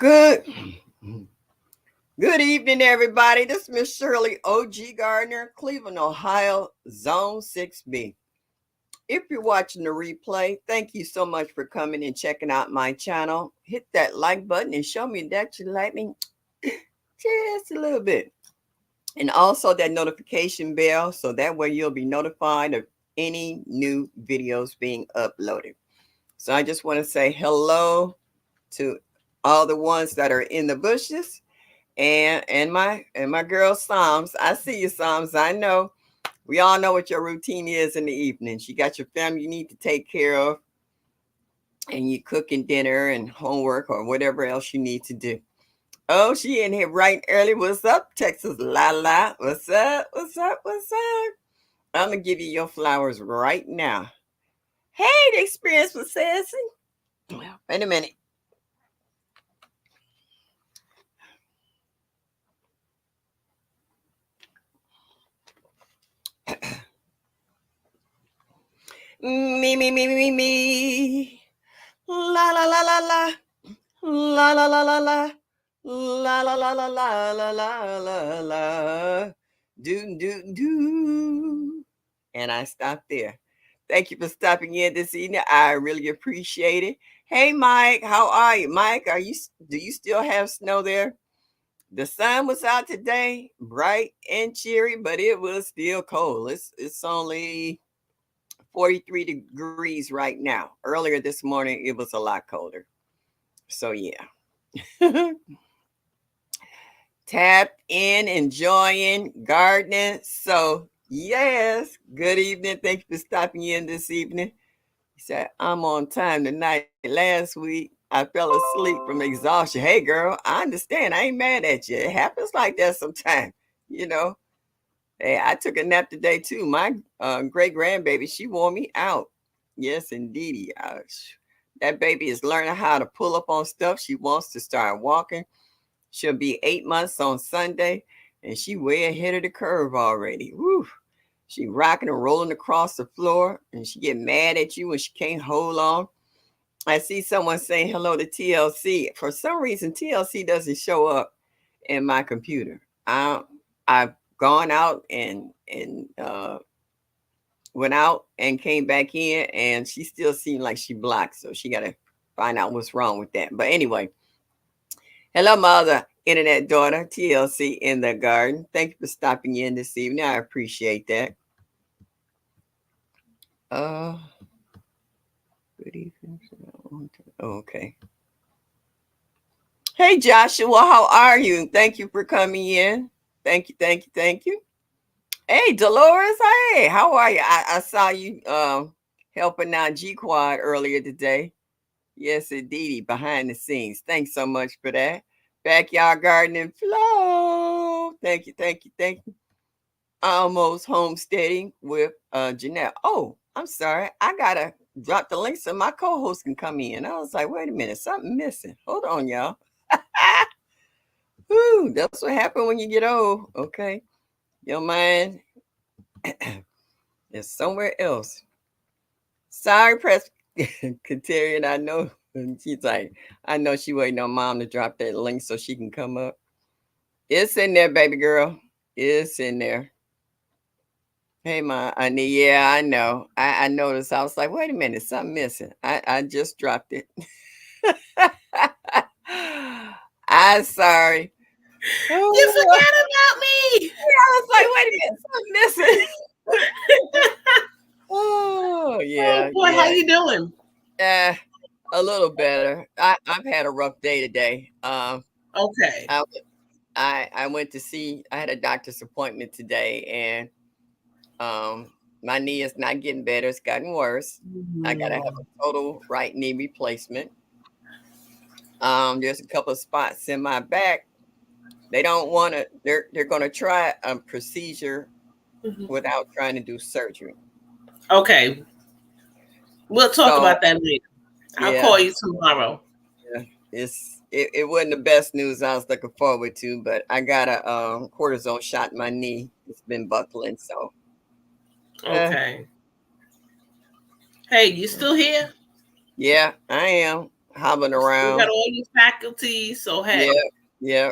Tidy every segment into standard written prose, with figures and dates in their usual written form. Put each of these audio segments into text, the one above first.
Good. Good evening, everybody. This is Miss Shirley O.G. Gardner, Cleveland, Ohio, Zone 6B. If you're watching the replay, thank you so much for coming and checking out my channel. Hit that like button and show me that you like me just a little bit. And also that notification bell so that way you'll be notified of any new videos being uploaded. So I just want to say hello to all the ones that are in the bushes and my girl Psalms. I see you, Psalms. I know. We all know what your routine is in the evenings. You got your family you need to take care of, and you cooking dinner and homework or whatever else you need to do. Oh, she in here bright and early. What's up, Texas? La la. What's up? What's up? What's up? I'm gonna give you your flowers right now. Hey, the experience was sassy. Wait a minute. Me. La la la la la. La la la la la. La la la la la la la la la. Do. And I stopped there. Thank you for stopping in this evening. I really appreciate it. Hey Mike, how are you? Mike, do you still have snow there? The sun was out today, bright and cheery, but it was still cold. It's only 43 degrees right now. Earlier this morning, it was a lot colder. So, yeah. Tapped in, enjoying, gardening. So, yes, good evening. Thank you for stopping in this evening. He said, I'm on time tonight. Last week, I fell asleep from exhaustion. Hey, girl, I understand. I ain't mad at you. It happens like that sometimes, you know. Hey, I took a nap today too. My great grandbaby, she wore me out. Yes, indeedy. That baby is learning how to pull up on stuff. She wants to start walking. She'll be 8 months on Sunday, and she way ahead of the curve already. Woo! She rocking and rolling across the floor, and she get mad at you when she can't hold on. I see someone saying hello to TLC. For some reason, TLC doesn't show up in my computer. I've gone out and went out and came back in, and she still seemed like she blocked. So she got to find out what's wrong with that. But anyway, hello, my other internet daughter, TLC in the garden. Thank you for stopping in this evening. I appreciate that. Uh, Good evening. Okay. Hey, Joshua, how are you? Thank you for coming in. Thank you. Hey, Dolores. Hey, how are you? I saw you helping out G Quad earlier today. Yes, indeedy, behind the scenes. Thanks so much for that. Backyard gardening flow. Thank you. Almost homesteading with Jeanette. Oh, I'm sorry. I gotta drop the link so my co-host can come in. I was like, wait a minute, something missing. Hold on, y'all. Woo, that's what happened when you get old. Okay. Your mind is somewhere else. Sorry, Presbyterian. I know. And she's like, I know she waiting on mom to drop that link so she can come up. It's in there, baby girl. It's in there. Hey, ma, Annie. Yeah, I know. I noticed. I was like, wait a minute, something missing. I just dropped it. I'm sorry. You Oh, forgot about me. yeah, I was like, wait a minute, something missing. Oh, Oh yeah, boy, how yeah. you doing? Yeah, a little better. I've had a rough day today. Okay. I I went to see. I had a doctor's appointment today, and um, my knee is not getting better. It's gotten worse. I gotta have Mm, a total right knee replacement. There's a couple of spots in my back. They don't want to. They're gonna try a procedure mhm. without trying to do surgery. Okay, we'll talk So about that later. I'll yeah, call you tomorrow. yeah, it wasn't the best news I was looking forward to, but I got a cortisone shot in my knee. It's been buckling, so uh, Okay. Hey, you still here? yeah, I am. hobbling You still got around. all your faculties, so Yeah, hey, yeah.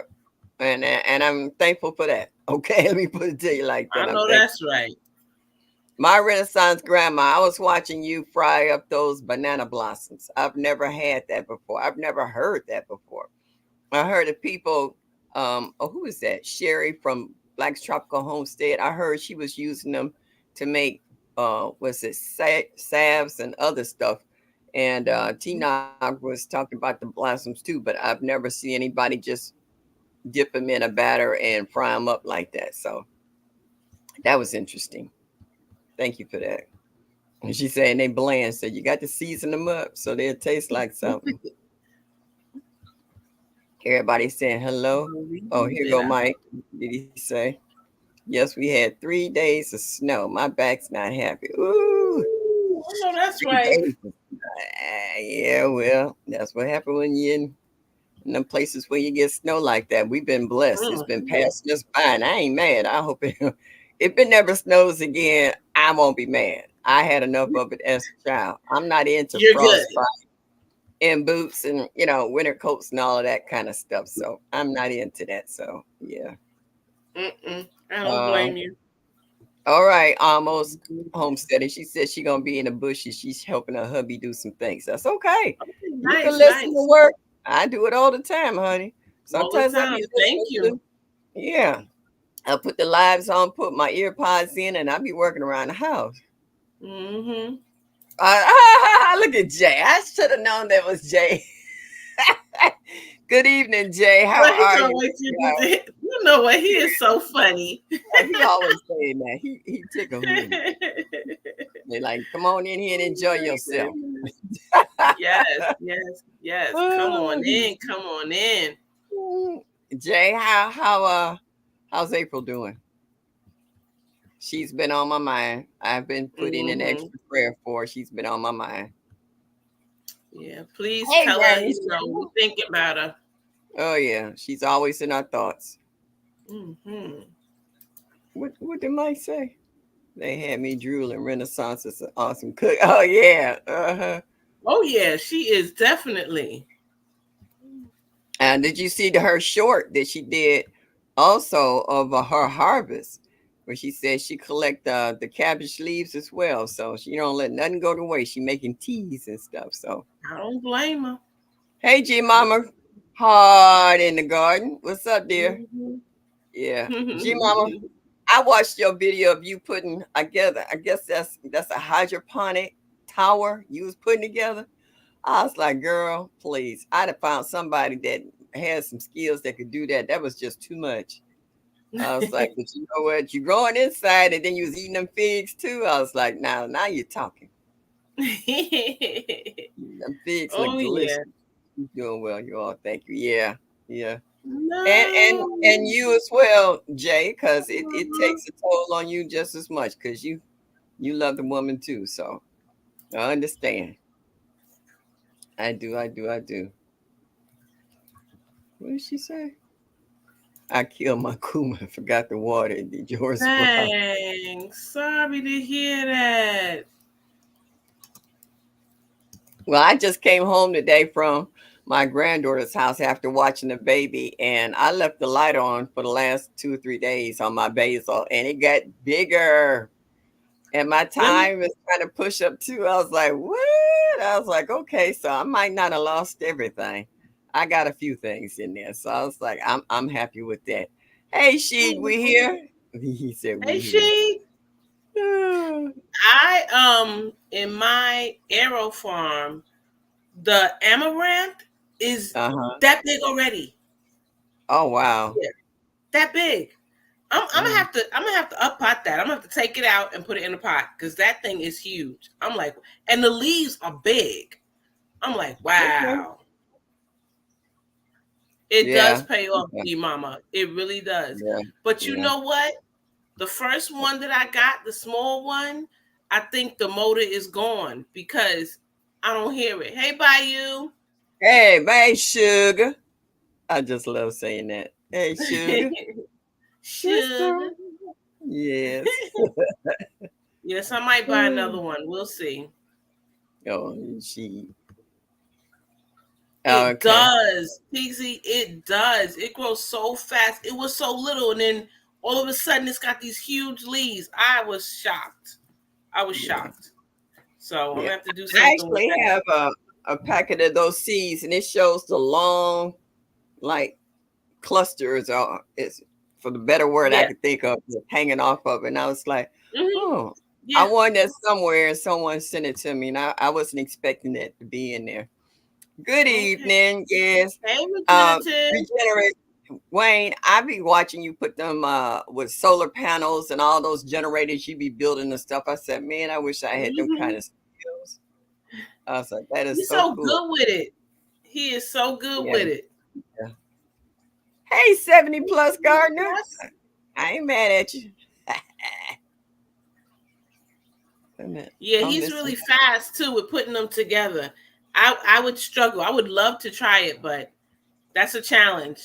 And I'm thankful for that. Okay, let me put it to you like I that. I'm know thankful. that's right. My Renaissance grandma, I was watching you fry up those banana blossoms. I've never had that before. I've never heard that before. I heard of people, who is that? Sherry from Black's Tropical Homestead. I heard she was using them to make, what's it, salves and other stuff. And T-Nog was talking about the blossoms too, but I've never seen anybody just dip them in a batter and fry them up like that. So that was interesting. Thank you for that. And she's saying they bland, so you got to season them up so they'll taste like something. Everybody saying hello. Oh, Believe here it. go Mike. Did he say? Yes, we had 3 days of snow. My back's not happy. Ooh, Ooh, I know that's 3 days. right. Yeah, well, that's what happened when you're in them places where you get snow like that. We've been blessed. It's been Mm. passing us by, and I ain't mad. I hope it, if it never snows again, I won't be mad. I had enough of it as a child. I'm not into You're good. frostbite and boots and winter coats and all of that kind of stuff. So I'm not into that. So yeah. Mm-mm. I don't Um, blame you. all right, almost homesteading. She said she gonna be in the bushes. She's helping her hubby do some things. That's okay. Okay, You can nice, listen to nice. work. I do it all the time, honey. All the Sometimes I time. be Thank listening you. to, yeah. I put the lives on, put my ear pods in, and I be working around the house. Mm-hmm. Look at Jay. I should have known that was Jay. Good evening, Jay. How Well, he are gonna you? wait till you get. You know what? He is so funny. He always saying that. He tickle me. They like, come on in here and Oh enjoy my yourself. goodness. Yes, yes, yes. Come on Oh, in. Come on in. Jay, how's April doing? She's been on my mind. I've been putting an Mm-hmm. extra prayer for her. She's been on my mind. Yeah. Please Hey, tell her, Granny. we think about her. Oh yeah, she's always in our thoughts. Mm-hmm. What did Mike say? They had me drooling. Renaissance is an awesome cook. Oh yeah. Uh-huh. Oh yeah, she is definitely. And did you see her short that she did also of her harvest, where she said she collect the cabbage leaves as well, so she don't let nothing go to waste. She making teas and stuff. So I don't blame her. hey, G I Mama, hard in the garden. What's up, dear? don't. Yeah, G Mama. Mhm. I watched your video of you putting together. I guess that's a hydroponic tower you was putting together. I was like, girl, please. I'd have found somebody that had some skills that could do that. That was just too much. I was like, but you know what? You growing inside and then you was eating them figs too. I was like, now you're talking. Them figs look Oh delicious. yeah. You doing well, you all. Thank you. Yeah, yeah. And No. you as well, Jay, because it takes a toll on you just as much because you love the woman too. So I understand. I do. What did she say? I killed my kuma, forgot the water. Did yours sprout? Dang. Sorry to hear that. Well, I just came home today from my granddaughter's house after watching the baby, and I left the light on for the last 2 or 3 days on my basil, and it got bigger. And my Really? time is trying to push up too. I was like, what? I was like, okay, so I might not have lost everything. I got a few things in there. So I was like, I'm happy with that. Hey Sheed, we here? He said Hey we here. she. I in my arrow farm, the amaranth is Uh-huh. that big already. Oh wow. Yeah, that big. I'm gonna Mm. have to up pot that. I'm gonna have to take it out and put it in a pot because that thing is huge. I'm like, and the leaves are big. I'm like, Okay. wow. It does Yeah. pay off, Yeah. D Mama. It really does. Yeah. But you Yeah. know what? The first one that I got, the small one, I think the motor is gone because I don't hear it. Hey, Bayou. Hey, bye, sugar. I just love saying that. Hey, sugar. Sister. Sugar. Yes. Yes, I might buy another one. We'll see. Oh, she. It Okay. does, TZ. It does. It grows so fast. It was so little, and then all of a sudden, it's got these huge leaves. I was shocked. I was Yeah. shocked. So I'm Yeah. gonna have to do I something with actually that. have a packet of those seeds, and it shows the long, like, clusters, or it's for the better word I Yeah. could think of, just hanging off of it. And I was like, Hmm. oh, I Yeah. wanted that somewhere, and someone sent it to me, and I wasn't expecting it to be in there. Good Okay. evening. Yes. Hey, regenerative. Regenerate. Wayne, I be watching you put them with solar panels and all those generators you be building and stuff. I said, man, I wish I had them kind Hmm. of skills. I was like, that is He's so so cool. good with it. He is so good Yeah. with it. Yeah. Hey, 70 plus gardener. Yes. I ain't mad at you. Wait a minute. Yeah, I'm he's missing. really fast too with putting them together. I would struggle. I would love to try it, but that's a challenge.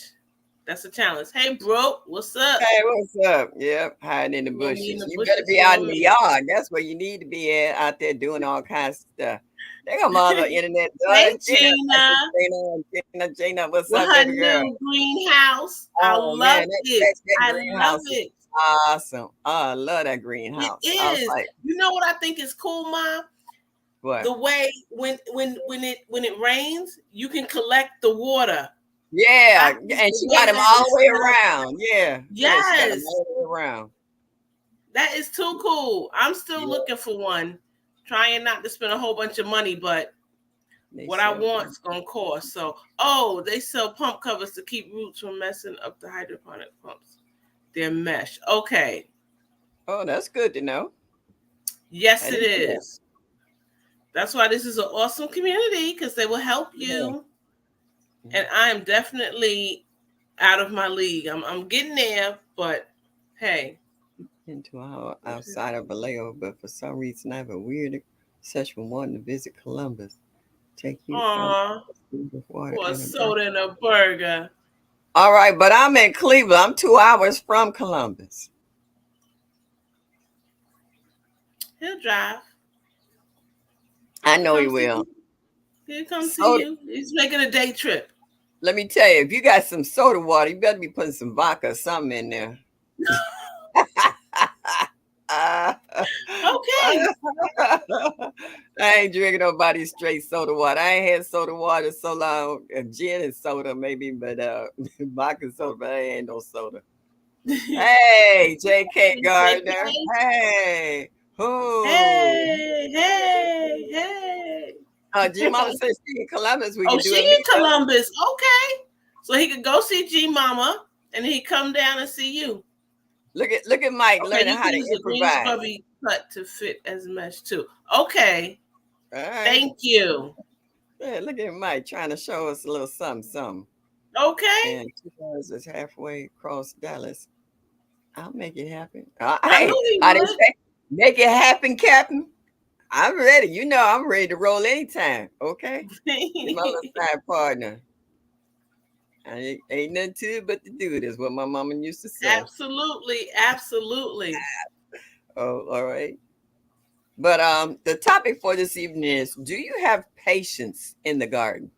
That's a challenge. Hey, bro, what's up? Hey, what's up? Yep, hiding in the You gonna be in bushes. the You better bushes be for out a in the minute. yard. That's where you need to be at, out there doing all kinds of stuff. They got my other internet Hey, daughter, Gina. I Gina, said, Gina, what's with up, her baby girl? new greenhouse. I Oh love man, it. that I love greenhouse is it. awesome. Oh, I love that It greenhouse. I was is. like, You know what I think is cool, Mom? what? The way when it rains, you can collect the water. I Yeah, think and the she got way them that all is the way set up. around. Yeah, yeah, she got them Yes, all the way around. that is too cool. I'm still Yeah, looking for one. Trying not to spend a whole bunch of money, but they what I sure do. want's gonna cost. So, oh, they sell pump covers to keep roots from messing up the hydroponic pumps. They're mesh. Okay. Oh, that's good to know. I Yes, it didn't know is. That's why this is an awesome community because they will help that. you. Yeah. And I am definitely out of my league. I'm getting there, but hey. Into our outside of Vallejo, but for some reason I have a weird obsession wanting to visit Columbus. Take you out Aw, with water for a and a burger. soda and a burger. All right, but I'm in Cleveland. I'm 2 hours from Columbus. He'll drive. I He'll know he come see will. you. He'll come see Soda. you. He's making a day trip. Let me tell you, if you got some soda water, you better be putting some vodka or something in there. Uh, Okay. I ain't drinking nobody's straight soda water. I ain't had soda water so long. Gin and soda maybe, but vodka soda, but I ain't no soda. Hey, J.K. Hey, Gardner. JK. Hey, who? Hey, hey, hey. G Mama says she in Columbus. We Oh, can she do a in meetup. Columbus. Okay. So he could go see G Mama and he come down and see you. Look at Mike Okay, learning you how can to use a green improvise. scrubby cut to fit as mesh too. Okay. All right. Thank you. Yeah, look at Mike trying to show us a little something, something. Okay. And 2 hours is halfway across Dallas. I'll make it happen. I knew Hey, he how they would. say, make it happen, Captain. I'm ready. You know I'm ready to roll anytime. Okay? You're my little side partner. Ain't nothing to it but to do it, is what my mama used to say. Absolutely. Absolutely. Oh, all right. But the topic for this evening is, do you have patience in the garden?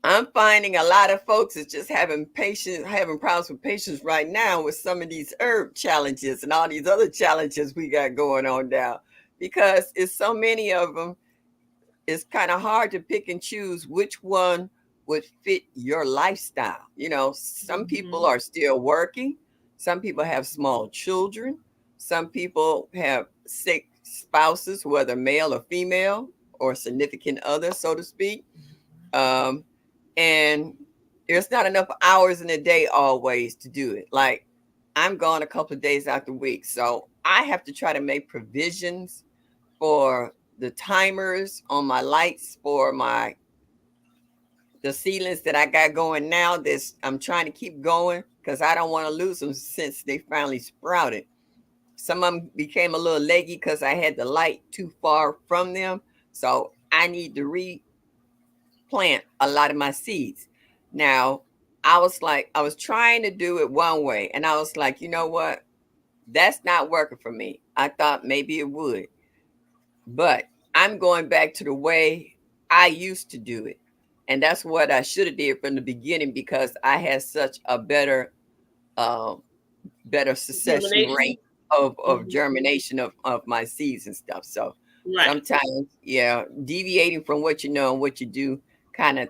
I'm finding a lot of folks is just having problems with patience right now with some of these herb challenges and all these other challenges we got going on now, because it's so many of them. It's kind of hard to pick and choose which one would fit your lifestyle. Some people Hmm. are still working, some people have small children, some people have sick spouses, whether male or female, or significant other, so to speak. Um, and there's not enough hours in a day always to do it. Like, I'm gone a couple of days out the week, so I have to try to make provisions for the timers on my lights for my the ceilings that I got going now. This I'm trying to keep going because I don't want to lose them since they finally sprouted. Some of them became a little leggy because I had the light too far from them, so I need to replant a lot of my seeds. Now, I was trying to do it one way, and I was like, you know what? That's not working for me. I thought maybe it would. But I'm going back to the way I used to do it. And that's what I should have did from the beginning because I had such a um better succession Germination. rate of Hmm. germination of my seeds and stuff. So Right. sometimes, yeah, deviating from what you know and what you do kind of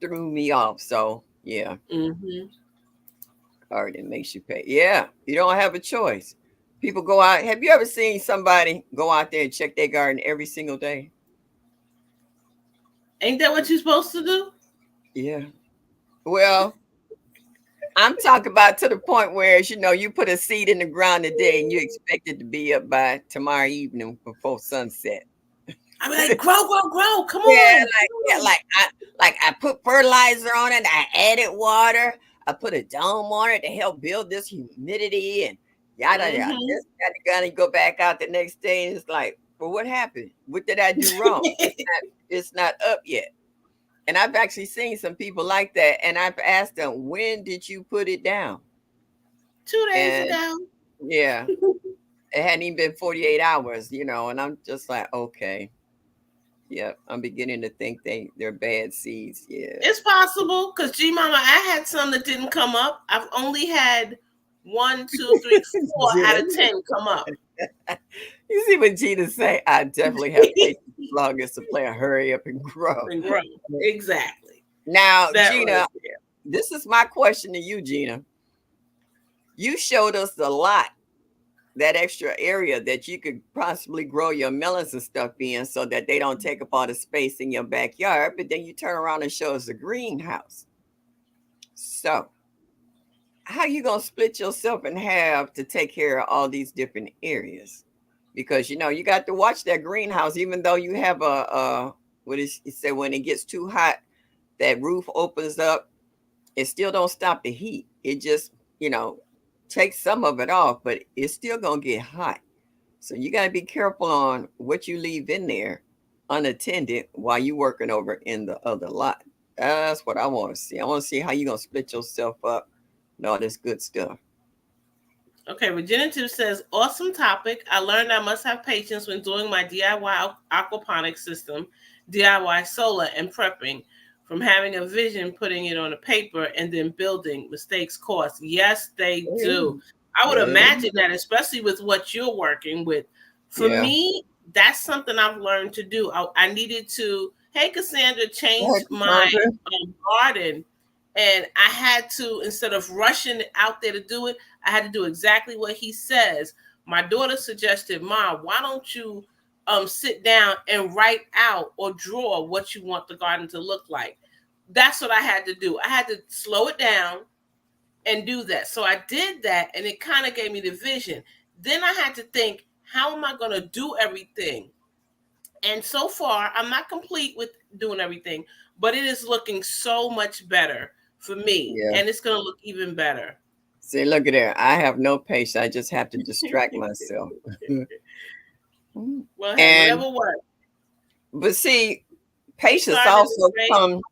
threw me off. So yeah, Hmm. garden makes you pay. Yeah, you don't have a choice. People go out. Have you ever seen somebody go out there and check their garden every single day? Ain't that what you're supposed to do? Yeah. Well, I'm talking about to the point where you put a seed in the ground today and you expect it to be up by tomorrow evening before sunset. I be like, grow, grow, grow. Come Yeah, on, like come yeah, on. I put fertilizer on it, I added water, I put a dome on it to help build this humidity and yada yada. Hmm. This gotta go back out the next day and it's like, well, what happened? What did I do wrong? It's not up yet. And I've actually seen some people like that, and I've asked them, when did you put it down? 2 days And ago. yeah, it hadn't even been 48 hours, and I'm just like, okay, yeah, I'm beginning to think they're bad seeds. Yeah. It's possible because G Mama, I had some that didn't come up. I've only had one, two, three, four Gina, out of 10 come up. you see what Gina say? I definitely have patience as long as the player hurry up and grow. And grow. Exactly. Now, That right Gina, there. this is my question to you, Gina. You showed us a lot, that extra area that you could possibly grow your melons and stuff in so that they don't take up all the space in your backyard. But then you turn around and show us a greenhouse. So, how you gonna split yourself in half to take care of all these different areas? Because you got to watch that greenhouse, even though you have what is it say, when it gets too hot, that roof opens up. It still don't stop the heat. It just takes some of it off, but it's still gonna get hot. So you got to be careful on what you leave in there unattended while you working over in the other lot. That's what I want to see. I want to see how you gonna split yourself up and all this good stuff. Okay, Regenerative says, awesome topic. I learned I must have patience when doing my DIY aquaponics system, DIY solar, and prepping. From having a vision, putting it on a paper, and then building. Mistakes cost. Yes, they Yeah, do. I would yeah, imagine that, especially with what you're working with. For yeah. me, that's something I've learned to do. I needed to, hey, Cassandra, Go change ahead, my Cassandra. garden. And I had to, instead of rushing out there to do it, I had to do exactly what he says. My daughter suggested, Mom, why don't you sit down and write out or draw what you want the garden to look like? That's what I had to do. I had to slow it down and do that. So I did that, and it kind of gave me the vision. Then I had to think, how am I going to do everything? And so far, I'm not complete with doing everything, but it is looking so much better for me, Yeah. and it's going to look even better. See, look at there. I have no patience. I just have to distract myself. Well, hey, and whatever works. but see, Hey, patience starting in the also space. comes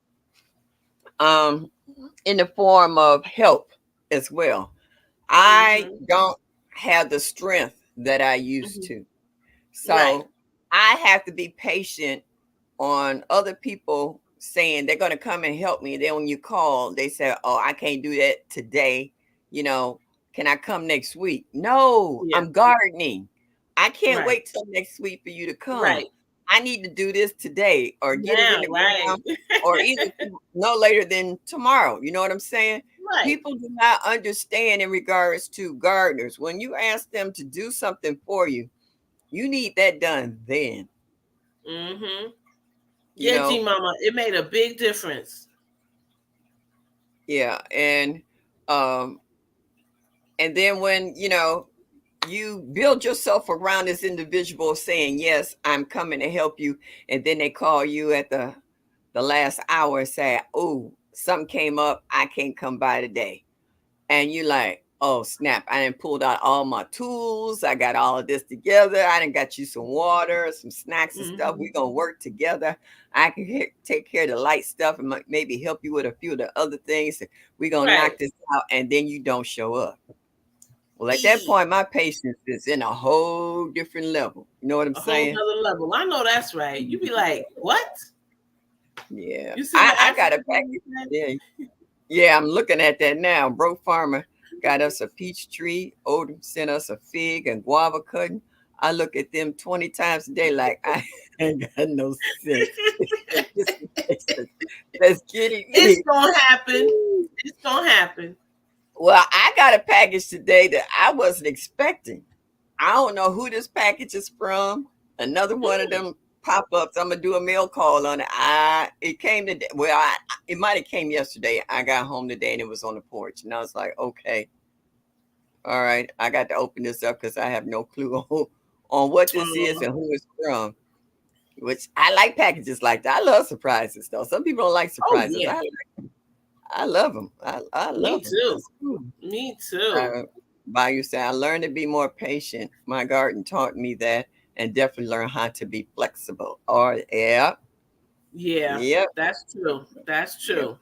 um in the form of help as well. I Mm-hmm. don't have the strength that I used Mm-hmm. to. Right. So I have to be patient on other people saying they're going to come and help me. Then when you call, they say, "Oh, I can't do that today. You know, can I come next week?" No, Yeah. I'm gardening. I can't Right. wait till next week for you to come. Right. I need to do this today or get it in Now. the Right. ground or either no later than tomorrow. You know what I'm saying? Right. People do not understand in regards to gardeners. When you ask them to do something for you, you need that done then. Mm-hmm. You Yeah, G know, Mama, it made a big difference. yeah, um, and then when you build yourself around this individual saying, "Yes, I'm coming to help you," and then they call you at the last hour and say, "Oh, something came up, I can't come by today," and you like, oh snap, I done pulled out all my tools, I got all of this together, I done got you some water, some snacks and stuff, Mm-hmm. we gonna work together. I can take care of the light stuff and maybe help you with a few of the other things. We gonna Right. knock this out, and then you don't show up. Well, at that E. point my patience is in a whole different level, you know what I'm A whole saying? nother level. I know that's right. You be like, what? Yeah. You see my I got a African package thing? today. Yeah, I'm looking at that now. Broke Farmer got us a peach tree. Odom sent us a fig and guava cutting. I look at them 20 times a day like I ain't got no sense. This is that's kidding It's me. gonna happen. It's gonna happen. Well, I got a package today that I wasn't expecting. I don't know who this package is from. Another one of Mm. them pop ups. I'm gonna do a mail call on it. It came today. Well, it might have came yesterday. I got home today and it was on the porch, and I was like, okay, all right. I got to open this up because I have no clue on what this is Uh, and who it's from. Which I like packages like that. I love surprises though. Some people don't like oh surprises. yeah, I love them. I me love them. too. That's cool. Me too. Uh, by you say, I learned to be more patient. My garden taught me that, and definitely learn how to be flexible. Or yeah, Yeah, yep, that's true. That's yep. true.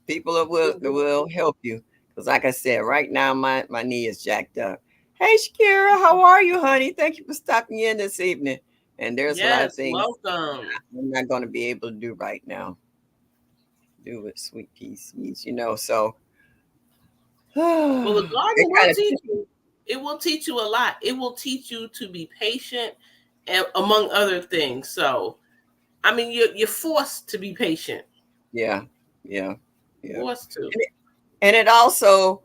People It will. will help you because, like I said, right now my knee is jacked up. Hey, Shakira, how are you, honey? Thank you for stopping in this evening. And there's a lot of Yes, things welcome. I'm not going to be able to do right now. Do with sweet pea seeds, So Well, the it garden will kind of teach you. It will teach you a lot. It will teach you to be patient, and among other things. So, I mean, you're forced to be patient. yeah, yeah, yeah. Forced to. And it also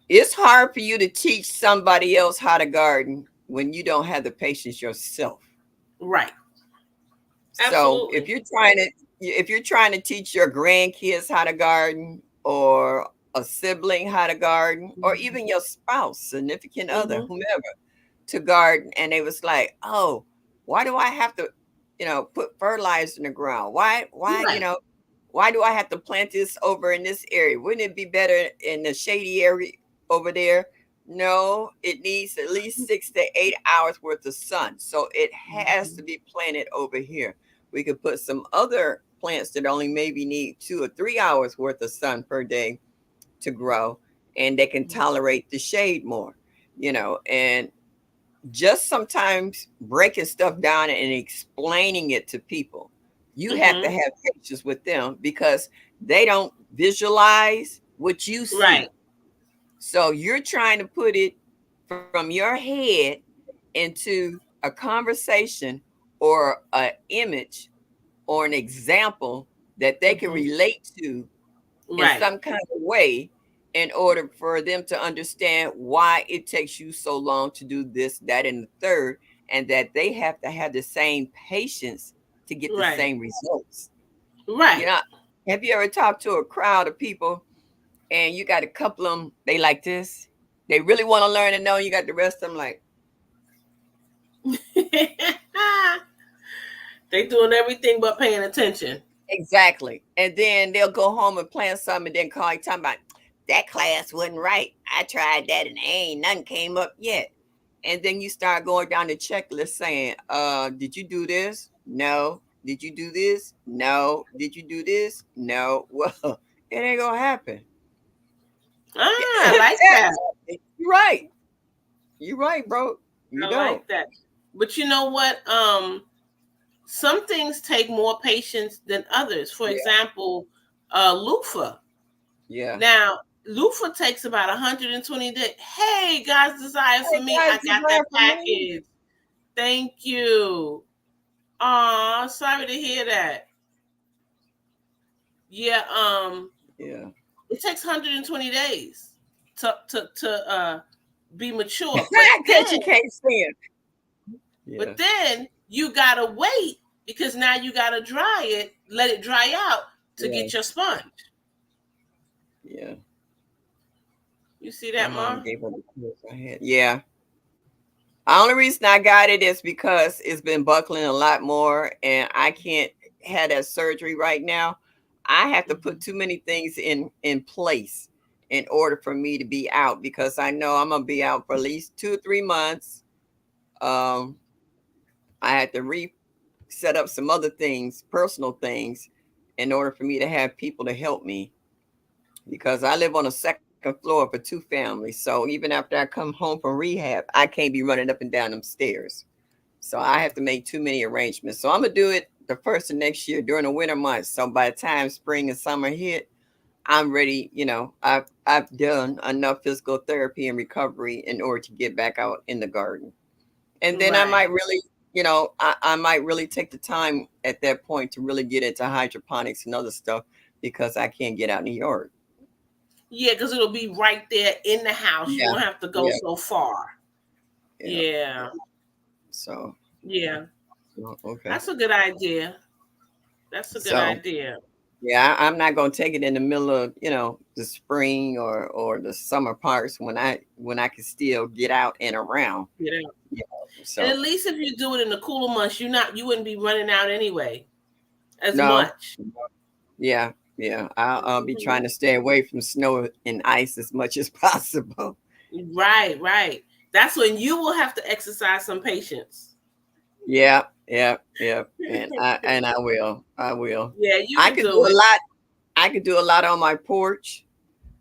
it's hard for you to teach somebody else how to garden when you don't have the patience yourself. Right. So Absolutely. if you're trying to teach your grandkids how to garden or a sibling how to garden or even your spouse, significant other, Mm-hmm. whomever to garden and they was like, "Oh, why do I have to, put fertilizer in the ground? Right. Why do I have to plant this over in this area? Wouldn't it be better in the shady area over there?" No, it needs at least 6 to 8 hours worth of sun. So it has Mhm. to be planted over here. We could put some other plants that only maybe need 2 or 3 hours worth of sun per day to grow, and they can tolerate the shade more, and just sometimes breaking stuff down and explaining it to people. You have to Mhm. have patience with them because they don't visualize what you see. Right. So you're trying to put it from your head into a conversation or an image or an example that they can Mhm. relate to in Right. some kind of way in order for them to understand why it takes you so long to do this, that, and the third, and that they have to have the same patience to get the Right. same results. You Right. know, have you ever talked to a crowd of people and you got a couple of them, they like this? They really want to learn and know, you got the rest of them like, They doing everything but paying attention. exactly. And then they'll go home and plan something and then call you talking about that class wasn't right. I tried that and ain't nothing came up yet. And then you start going down the checklist saying, did you do this? No. Did you do this? No. Did you do this? No. Well, it ain't gonna happen. I like that. You're right. You're right, bro. You I don't. like that. But you know what? Some things take more patience than others. For Yeah. example, loofah. Yeah. Now, loofah takes about 120 days. Hey, God's desire for Hey me. I guys, got desire that for me. package. Thank you. Aw, sorry to hear that. Yeah, Yeah. it takes 120 days to be mature. But Cause then you can't stand. Yeah. but then you gotta wait because now you gotta dry it, let it dry out to Yeah. get your sponge. Yeah. You see My that, mom Ma? gave her the course I had. Yeah. The only reason I got it is because it's been buckling a lot more and I can't have that surgery right now. I have to put Mhm. too many things in place in order for me to be out because I know I'm gonna be out for at least 2 or 3 months. Um, I had to set up some other things, personal things, in order for me to have people to help me because I live on a second floor for 2 families. So even after I come home from rehab, I can't be running up and down them stairs. So I have to make too many arrangements. So I'm gonna do it the first of next year during the winter months. So by the time spring and summer hit, I'm ready. I've done enough physical therapy and recovery in order to get back out in the garden. And then I might Right. really, I might really take the time at that point to really get into hydroponics and other stuff because I can't get out in the yard. Yeah, because it'll be right there in the house. You Yeah, won't have to go yeah, so far. yeah, yeah. Yeah. So, Yeah. okay. That's a good idea. That's a good So, idea. yeah, I'm not gonna take it in the middle of the spring or the summer parts when I can still get out and around. You know. And So at least if you do it in the cooler months, you wouldn't be running out anyway as no, much. yeah, yeah. I'll be Mhm. trying to stay away from snow and ice as much as possible. Right, right. That's when you will have to exercise some patience. Yeah, yeah, yeah. And I will. I will. Yeah, you I can could do do a it. lot. I could do a lot on my porch,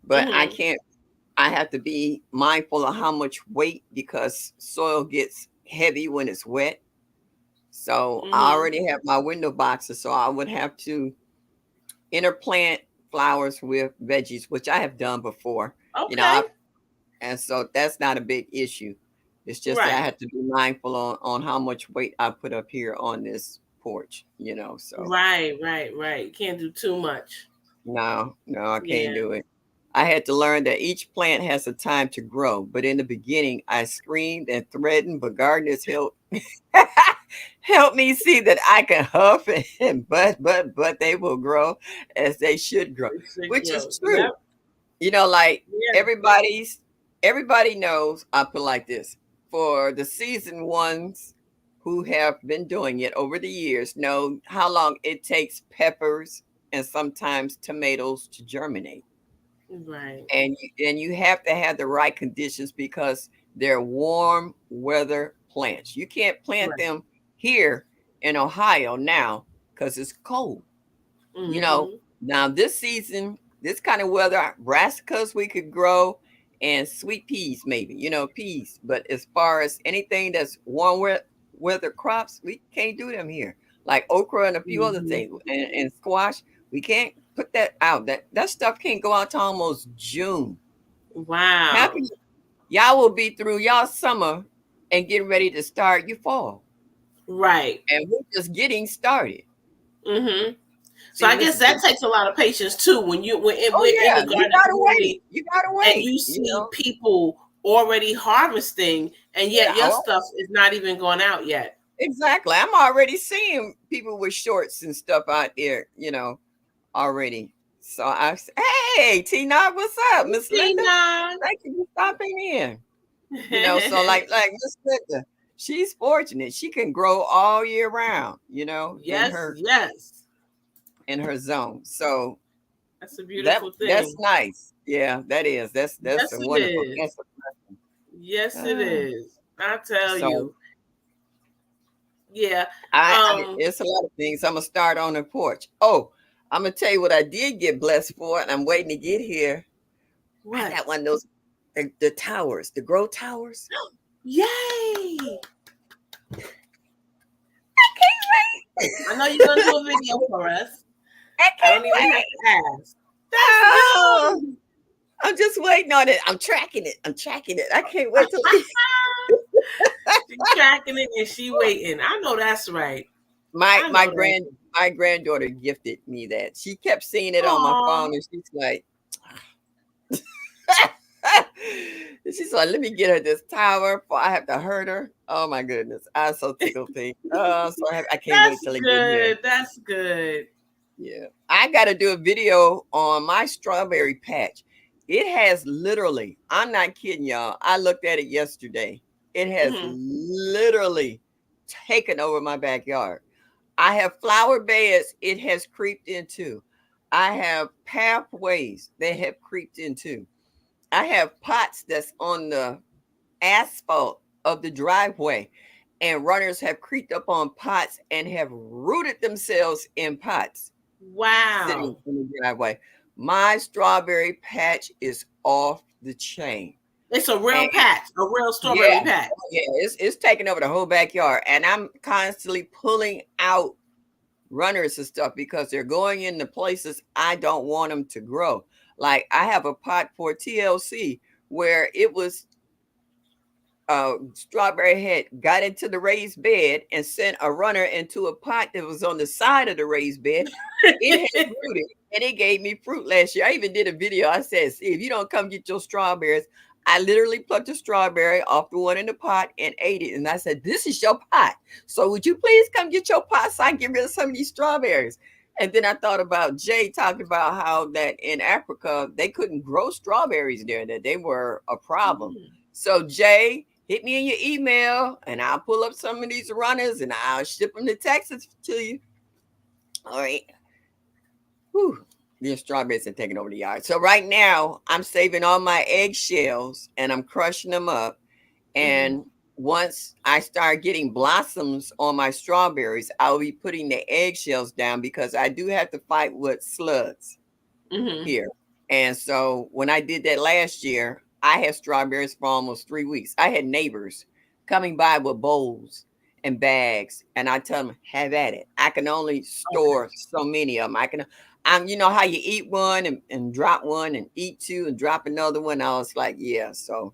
but I Mhm. can't. I have to be mindful of how much weight because soil gets heavy when it's wet. So I Mhm. already have my window boxes, so I would have to interplant flowers with veggies, which I have done before. You know, Okay. I, and so that's not a big issue. It's just that I Right. have to be mindful on how much weight I put up here on this porch. So Right, right, right. Can't do too much. no, no, I can't Yeah. do it. I had to learn that each plant has a time to grow, but in the beginning, I screamed and threatened, but gardeners helped help me see that I can huff and but they will grow as they should grow, It's big which is growth. true. Yep. Like Yeah. everybody knows, I put it like this. For the seasoned ones who have been doing it over the years know how long it takes peppers and sometimes tomatoes to germinate. Right. And you have to have the right conditions because they're warm weather plants. You can't plant Right. them here in Ohio now because it's cold. you know Mhm. Now this season, this kind of weather, brassicas we could grow, and sweet peas, maybe, peas. But as far as anything that's warm weather crops, we can't do them here, like okra and a few other Mhm. things, and squash. We can't put that out. That stuff can't go out to almost June. Wow. Happy y'all will be through y'all summer and getting ready to start your fall, Right. and we're just getting started. Mhm. So See, I this guess is the that takes a lot of patience too. Oh We're in yeah, the you garden gotta wait. community You gotta and wait. you see people already harvesting, and yet Yeah. your stuff is not even going out yet. Exactly. I'm already seeing people with shorts and stuff out there, already. So hey, Tina, what's up, Hey, Miss Linda? Tina. Thank you for stopping in. So like Miss Linda, she's fortunate. She can grow all year round, in Yes, her yes. zone. So That's a that beautiful that's thing. nice. Yeah, that is. That's Yes, a it wonderful. That's is. a Yes, it ah. is. I tell So you. Yeah. Um, it's a lot of things. I'm gonna start on the porch. Oh, I'm gonna tell you what I did get blessed for, and I'm waiting to get here. I what? got one of those the towers, the grow towers. Yay! I can't I know you're gonna do a video for us. wait. I I don't can't even have wait. to ask. That's Oh, good. I'm just waiting on it. I'm tracking it. I'm tracking it. I can't wait till it. She tracking it and she waiting. I know that's right. my I my know that. grand my granddaughter gifted me that. She kept seeing it on my Aw. phone, and she's like, she's like, let me get her this tower before I have to hurt her. Oh my goodness. I'm so tickled pink. So I can't wait That's till I get here. good. That's good. Yeah. I gotta do a video on my strawberry patch. It has literally, I'm not kidding y'all. I looked at it yesterday. It has Hmm. literally taken over my backyard. I have flower beds it has creeped into. I have pathways that have creeped into. I have pots that's on the asphalt of the driveway, and runners have creeped up on pots and have rooted themselves in pots sitting Wow. in the driveway. My strawberry patch is off the chain. It's a And real patch, a real yeah, strawberry patch. yeah, it's taking over the whole backyard. And I'm constantly pulling out runners and stuff because they're going into places I don't want them to grow. Like I have a pot for TLC where it was Strawberry had got into the raised bed and sent a runner into a pot that was on the side of the raised bed. It had rooted and it gave me fruit last year. I even did a video. I said, see, if you don't come get your strawberries, I literally plucked a strawberry off the one in the pot and ate it. And I said, this is your pot. So would you please come get your pot so I can get rid of some of these strawberries? And then I thought about Jay talking about how that in Africa, they couldn't grow strawberries there, that they were a problem. So Jay, hit me in your email and I'll pull up some of these runners and I'll ship them to Texas to you. All right. Whew. The strawberries are taking over the yard. So right now I'm saving all my eggshells and I'm crushing them up. And once I start getting blossoms on my strawberries, I'll be putting the eggshells down because I do have to fight with slugs here. And so when I did that last year, I had strawberries for almost 3 weeks. I had neighbors coming by with bowls and bags, and I tell them, have at it. I can only store so many of them. You know how you eat one and drop one and eat two and drop another one. I was like, yeah. So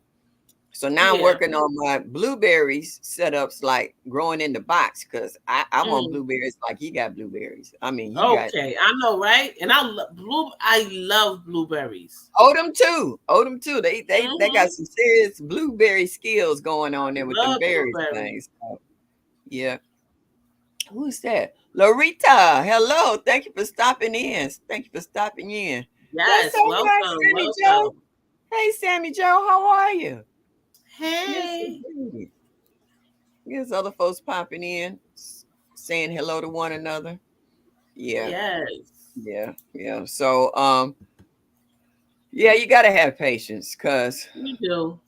now I'm Yeah. working on my blueberries setups, like growing in the box, because I want blueberries like he got blueberries. I mean, he got Okay, I know, right? And I love blueberries. Odom too. Odom too. They got Mm-hmm. some serious blueberry skills going on there with them Love berries blueberries. things. So, yeah. Who's that? Lorita. Hello. Thank you for stopping in. Thank you for stopping in. That's Yes, all right, welcome, Sammy Joe. welcome. Hey, Sammy Joe. How are you? Yes, Hey. indeed. There's other folks popping in, saying hello to one another. Yeah, Yes, yeah. So, yeah, you gotta have patience, cause we do.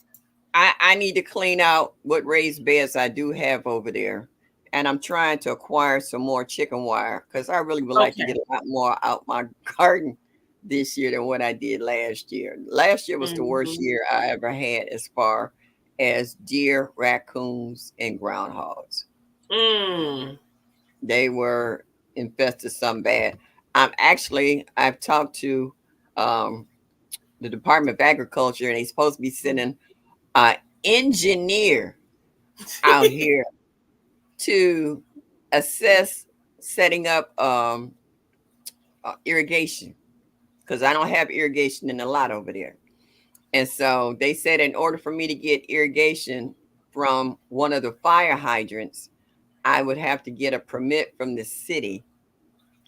I need to clean out what raised beds I do have over there. And I'm trying to acquire some more chicken wire because I really would like to get Okay. a lot more out my garden this year than what I did last year. Last year was the worst Mm-hmm. year I ever had as far as deer, raccoons, and groundhogs. Mm. They were infested some bad. I've talked to um, the Department of Agriculture and they're supposed to be sending an engineer out here to assess setting up irrigation because I don't have irrigation in a lot over there. And so they said in order for me to get irrigation from one of the fire hydrants, I would have to get a permit from the city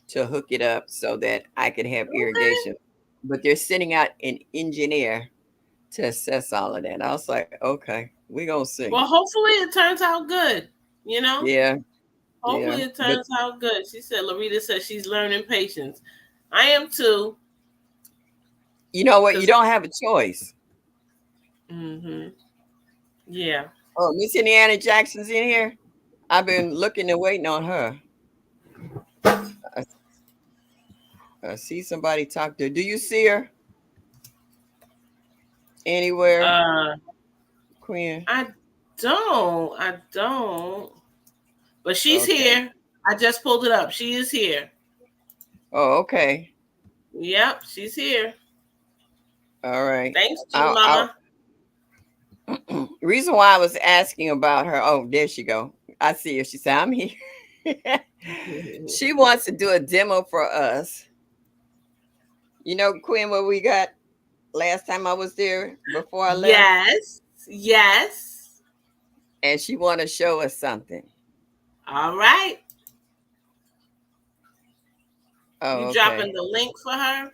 to hook it up so that I could have Okay. irrigation. But they're sending out an engineer to assess all of that. I was like, okay, we're gonna see. Well, hopefully it turns out good. You know, Yeah, yeah. hopefully it But turns out good. She said, Larita said she's learning patience. I am too. you know what? You Cause, don't have a choice. mm-hmm. Yeah. Oh, Miss Indiana Jackson's in here. I've been looking and waiting on her. I, I see somebody talk to her. Do you see her anywhere, Uh, Queen? I don't. I don't. But she's Okay. here. I just pulled it up. She is here. Oh, okay. Yep, she's here. All right. Thanks, G I'll Mama. reason why I was asking about her. Oh, there she go. I see her. She said, "I'm here." She wants to do a demo for us. You know, Quinn, what we got last time I was there before I left, Yes. Yes. and she want to show us something. All right. Oh, You dropping okay. the link for her?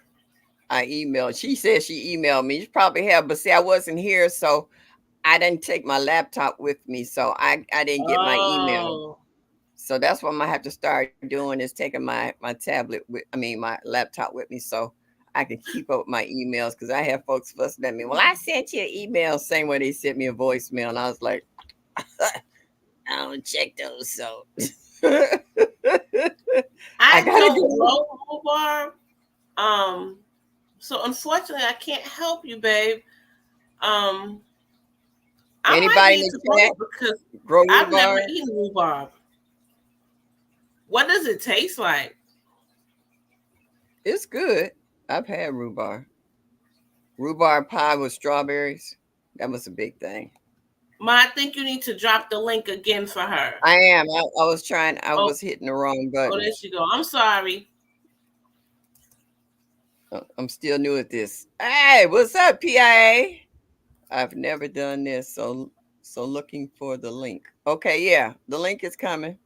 I emailed. She said she emailed me. She probably have, but see, I wasn't here, so I didn't take my laptop with me, so I didn't get my email. Oh. So that's what I'm gonna have to start doing is taking my tablet with, I mean my laptop with me, so I can keep up with my emails because I have folks fussing at me. Well, I sent you an email same way they sent me a voicemail, and I was like, I don't check those, so I I gotta don't go. grow rhubarb. Um, so unfortunately I can't help you, babe. Um, I might Anybody in need the to chat grow it because grow I've never rhubarb? eaten rhubarb. What does it taste like? It's good. I've had rhubarb pie with strawberries. That was a big thing. Ma, I think you need to drop the link again for her. I am. I was trying. I Oh, was hitting the wrong oh, button. there she go. I'm sorry. I'm still new at this. Hey, what's up, PIA? I've never done this, so looking for the link. Okay, yeah, the link is coming.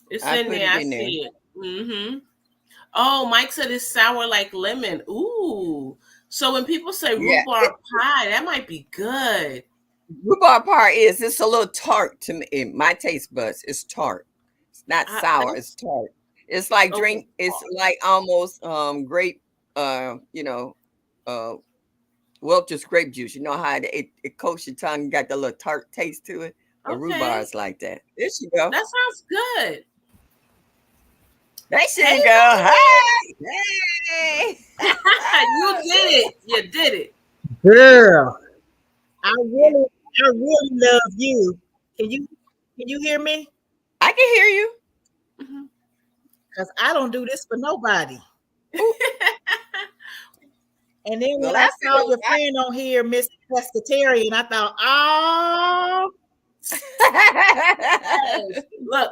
It's I in put there. it I in there. see it. Mm-hmm. Oh, Mike said it's sour like lemon. Ooh. So when people say Yeah, rhubarb pie, that might be good. rhubarb pie is it's a little tart to me. In my taste buds, it's tart. It's not sour. It's That's tart. It's like okay. drink. It's like almost grape. You know, uh, well, just grape juice. You know how it coats your tongue. Got the little tart taste to it. A rhubarb Okay. is like that. There she go. That sounds good. There Hey, she go. Hi. Hey. you did it. You did it. Girl, I really love you. Can you can you hear me? I can hear you. Mhm. Because I don't do this for nobody. Ooh, And then well, when I I saw feel your friend on here, Miss Pescatarian, I thought, oh, Yes. Look,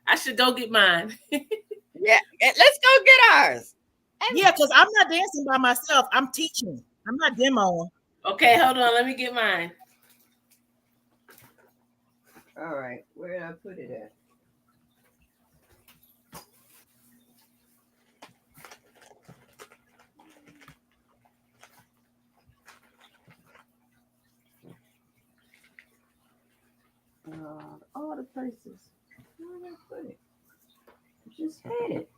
I should go get mine. yeah, let's go get ours. yeah, because I'm not dancing by myself. I'm teaching. I'm not demoing. Okay, hold on. Let me get mine. All right, where did I put it at? All the places. Where did I put it? I just had it.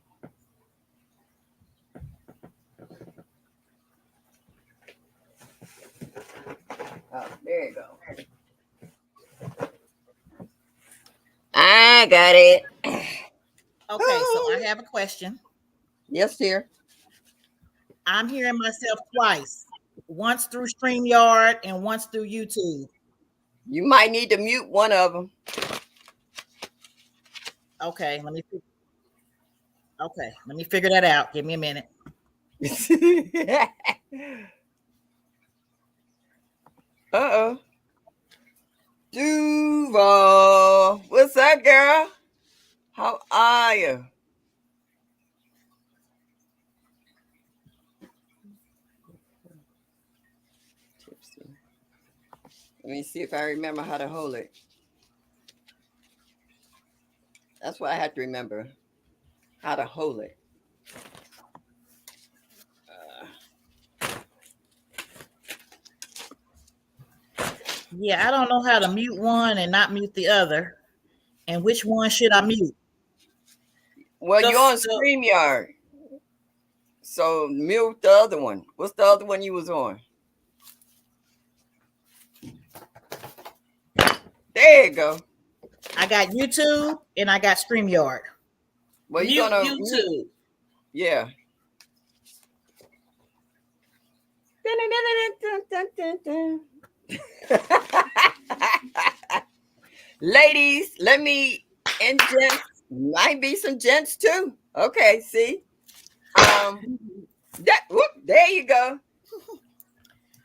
Oh, there you go. I got it. Okay, so I have a question. Yes, dear. I'm hearing myself twice. Once through StreamYard and once through YouTube. You might need to mute one of them. Okay, let me figure that out. Give me a minute. Uh-oh. Duval. What's up, girl? How are you? Tipsy. Let me see if I remember how to hold it. That's what I have to remember. How to hold it. Yeah, I don't know how to mute one and not mute the other. And which one should I mute? Well, The, you're on the StreamYard. So mute the other one. What's the other one you was on? There you go. I got YouTube and I got StreamYard. Well, you're mute gonna mute. YouTube. Yeah. Ladies, let me and gents, might be some gents too. Okay, see. There you go.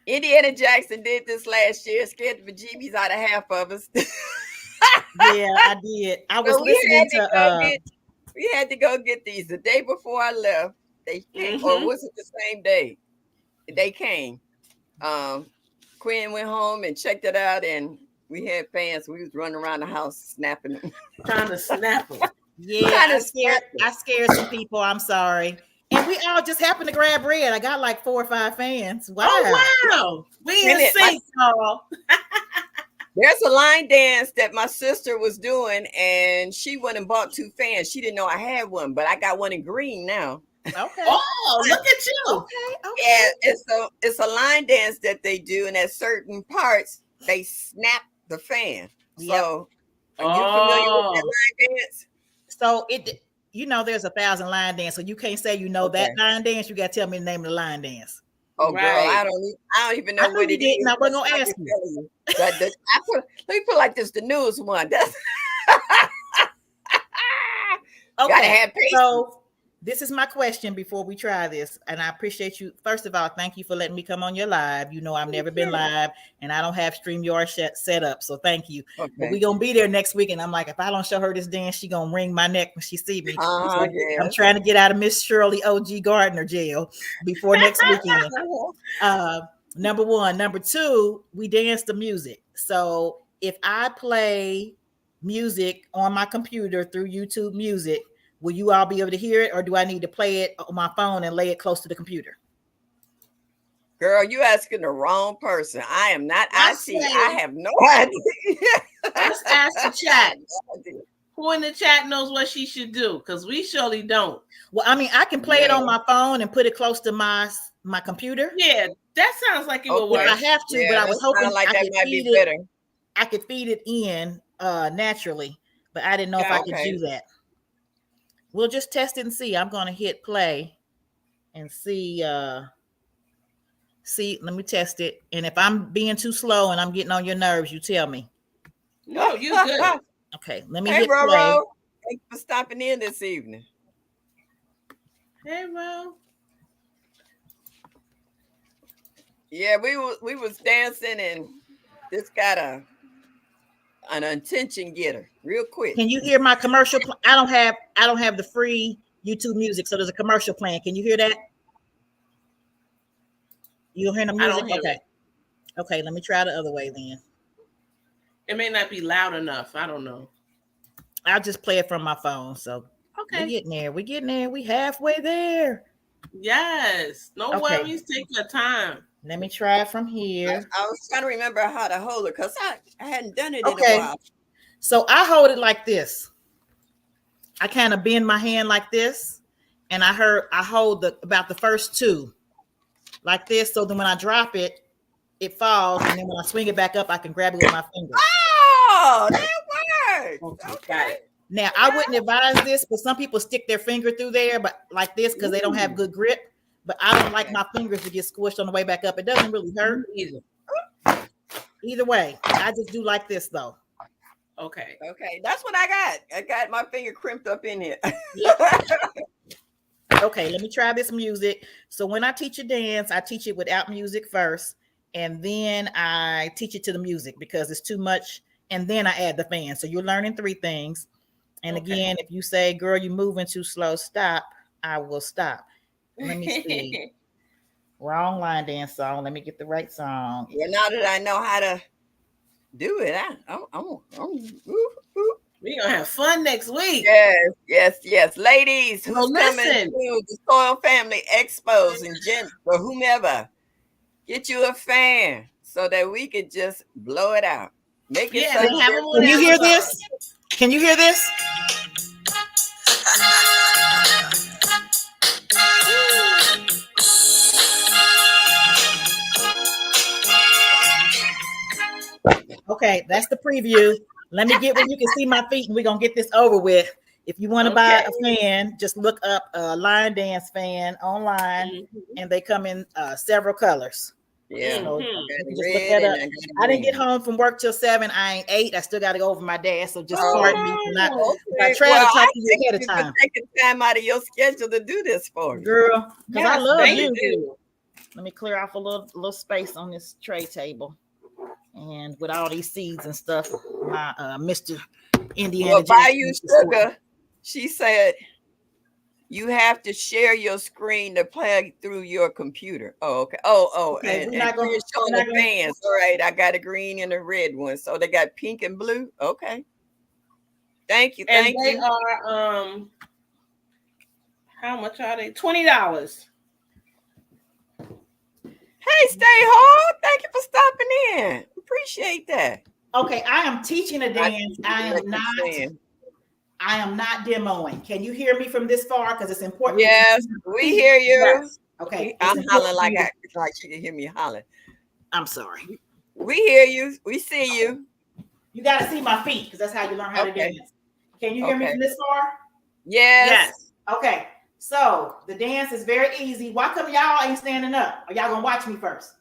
Indiana Jackson did this last year, scared the bejeebies out of half of us. Yeah, I did. I was So listening to we had to go get these the day before I left. They came, or Mm-hmm. was it the same day? They came. Um, Quinn went home and checked it out, and we had fans. We was running around the house snapping them, Trying to snap them. yeah, trying to snap them. I scared some people. I'm sorry. And we all just happened to grab red. I got like 4 or 5 fans. Wow. Oh wow, we in sync, y'all. There's a line dance that my sister was doing, and she went and bought 2 fans. She didn't know I had one, but I got one in green now. Okay. Oh, look at you. Okay. Yeah, it's a line dance that they do, and at certain parts they snap the fan. Yep. So, are you familiar with that Oh, line dance? So there's 1,000 line dance. So you can't say you know that Okay. line dance. You got to tell me the name of the line dance. Oh, girl, right. I don't even I know knew what you it didn't. is. I wasn't That's gonna what I ask can you. tell you. Let me put like this the newest one. That's Gotta Okay, have patience. so this is my question before we try this, and I appreciate you. First of all, thank you for letting me come on your live. You know, I've never been Sure. live, and I don't have StreamYard set up, so thank you. But we Okay. gonna be there next week, and I'm like, if I don't show her this dance, she gonna wring my neck when she see me. So I'm Yes. trying to get out of Miss Shirley OG Gardner jail before next weekend. Uh, number one. Number two, we dance to music. So if I play music on my computer through YouTube Music, will you all be able to hear it, or do I need to play it on my phone and lay it close to the computer? Girl, you asking the wrong person. I am not I IT. I say, have no idea. let's ask the I chat. have no idea. Who in the chat knows what she should do? Because we surely don't. Well, I mean, I can play it on No. my phone and put it close to my computer Yeah, that sounds like it will if I work. Okay. have to, but Yeah, I that was hoping sounds like that might be better. I could feed it in naturally, but I didn't know if I Gotcha. could Okay. do that. We'll just test it and see. I'm gonna hit play and see, let me test it. And if I'm being too slow and I'm getting on your nerves, you tell me. No, you good. Okay, let me Hey, hit play. Roro. Thanks for stopping in this evening. Hey, bro. Yeah, we was dancing and this got an attention getter real quick. Can you hear my commercial? I don't have the free YouTube Music, so there's a commercial playing. Can you hear that? You don't hear the I music? don't hear Okay. it. Okay, let me try the other way then. It may not be loud enough. I don't know. I'll just play it from my phone. So we're Okay. getting there. We're getting there. We halfway there. Yes. No Okay. worries. Take your time. Let me try it from I, here. I was trying to remember how to hold it because I hadn't done it in a Okay. while. So I hold it like this. I kind of bend my hand like this, and I hold about the first two like this. So then when I drop it, it falls, and then when I swing it back up, I can grab it with my fingers. Oh, that works. Okay, got Okay. it. Now I wouldn't advise this, but some people stick their finger through there, but like this because they don't have good grip. But I don't like Okay. my fingers to get squished on the way back up. It doesn't really hurt. Either. Either way, I just do like this though. Okay. Okay, that's what I got. I got my finger crimped up in here. Okay, let me try this music. So when I teach a dance, I teach it without music first, and then I teach it to the music because it's too much, and then I add the fan. So you're learning three things. And Okay. again, if you say, girl, you're moving too slow, stop, I will stop. Let me see. Wrong line dance song. Let me get the right song. Well, now that I know how to do it, ooh. We're gonna have fun next week. Yes. Ladies, Well, who's coming listen. to the Soil Family Expos and gents or whomever, get you a fan so that we could just blow it out. Make it Yeah, something they have them Can on different. you hear Amazon. this? Can you hear this? Okay, that's the preview. Let me get where you can see my feet and we're going to get this over with. If you want to buy Okay. a fan, just look up a line dance fan online Mhm. and they come in several colors. Yeah. So Mhm. I got you can the just look red that and up. I got the I didn't get green. home from work till 7. I ain't 8. I still got to go over my dad. So just Oh, pardon me for not. Oh, I okay. try Well, to I talk to you thank ahead of you for time, taking time out of your schedule to do this for me. girl, because I yes, love thank you. you. Let me clear off a little space on this tray table. And with all these seeds and stuff, my Mr. Indiana Well, Jackson Bayou is supporting. Sugar, she said you have to share your screen to play through your computer. Oh, okay. Okay, we're And not gonna Chris showing we're the not gonna fans. All right, I got a green and a red one. So they got pink and blue. Okay. Thank you. And Thank they you. are how much are they? $20. Hey, stay hard. Thank you for stopping in. Appreciate that. Okay, I am teaching a I dance. see what you're saying. I am not demoing. Can you hear me from this far? Because it's important. Yes, we hear you. Yes. Okay, it's I'm hollering important. like she can hear me holler. I'm sorry. We hear you. We see you. You got to see my feet because that's how you learn how to Okay. dance. Can you hear me Okay. from this far? Yes. Yes. Okay. So the dance is very easy. Why come y'all ain't standing up? Are y'all gonna watch me first?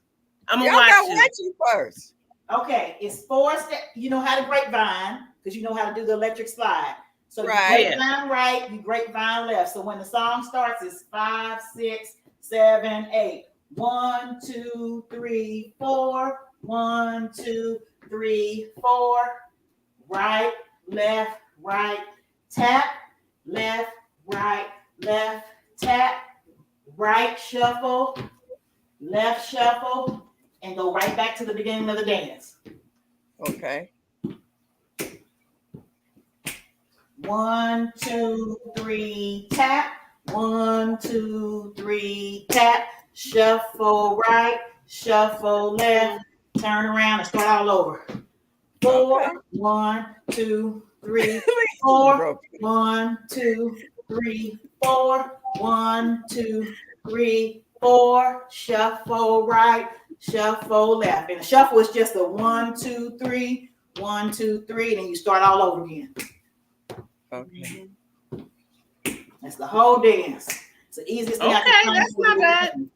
I'm Y'all gonna watch gotta you. watch you first. Okay, it's 4 steps. You know how to grapevine because you know how to do the electric slide. So you Right. grapevine right, you grapevine left. So when the song starts, it's 5, 6, 7, 8. 1, 2, 3, 4. 1, 2, 3, 4. Right, left, right, tap, left, right, left, tap, right shuffle, left shuffle, and go right back to the beginning of the dance. Okay. 1, 2, 3, tap. 1, 2, 3, tap. Shuffle right, shuffle left, turn around and start all over. 4, Okay. 1, 2, 3, Please, 4. 1, 2, 3, 4. 1, 2, 3, 4. Shuffle right, shuffle left. And the shuffle is just a 1, 2, 3, 1, 2, 3. Then you start all over again. Okay. That's the whole dance. It's the easiest thing I Okay, can that's not bad.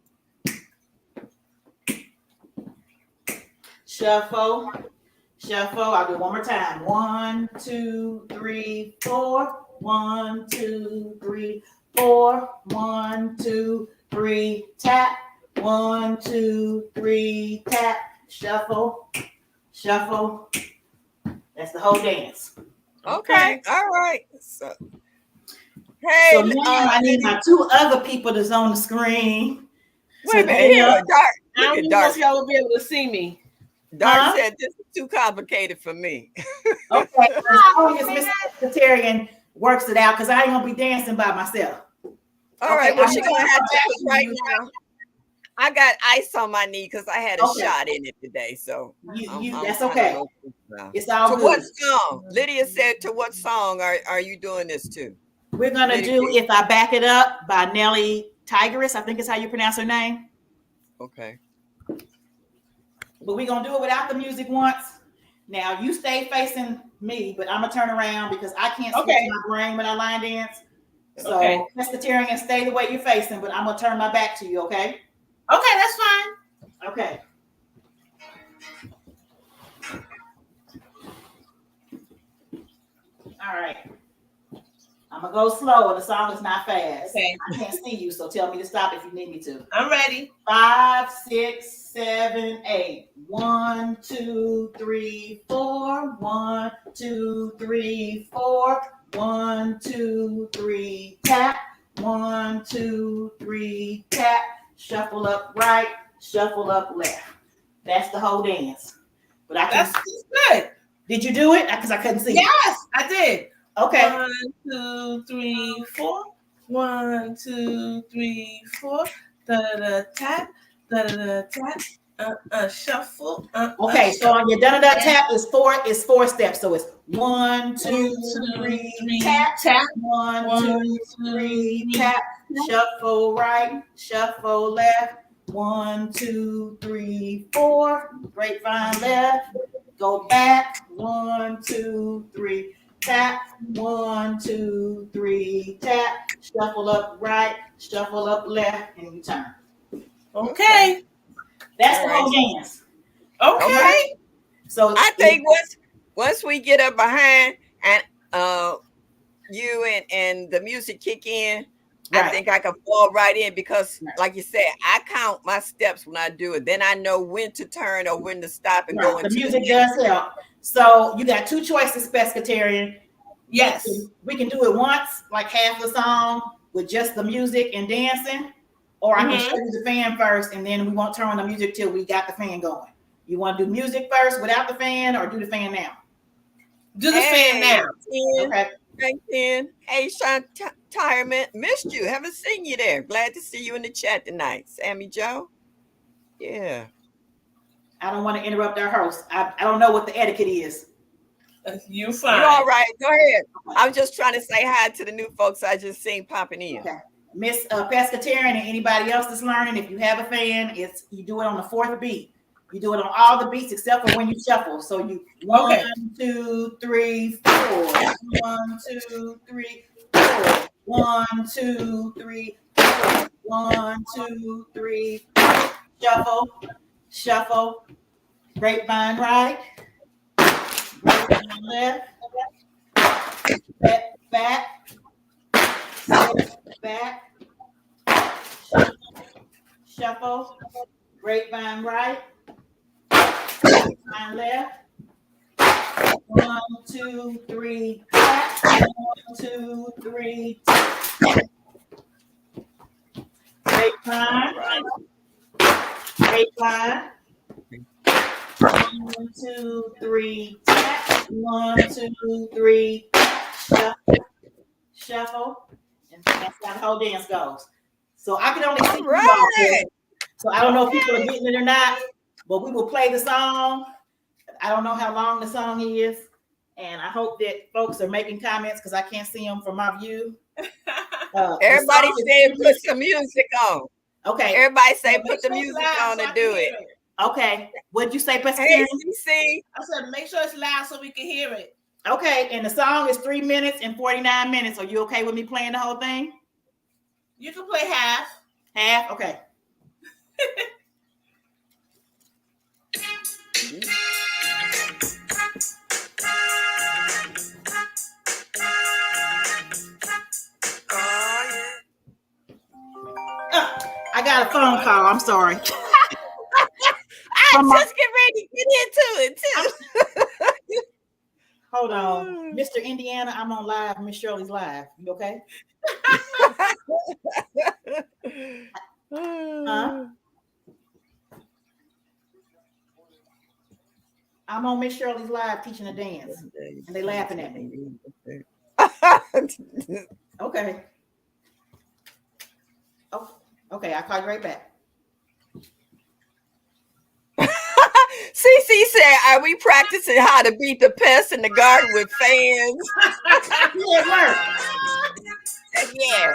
Shuffle, shuffle. I'll do it one more time. 1, 2, 3, 4. 1, 2, 3, 4. 1, 2, 3, tap. 1, 2, 3, tap. Shuffle, shuffle. That's the whole dance. Okay. All right. So, So hey, now I need my 2 other people that's on the screen. wait a minute. Here, Dart. I Look don't at even know Dart. if y'all will be able to see me. Dart Huh? said this is too complicated for me. Okay, as long as Mr. Secretarian works it out, because I ain't gonna be dancing by myself. All right. Well, I'm she's gonna gonna have to come back because right you. now I got ice on my knee because I had a Okay. shot in it today. So That's kinda okay. low now. It's all To good. what song? Lydia said, to what song are you doing this to? We're gonna Lydia, do "If I Back It Up" by Nellie Tigress. I think is how you pronounce her name. okay. But we're gonna do it without the music once. Now you stay facing me, but I'm gonna turn around because I can't switch my brain when I line dance. So Pescatarian, stay the way you're facing, but I'm gonna turn my back to you, okay? Okay, that's fine. Okay. All right. I'm gonna go slow, and the song is not fast. Okay. I can't see you, so tell me to stop if you need me to. I'm ready. 5, 6, 7, 8. 1, 2, 3, 4. 1, 2, 3, 4. 1, 2, 3, tap. 1, 2, 3, tap. Shuffle up right, shuffle up left. That's the whole dance. But I can. That's good. Did you do it? Because I couldn't see. Yes, I did. Okay. 1, 2, 3, 4. 1, 2, 3, 4. Da da da tap. Da da da tap. Shuffle. Okay, so on your da da da tap is four steps. So it's 1, 2, 3, tap, tap. 1, 2, 3, tap. Shuffle right, shuffle left. 1, 2, 3, 4. Grapevine left. Go back. 1, 2, 3. Tap. 1, 2, 3. Tap. Shuffle up right, shuffle up left, and you turn. Okay. That's the whole dance. Okay. So I think once we get up behind and you and the music kick in, I think I can fall right in because, like you said, I count my steps when I do it. Then I know when to turn or when to stop and go into the music does help. So you got 2 choices, Pescatarian. Yes. We can do it once, like half the song with just the music and dancing, or I can show you the fan first, and then we won't turn on the music till we got the fan going. You want to do music first without the fan, or do the fan now? Do the fan now. Okay. Thanks, Ken. Hey, Sean Retirement, missed you. Haven't seen you there. Glad to see you in the chat tonight, Sammy Joe. Yeah. I don't want to interrupt our host. I don't know what the etiquette is. You're fine. You're all right. Go ahead. I'm just trying to say hi to the new folks I just seen popping in. Okay. Miss Pescatarian and anybody else that's learning, if you have a fan, you do it on the 4th beat. You do it on all the beats except for when you shuffle. So you 1, 2, 3, 4. 1, 2, 3, 4. 1, 2, 3, 4. 1, 2, 3, 4. Shuffle, shuffle. Grapevine right. Grapevine left. back, step back, shuffle, shuffle, grapevine right, grapevine left. 1, 2, 3, tap. 1, 2, 3, tap. Grapevine, grapevine. 1, 2, 3, tap. 1, 2, 3, tap. Shuffle, shuffle, and that's how the whole dance goes. So I can only see you all here. So I don't know if people are getting it or not, but we will play the song. I don't know how long the song is, and I hope that folks are making comments because I can't see them from my view. Everybody say put some music on. Okay. Everybody say put the music on and do it. Okay. What'd you say, Pastor Hey, Karen? CC. I said make sure it's loud so we can hear it. Okay, and the song is 3 minutes and 49 minutes. Are you okay with me playing the whole thing? You can play half. Half? Okay. I got a phone call. I'm sorry. I just get ready to get into it too. Hold on. Mr. Indiana, I'm on live. Miss Shirley's live. You okay? Huh? I'm on Miss Shirley's live teaching a dance. And they laughing at me. Okay. Oh, okay, I'll call you right back. CC said, are we practicing how to beat the pests in the garden with fans? Yeah, yeah.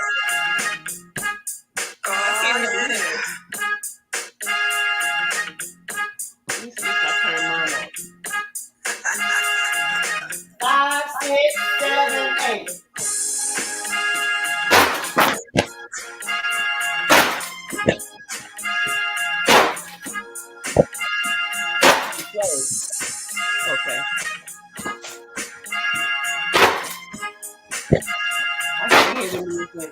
Let me see if I turn mine on. 5, 6, 7, 8. Okay. I can hear the music.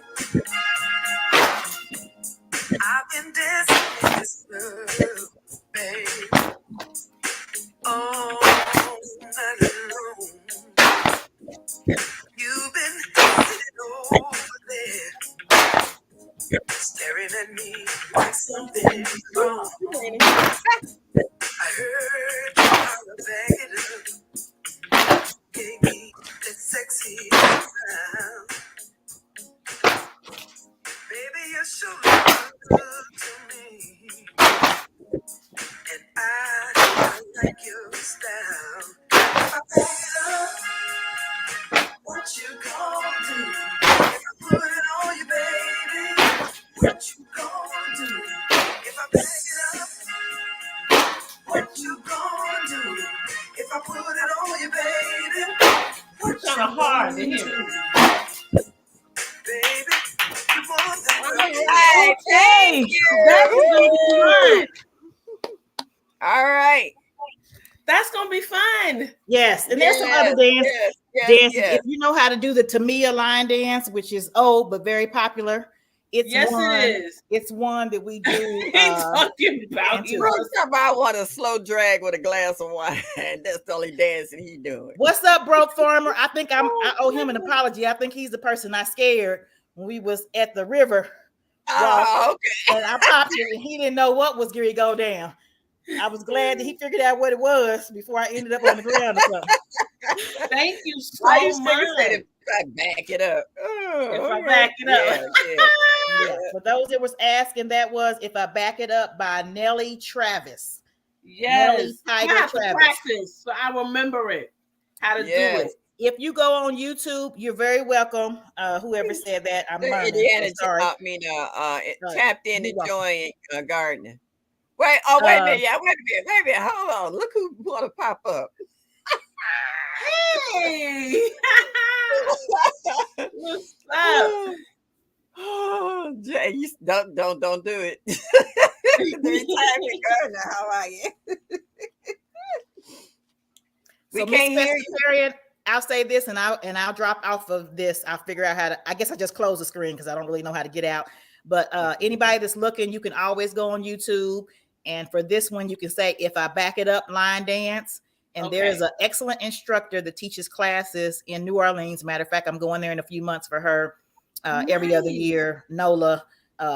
I've been dancing in this world, babe, all night long. You've been sitting over there, staring at me like something wrong. I heard you holler back it up, gave me that sexy sound. Baby, you sure look good to me, and I like your style. If I back it up, what you gonna do? If I put it on you, baby, what you gonna do? If I back it up, what you gonna do? If I put it on you, baby, what It's kind of hard to hear. Baby, you more than All right. Thank you. That's gonna be fun. All right. That's gonna be fun. Yes, and there's some other dances. Yes. If you know how to do the Tamia line dance, which is old but very popular, it is. It's one that we do. Talking about I want a slow drag with a glass of wine. That's the only dancing he doing. What's up, Broke Farmer? I think I owe him an apology. I think he's the person I scared when we was at the river. Oh, okay. And I popped it, and he didn't know what was going to go down. I was glad that he figured out what it was before I ended up on the ground or something. Thank you so much. If I back it up. If I back it up. Yeah. For those that was asking, that was If I Back It Up by Nellie Travis. Yes. Nellie I have to practice so I remember it. How to do it. If you go on YouTube, you're very welcome. Whoever said that, I'm learning. Sorry. Tapped in enjoying gardening. Wait a minute. Yeah, wait a minute. Hold on. Look who want to pop up. Hey. What's up? Oh, Jay, you don't do it. How are you? We So can't hear you. I'll say this, and I'll drop off of this. I'll figure out how to. I guess I just close the screen because I don't really know how to get out. But anybody that's looking, you can always go on YouTube. And for this one, you can say, "If I back it up, line dance." And there is an excellent instructor that teaches classes in New Orleans. Matter of fact, I'm going there in a few months for her every other year. NOLA,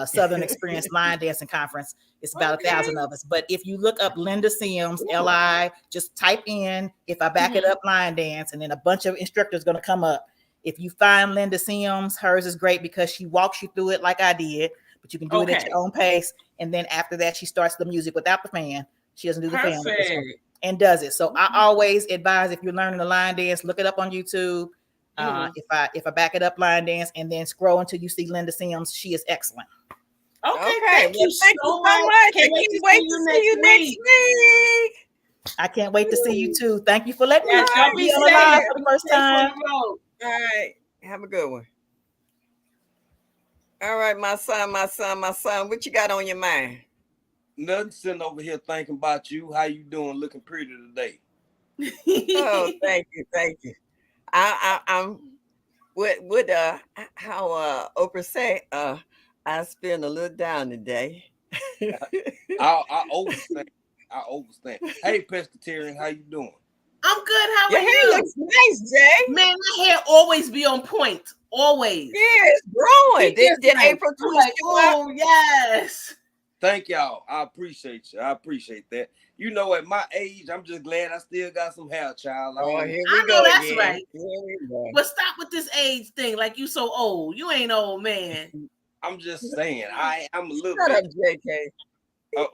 Southern Experience Line Dancing Conference. It's about 1,000 of us. But if you look up Linda Sims, Li, just type in "If I back it up, line dance," and then a bunch of instructors going to come up. If you find Linda Sims, hers is great because she walks you through it like I did, but you can do it at your own pace. And then after that, she starts the music without the fan. She doesn't do the fan with this one, and does it. So I always advise, if you're learning a line dance, look it up on YouTube. If I back it up, line dance, and then scroll until you see Linda Sims. She is excellent. Okay. Thank you so much. Can't wait to see you next week. I can't wait to see you too. Thank you for letting me be on the live for the first time. All right. Have a good one. All right, my son. What you got on your mind? Nothing, sitting over here thinking about you. How you doing? Looking pretty today. Oh, thank you. I'm what how Oprah say, I spend a little down today. I overstand. Hey, pescatarian, how you doing? I'm good. How Your are hair you? looks nice, Jay. Man, my hair always be on point. Always. Yeah, it's growing. Did like, April I'm twist like, you up? oh yes. Thank y'all. I appreciate you. I appreciate that. You know, at my age, I'm just glad I still got some hair, child. Oh, here I we know go that's again. right. Here we go. But stop with this age thing. Like, you so old. You ain't old, man. I'm just saying, I'm a little Shut up, bit. JK.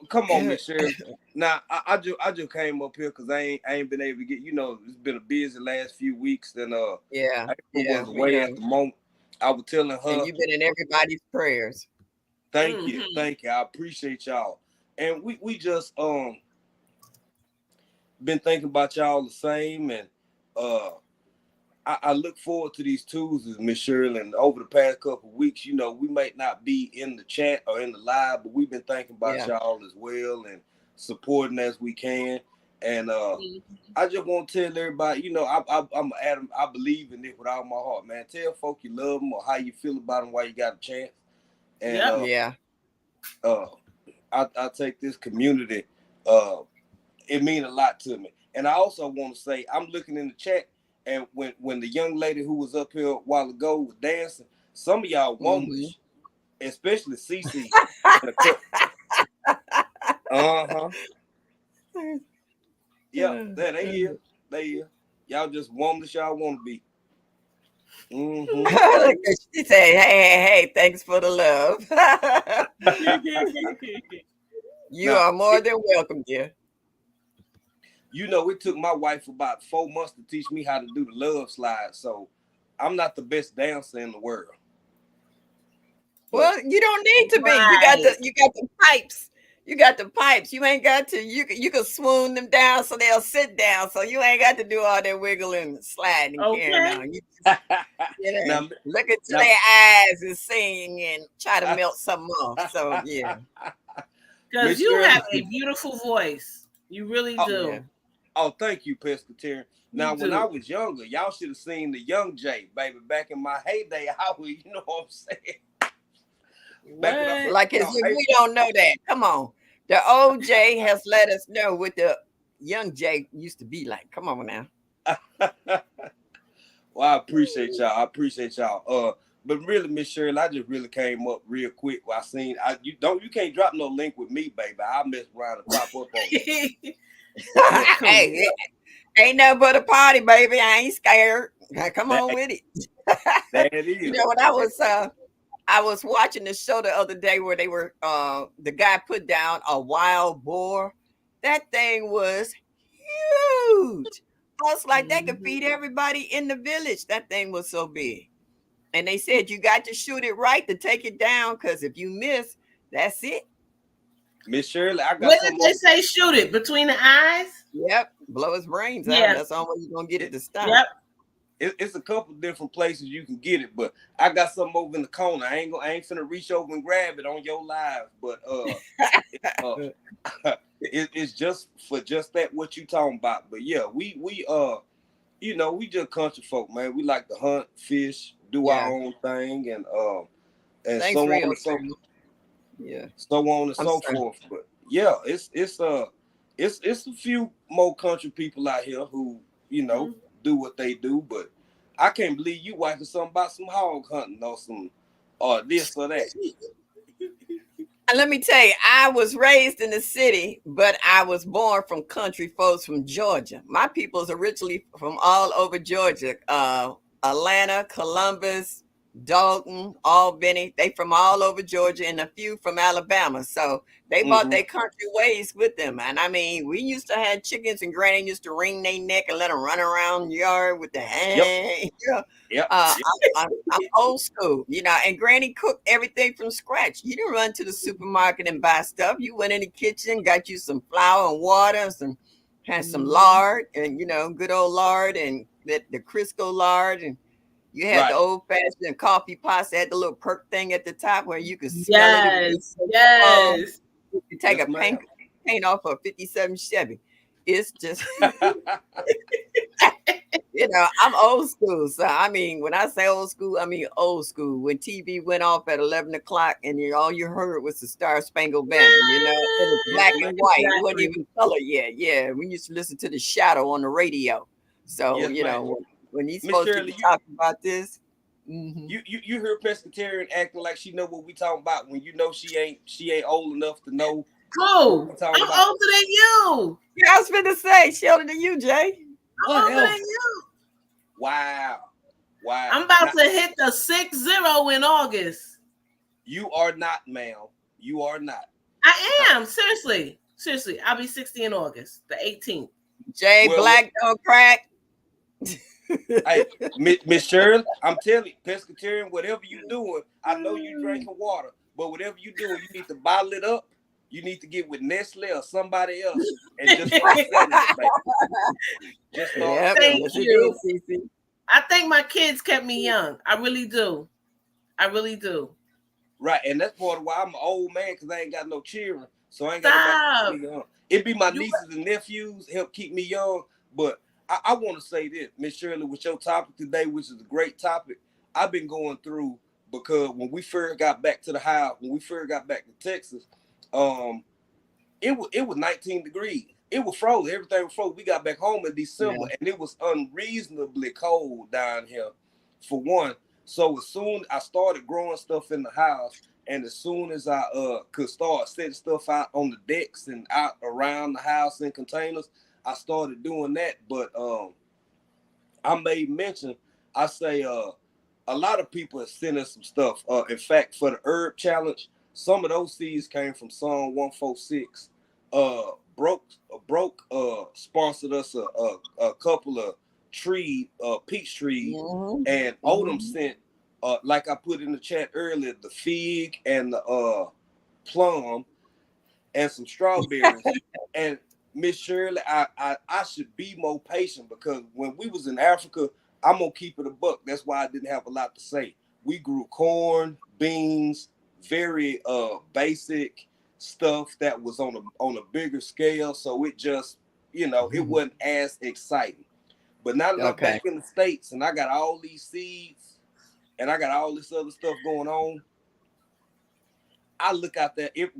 Come on, Miss Shirley. Now, I just came up here because I ain't been able to get. You know, it's been a busy last few weeks, and Yeah, April was away at the moment. I was telling her, and you've been in everybody's prayers. Thank you. I appreciate y'all. And we just been thinking about y'all the same, and I look forward to these Tuesdays, Miss Shirley. And over the past couple of weeks, you know, we might not be in the chat or in the live, but we've been thinking about y'all as well and supporting as we can. And I just want to tell everybody, you know, I'm Adam. I believe in it with all my heart, man. Tell folk you love them or how you feel about them while you got a chance. And I take this community. It means a lot to me. And I also want to say, I'm looking in the chat, and when the young lady who was up here a while ago was dancing, some of y'all womanish, especially CC. Yeah, they here. Y'all just womanish y'all want to be. She said, hey, thanks for the love. You are more than welcome, dear. You know, it took my wife about 4 months to teach me how to do the love slide, so I'm not the best dancer in the world. Well, you don't need to be. Right. You got the pipes. You got the pipes. You ain't got to. You can swoon them down so they'll sit down. So you ain't got to do all that wiggling, sliding, carrying on. You just, now, look into their eyes and sing and try to melt something off. So yeah, because you have a beautiful voice. You really do. Yeah. Oh, thank you, pescatarian. Now, when I was younger, y'all should have seen the young Jay, baby. Back in my heyday, you know what I'm saying? Like as if we don't know that. Come on. The old Jay has let us know what the young Jay used to be like. Come on now. Well, I appreciate y'all. But really, Miss Shirley, I just really came up real quick. I seen you can't drop no link with me, baby. I'll mess around and pop up on you. Hey, ain't nothing but a party, baby. I ain't scared. Come on with it. That is. You know, when I was watching the show the other day where they were the guy put down a wild boar. That thing was huge. I was like, they could feed everybody in the village. That thing was so big. And they said you got to shoot it right to take it down, because if you miss, that's it. Miss Shirley, I got. What did they say? Shoot it between the eyes? Yep, blow his brains out. That's the only way you're gonna get it to stop. Yep. It's a couple different places you can get it, but I got something over in the corner. I ain't finna reach over and grab it on your live, but it's just for just that what you talking about. But yeah, we we just country folk, man. We like to hunt, fish, do our Yeah. own thing, and Thanks so for on your and so time. Yeah. so on and I'm so sorry. forth. But yeah, it's a few more country people out here who do what they do. But I can't believe you watching something about some hog hunting or some or this or that. And let me tell you, I was raised in the city, but I was born from country folks from Georgia. My people's originally from all over Georgia, Atlanta, Columbus, Dalton, Albany. They from all over Georgia, and a few from Alabama. So they brought Hmm. their country ways with them. And I mean, we used to have chickens, and Granny used to wring their neck and let them run around the yard with the Yep. hand. Yep. Uh, Yep. I'm old school, and Granny cooked everything from scratch. You didn't run to the supermarket and buy stuff. You went in the kitchen, got you some flour and water, had some lard, and good old lard, and the Crisco lard, and you had the Right. old fashioned coffee pots that had the little perk thing at the top where you could smell it. It would just Yes, take the phone. yes. You could take Yes, a ma'am. paint off a '57 Chevy. It's just I'm old school. So I mean, when I say old school, I mean old school. When TV went off at 11 o'clock, and all you heard was the Star Spangled Banner. It was Yes, black ma'am. and white. It wasn't Exactly. even color yet. Yeah, we used to listen to the Shadow on the radio. So Yes, ma'am. when these Miss folks get to Shirley, talking about this, hmm you hear pescatarian acting like she know what we talking about when she ain't old enough to know what Who? we talking I'm about. older than you. yeah, I was finna say, Sheldon to you, Jay. I'm older than Whatever. you. Wow. Wow. I'm about Now, to hit the 6-0 in August. you are not, ma'am. You are not. I Now, am. Seriously. Seriously. I'll be 60 in August, the 18th. Jay well, Black don't crack. hey, Miss Shirley, I'm telling you, pescatarian, whatever you doing, I know you drinking water, but whatever you doing, you need to bottle it up. You need to get with Nestle or somebody else and just start selling it, baby. Just start Yep, selling Thank it. yes it you. is, Cece. I think my kids kept me young. I really do. I really do. Right, and that's part of why I'm an old man because I ain't got no children, so I ain't got nobody to keep Stop. me young. It be my You nieces and nephews help keep me young, but I want to say this, Miss Shirley, with your topic today, which is a great topic. I've been going through because when we first got back to the house, when we first got back to Texas, um, it was 19 degrees. It was frozen. Everything was frozen. We got back home in December, Yeah. and it was unreasonably cold down here, for one. So as soon I started growing stuff in the house, and as soon as I could start setting stuff out on the decks and out around the house in containers, I started doing that. But I made mention. I say a lot of people have sent us some stuff. In fact, for the herb challenge, some of those seeds came from Psalm 146. Broke sponsored us a couple of peach trees, hmm and Odom hmm sent like I put in the chat earlier, the fig and the plum and some strawberries. And Miss Shirley, I should be more patient because when we was in Africa, I'm gonna keep it a buck. That's why I didn't have a lot to say. We grew corn, beans, very basic stuff that was on a bigger scale. So it just, it wasn't as exciting. But now that I'm Okay. back in the States and I got all these seeds and I got all this other stuff going on, I look out there if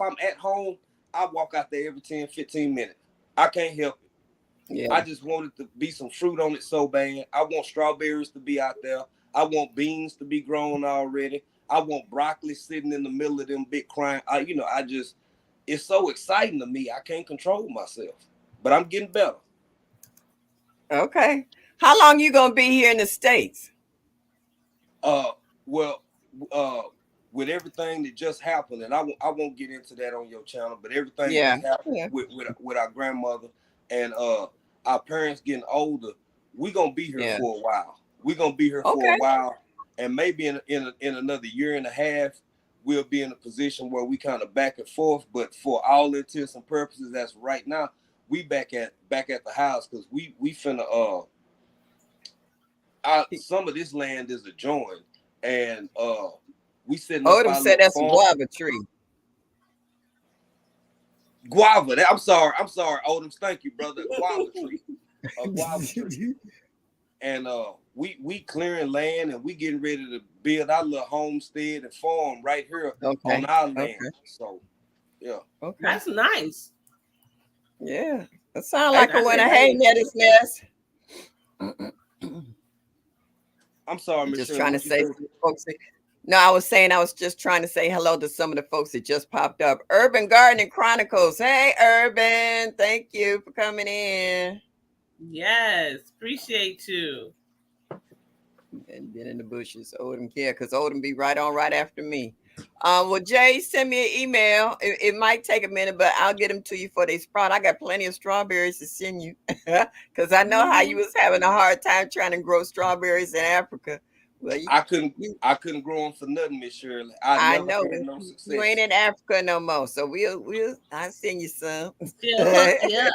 I'm at home, I walk out there every 10, 15 minutes. I can't help it. I Yeah. just want it to be some fruit on it so bad. I want strawberries to be out there. I want beans to be grown already. I want broccoli sitting in the middle of them big crying. It's so exciting to me. I can't control myself. But I'm getting better. Okay. How long you gonna be here in the States? Uh, well, uh, with everything that just happened, and I won't get into that on your channel, but everything that Yeah. just happened Yeah. with our grandmother and our parents getting older, we gonna be here Yeah. for a while. We gonna be here for a Okay. while, and maybe in another year and a half, we'll be in a position where we kind of back and forth. But for all intents and purposes, that's right now, we back at the house because we finna some of this land is adjoined, and we setting up Odom our said little that's a farm. guava tree. Guava. I'm sorry, Odoms. Thank you, brother. A guava tree. A guava tree. and we clearing land and we getting ready to build our little homestead and farm right here on Okay. our land. Okay. So yeah, Okay. That's nice. Yeah. That sounds like a That's winner. Hey, nice. Nettie's Nest. I'm sorry, Miss Just Shirley, trying to what you say said? some folks. No, I was saying I was just trying to say hello to some of the folks that just popped up. Urban Gardening Chronicles. Hey, Urban. Thank you for coming in. Yes, appreciate you. And been in the bushes. Odom care because Odom be right on right after me. Well, Jay, send me an email. It might take a minute, but I'll get them to you for they sprout. I got plenty of strawberries to send you because I know how you Mhm. was having a hard time trying to grow strawberries in Africa. Well, I couldn't you I couldn't grow them for nothing, Miss Shirley. I I never know had no you ain't success. in Africa no more, so we'll I'll send you some. She'll hook you up.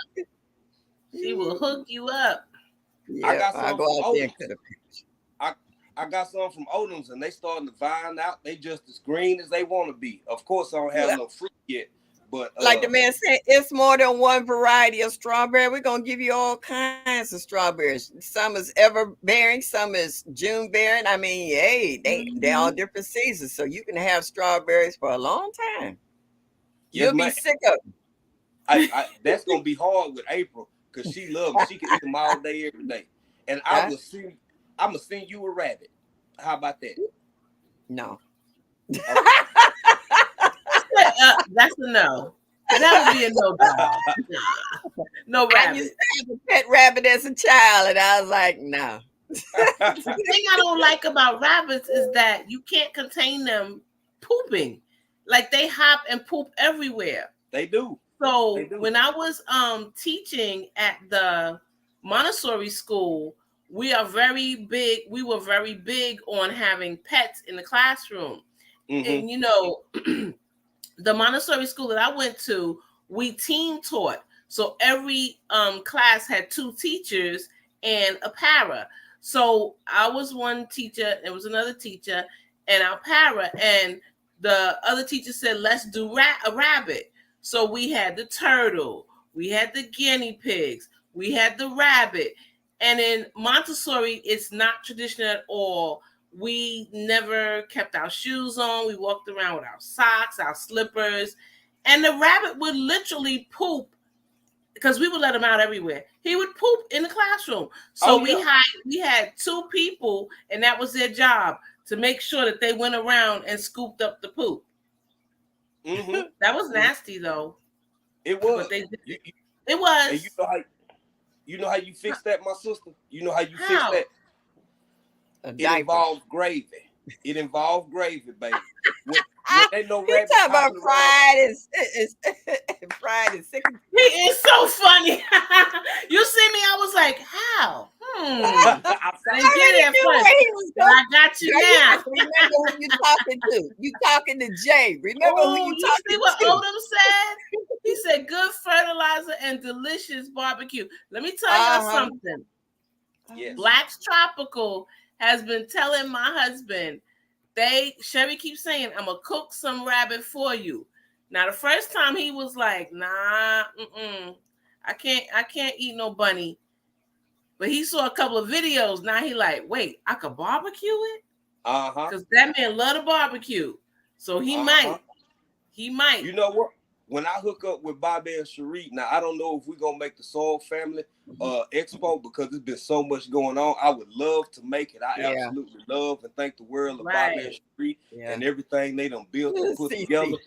She will hook you up. I Yeah, got I'll some go from out there and Odoms. cut it. I I got some from Odoms and they starting to vine out. They just as green as they want to be. Of course, I don't have no fruit yet, but Like the man said, it's more than one variety of strawberry. We're gonna give you all kinds of strawberries. Some is ever bearing, some is June bearing. I mean, hey, they all Mhm. different seasons, so you can have strawberries for a long time. yes, You'll be man. sick of them. I that's gonna be hard with April because she loves them. She can eat them all day, every day. And I Huh? will send. I'm gonna send you a rabbit. How about that? No. Okay. That's a no. That would be a no dog. No I used rabbit. to have a pet rabbit as a child, and I was like, no. The thing I don't like about rabbits is that you can't contain them pooping. Like they hop and poop everywhere. They do. They So do. when I was teaching at the Montessori school, we were very big on having pets in the classroom. Mm-hmm. And you know, the Montessori school that I went to, we team taught. So every class had two teachers and a para. So I was one teacher, there was another teacher, and our para. And the other teacher said, let's do a rabbit. So we had the turtle, we had the guinea pigs, we had the rabbit. And in Montessori, it's not traditional at all. We never kept our shoes on. We walked around with our socks, our slippers, and the rabbit would literally poop because we would let him out everywhere. He would poop in the classroom. Oh So yeah. we had two people, and that was their job to make sure that they went around and scooped up the poop. Mm-hmm. That was Mm-hmm. nasty though, It but was. they did You, it. you, It and was you know how you fix that, my sister. You know how you fix how that. A It diaper. involves gravy. It involves gravy, baby. When they know He rabbits talking about hopping around. fried is fried and sick. he is so funny. You see me, I was like, how? I I saw didn't you. get it I already at knew first, where he was but going. I got you Girl, you now. have to remember who you talking to. You talking to Jay. Remember who Oh, you you see talking what to. Odom said? He said good fertilizer and delicious barbecue. Let me tell y'all Uh-huh. something. Yes. Black's Tropical has been telling my husband, Sherry keeps saying, I'm gonna cook some rabbit for you. Now the first time he was like, nah, I can't eat no bunny. But he saw a couple of videos. Now he like, wait, I could barbecue it? Uh-huh. Because that man love to barbecue. So he Uh-huh. might. He might. You know what? When I hook up with Bobby and Cherie, now I don't know if we're gonna make the Soul Family expo because there's been so much going on. I would love to make it. I Yeah. absolutely love and thank the world of Bobby and Right. Cherie Yeah. and everything they done built and put together. CC.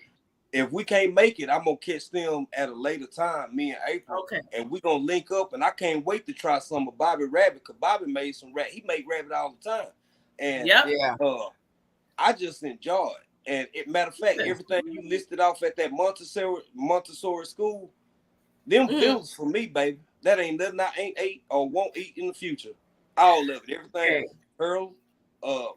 If we can't make it, I'm gonna catch them at a later time, me and April, Okay. and we're gonna link up. And I can't wait to try some of Bobby Rabbit because Bobby made some rabbit. He make rabbit all the time, and Yep. Yeah. I just enjoy it. And matter of fact, everything you listed off at that Montessori school, them was for me, baby. That ain't nothing I ain't ate or won't eat in the future. All of it, everything, Okay. pearls,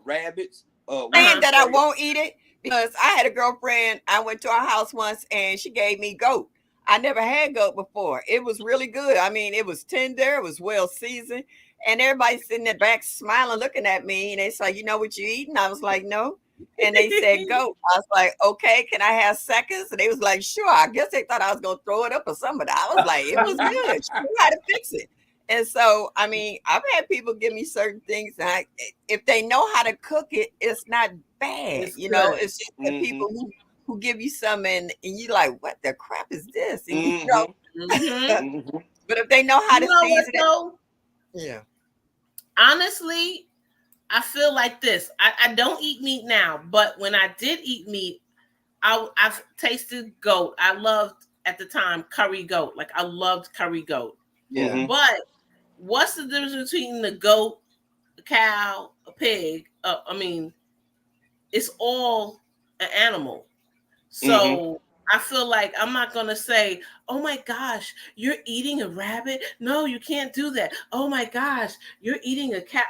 rabbits. Saying that I won't eat it because I had a girlfriend. I went to her house once and she gave me goat. I never had goat before. It was really good. I mean, it was tender, it was well seasoned, and everybody sitting there back smiling, looking at me. And they said, "You know what you eating?" I was like, "No." And they said, "Goat." I was like, "Okay, can I have seconds?" And they was like, "Sure." I guess they thought I was gonna throw it up or something. I was like, "It was good. She knew how to fix it." And so, I mean, I've had people give me certain things, and if they know how to cook it, it's not bad. It's You know, good. it's just the Mm-hmm. people who give you some, and you like, what the crap is this? And you Mm-hmm. know, Mm-hmm. Mm-hmm. but if they know how You to know what season it, though? yeah, Honestly, I feel like this. I don't eat meat now, but when I did eat meat, I've tasted goat. I loved at the time curry goat. Like I loved curry goat. yeah, Mm-hmm. But what's the difference between the goat, a cow, a pig? I mean, it's all an animal. Mm-hmm. So I feel like I'm not gonna say, "Oh my gosh, you're eating a rabbit." No, you can't do that. Oh my gosh, you're eating a cat.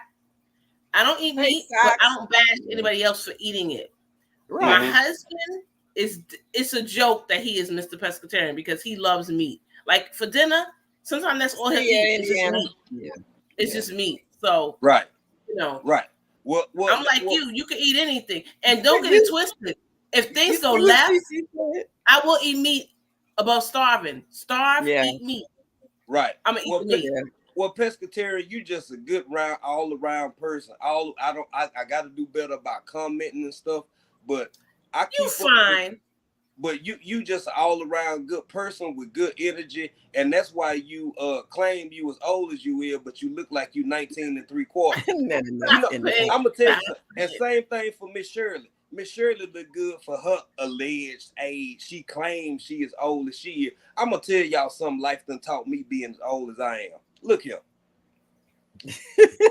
I don't eat hey, meat, but I socks, don't bash yeah, anybody else for eating it. My right. Mm-hmm. husband is it's a joke that he is Mr. Pescatarian because he loves meat. Like for dinner, sometimes that's all he'll See eat. ya, It's just Indiana. meat. Yeah, It's yeah. just meat. So, Right. you know, Right. What? I'm like What? you can eat anything. And don't get it You, twisted. If you things go see what left, CC said? I will eat meat above starving. Starve, Yeah, eat meat. Right. I'm gonna eat Well, the meat. yeah. well, pescatarian, you just a good round, all around person. I got to do better about commenting and stuff, but I You keep up with. fine. But you just all around good person with good energy, and that's why you claim you as old as you is, but you look like you 19 and 3/4. No, no, no, You know, no. Pig. I'm gonna tell you something. And same thing for Miss Shirley. Miss Shirley look good for her alleged age. She claims she is old as she is. I'm gonna tell y'all something life done taught me being as old as I am. Look here.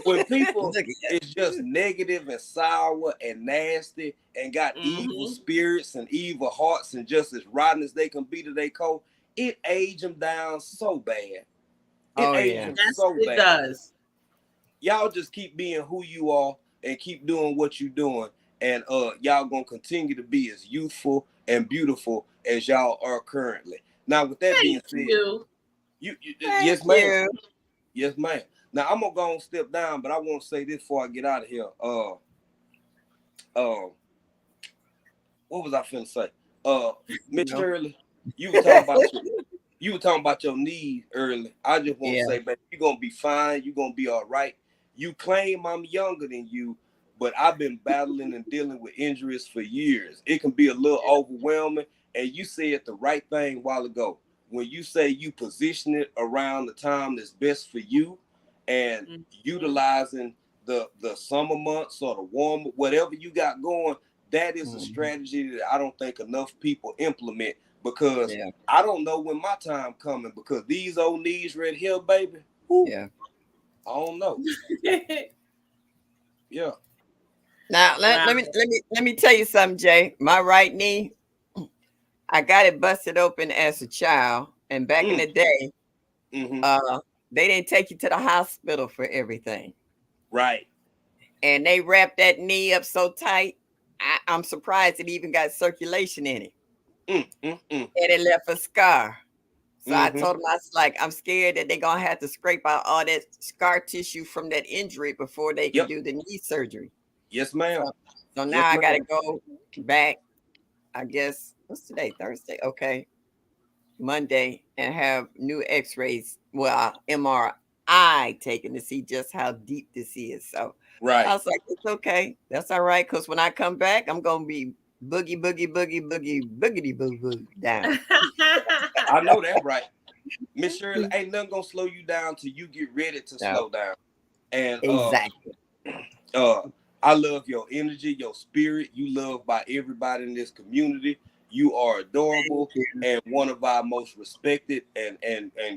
When people Look at is just negative and sour and nasty and got evil Mm-hmm. spirits and evil hearts and just as rotten as they can be to their core, it age them down so bad. It oh age yeah, them Yes, so it bad. does. Y'all just keep being who you are and keep doing what you're doing, and y'all gonna continue to be as youthful and beautiful as y'all are currently. Now, with that being Thank said, you. you thank yes, ma'am. you. Yes, ma'am. Now I'm gonna go and step down, but I want to say this before I get out of here. Uh, what was I finna say? Miss No. Shirley, you were talking about you were talking about your knees early. I just want to Yeah, say, baby, you're gonna be fine. You're gonna be all right. You claim I'm younger than you, but I've been battling and dealing with injuries for years. It can be a little overwhelming. And you said the right thing a while ago. When you say you position it around the time that's best for you and Mhm. utilizing the summer months or the warm, whatever you got going, that is a mhm, strategy that I don't think enough people implement because yeah, I don't know when my time coming because these old knees right here, baby. Whew, yeah. I don't know. Yeah. Now let, Wow. let me tell you something, Jay. My right knee, I got it busted open as a child, and back in Mm, the day, mm-hmm. uh, they didn't take you to the hospital for everything, Right. and they wrapped that knee up so tight. I'm surprised it even got circulation in it, Mm, mm, mm. and it left a scar. So I Mm-hmm. told him, I was like, I'm scared that they're gonna have to scrape out all that scar tissue from that injury before they can Yep. do the knee surgery. Yes, ma'am. So, so now Yes, I gotta ma'am. go back. I guess what's today? Thursday. Okay, Monday, and have new X-rays. Well, MRI taken to see just how deep this is. So I Right. was like, it's okay. That's all right. Cause when I come back, I'm gonna be boogie, boogie, boogie, boogie, boogity, boo, boo down. I know that right. Miss Shirley, ain't nothing gonna slow you down till you get ready to No, slow down. And exactly. uh I love your energy, your spirit. You love by everybody in this community. You are Thank adorable you. and one of our most respected and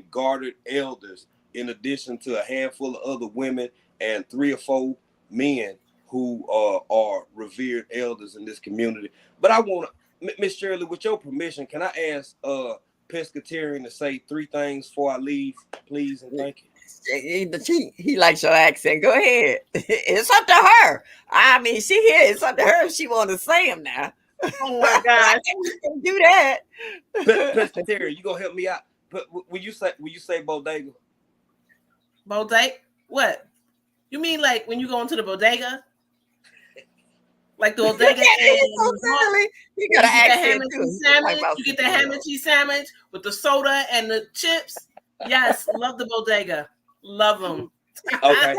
guarded elders, in addition to a handful of other women and 3 or 4 men who are revered elders in this community. But I want to, Miss Shirley, with your permission, can I ask Pescatarian to say 3 things before I leave, please and thank you? He likes your accent. Go ahead. It's up to her. I mean, she here. It's up to her if she want to say them now. Oh my I gosh. can do that. Pescatarian, you gonna help me out? But when you say bodega, Bodega? What? You mean like when you go into the bodega? Like the bodega in It's so New York? silly. You got When an you get that ham accent and too. cheese You talk sandwich, about you get that ham and 50-year-old. cheese sandwich with the soda and the chips. Yes, love the bodega. Love them. Okay.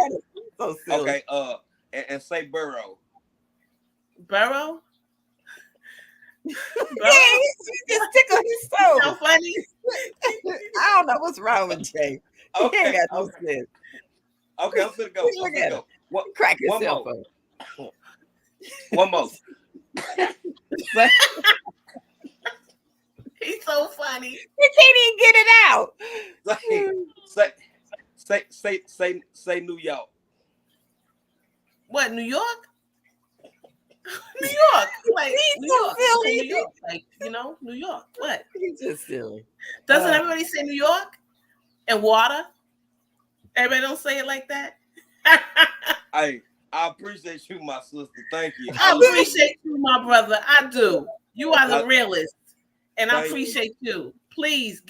So silly. Okay. And say Burrow. Burrow? Yeah, Burrow? he just tickled his So soul. funny. I don't know what's wrong with Jay. He ain't Okay. got no Okay. sense. Okay. I'm finna go. Look I'm finna at him. go. What? Crack One yourself more. up. One more. He's so funny. He can't even get it out. Say New York. What, New York? New York. Like, He's New so York. It's silly. New York. Like, New York. What? He's just silly. Doesn't everybody say New York? And water? Everybody don't say it like that? I appreciate you, my sister. Thank you. I appreciate you, my brother. I do. You are the realist. And I Thank appreciate you. Please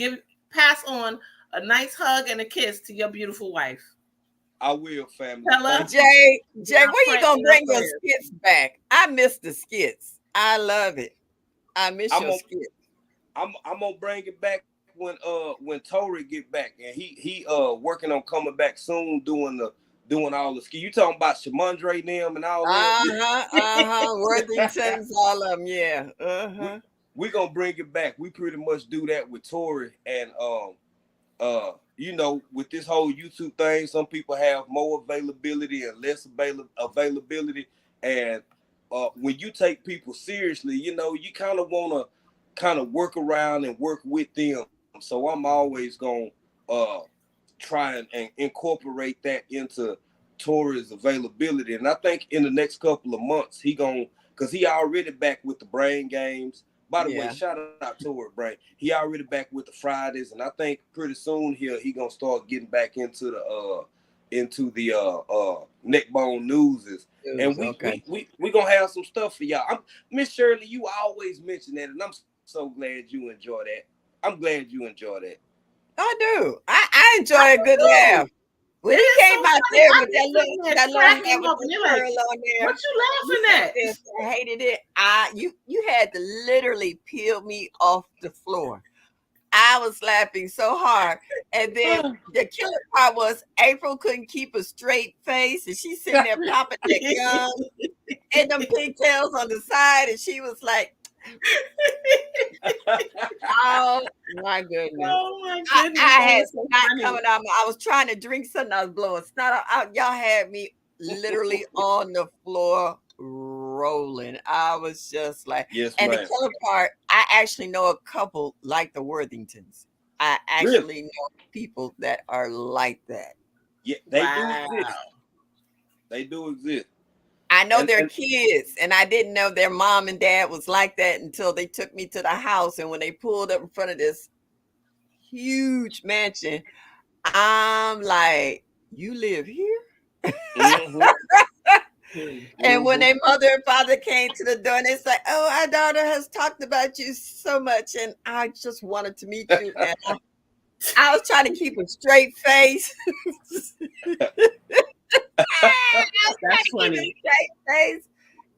pass on a nice hug and a kiss to your beautiful wife. I will, family. Tell her. Thank you. Jay, where you gonna bring your skits back? I miss the skits. I love it. I miss your skits. I'm gonna bring it back when Tori get back, and he working on coming back soon, doing all the skits. You talking about Shamondre them and all that? Worthington's, all of them, yeah. We gonna bring it back. We pretty much do that with Tori, and with this whole YouTube thing, some people have more availability and less availability. And when you take people seriously, you kind of want to work around and work with them. So I'm always going to try and incorporate that into Tori's availability. And I think in the next couple of months, because he already back with the brain games. By the way, shout out to her, Brain. He already back with the Fridays, and I think pretty soon he gonna start getting back into the neckbone newses. And we gonna have some stuff for y'all. Miss Shirley, you always mention that, and I'm so glad you enjoy that. I'm glad you enjoy that. I do. I enjoy a good laugh. When he came out there with that little hair with the curl on there, what you laughing at? I hated it. You had to literally peel me off the floor. I was laughing so hard. And then the killer part was April couldn't keep a straight face, and she's sitting there popping that gum and them pigtails on the side, and she was like, oh my goodness. Oh my goodness. I had snot coming out. I was trying to drink something. I was blowing snot out. Y'all had me literally on the floor rolling. I was just like, yes, and ma'am. The killer part, I actually know a couple like the Worthingtons. I actually know people that are like that. Yeah, they do exist. They do exist. I know their kids, and I didn't know their mom and dad was like that until they took me to the house. And when they pulled up in front of this huge mansion, I'm like, you live here? And when their mother and father came to the door, and it's like, oh, our daughter has talked about you so much, and I just wanted to meet you. And I was trying to keep a straight face. That's funny. It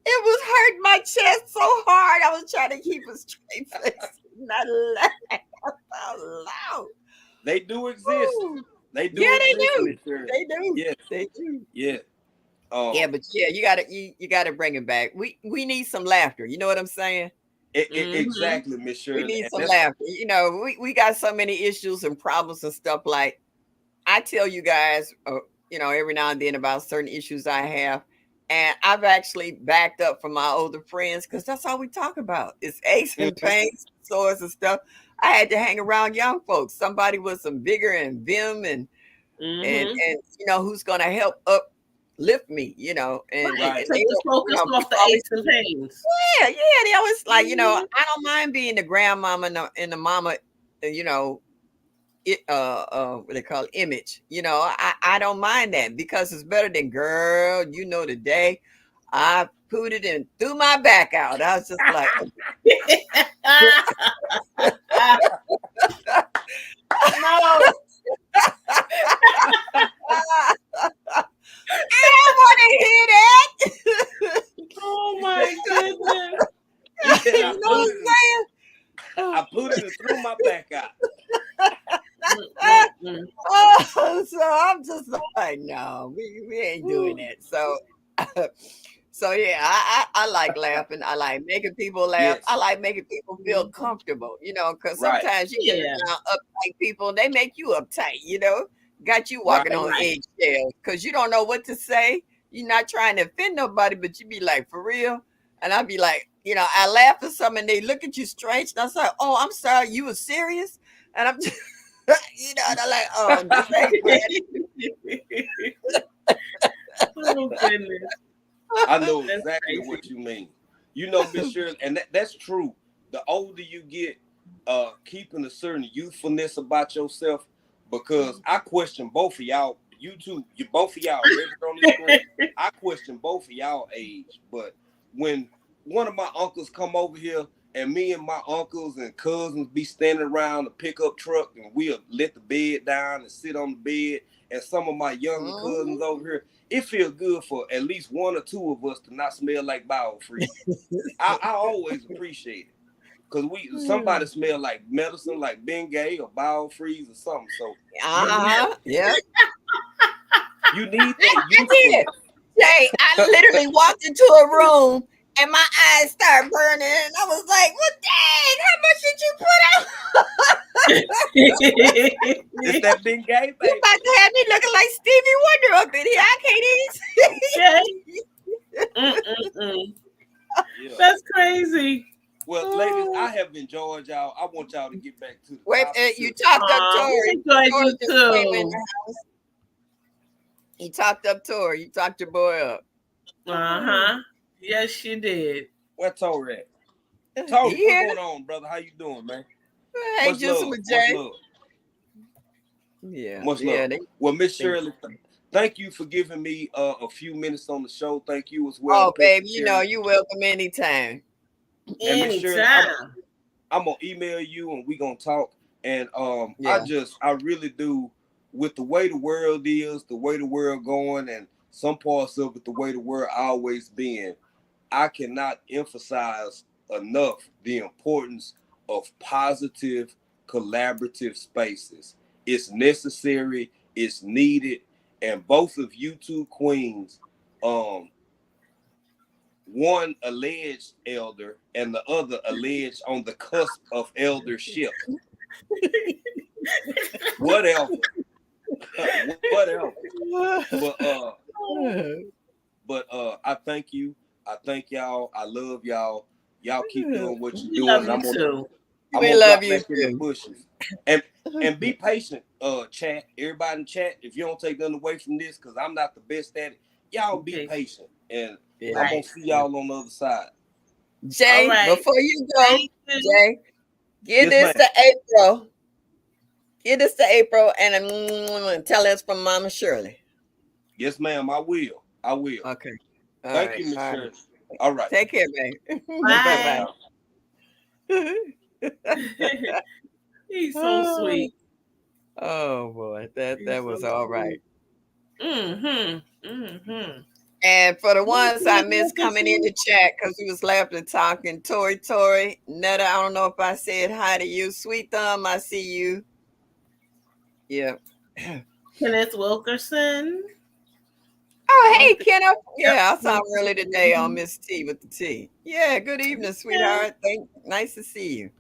was hurting my chest so hard. I was trying to keep a straight face, not laugh out loud. They do exist. Ooh. They do. Yeah, they exist, do. They do. Yes, they do. Yeah. Yeah, but you gotta bring it back. We need some laughter. You know what I'm saying? Exactly, Miss Shirley. We need some laughter. We got so many issues and problems and stuff. Like I tell you guys, every now and then about certain issues I have, and I've actually backed up from my older friends because that's all we talk about. It's aches and pains, sores and stuff. I had to hang around young folks, somebody with some vigor and vim and who's gonna help uplift me, and take the focus off the aches and pains. Yeah, they always like, I don't mind being the grandmama and the mama, what they call it, image. I don't mind that because it's better than girl. Today I put it and threw my back out. I was just like, no. I don't want to hear that. Oh my goodness. You know what I'm saying? I put it and threw my back out. Mm-mm-mm. Oh, so I'm just like, no, we ain't doing Ooh, that. So, so yeah, I like laughing. I like making people laugh. I Yes. like making people feel comfortable, because Right. sometimes you get yeah, around uptight people and they make you uptight, got you walking Right. on right. eggshells because you don't know what to say. You're not trying to offend nobody, but you be like, for real? And I'd be like, I laugh at some and they look at you strange. And I was like, oh, I'm sorry, you were serious? And I'm just, and I'm like, oh, this ain't funny. Oh goodness, I know that's exactly crazy. what you mean. Miss Shirley, and that's true. The older you get, keeping a certain youthfulness about yourself, because I question both of y'all. You two, you both of y'all ready on this screen. I question both of y'all age, but when one of my uncles come over here and me and my uncles and cousins be standing around the pickup truck and we'll let the bed down and sit on the bed, and some of my younger cousins Mhm. over here, it feels good for at least one or two of us to not smell like biofreeze. I always appreciate it because somebody smell like medicine, like Bengay or biofreeze or something. So you need Uh-huh. Yeah. that I did. youthfulness. Jay, I literally walked into a room and my eyes started burning. And I was like, well, dang, how much did you put out? It's that Bengay, You baby. about to have me looking like Stevie Wonder up in here. I can't even Okay. see. Mm-mm-mm. Yeah. That's crazy. Well, ladies, Oh. I have enjoyed y'all. I want y'all to get back to the Wait, topic. you talked up Aw, we Tori. enjoyed Tori you just came in too. the house. He talked up Tori. You talked your boy up. Uh-huh. Yes, you did. Where Tori at? Tori, He what's here? going on, brother? How you doing, man? Hey, Much Juicy love. with Much Jay. love. Yeah, Much yeah. love. Well, Miss They Shirley, thank you for giving me a few minutes on the show. Thank you as well, Oh, Pastor baby, Terry. you welcome anytime. And Miss Shirley, I'm Anytime. I'm gonna email you and we gonna talk. And Yeah. I really do, with the way the world is, the way the world going, and some parts of it, the way the world always been. I cannot emphasize enough the importance of positive collaborative spaces. It's necessary, it's needed, and both of you two queens, um, one alleged elder and the other alleged on the cusp of eldership. Whatever, whatever. But I thank you. I thank y'all. I love y'all. Y'all keep doing what you're We doing, love and you too. I'm We gonna love drop you back in the too. bushes. And be patient, chat. Everybody in chat, if you don't take nothing away from this, because I'm not the best at it, y'all be Okay. patient. And I'm Yeah. gonna Right. see Yeah. y'all on the other side. All Jay, right. before you go, Thank you. Jay, give Yes, this ma'am. to April. Give this to April and tell us from Mama Shirley. Yes, ma'am. I will. I will. Okay. All Thank right. you, Miss All right. Shirley. All right. Take care, babe. Bye Bye bye, Bye. bye. y'all. He's so Oh, sweet. oh boy, that He's was so all right. sweet. Mm-hmm. Mm-hmm. And for the What ones I missed coming in the chat because we was laughing and talking, Tori, Netta, I don't know if I said hi to you. Sweet Thumb, I see you. Yeah. Kenneth Wilkerson. Oh, Was hey, it? Kenneth. Yep. Yeah, I saw him early today on Mm-hmm. Miss T with the T. Yeah, good evening, Okay. sweetheart. Nice to see you.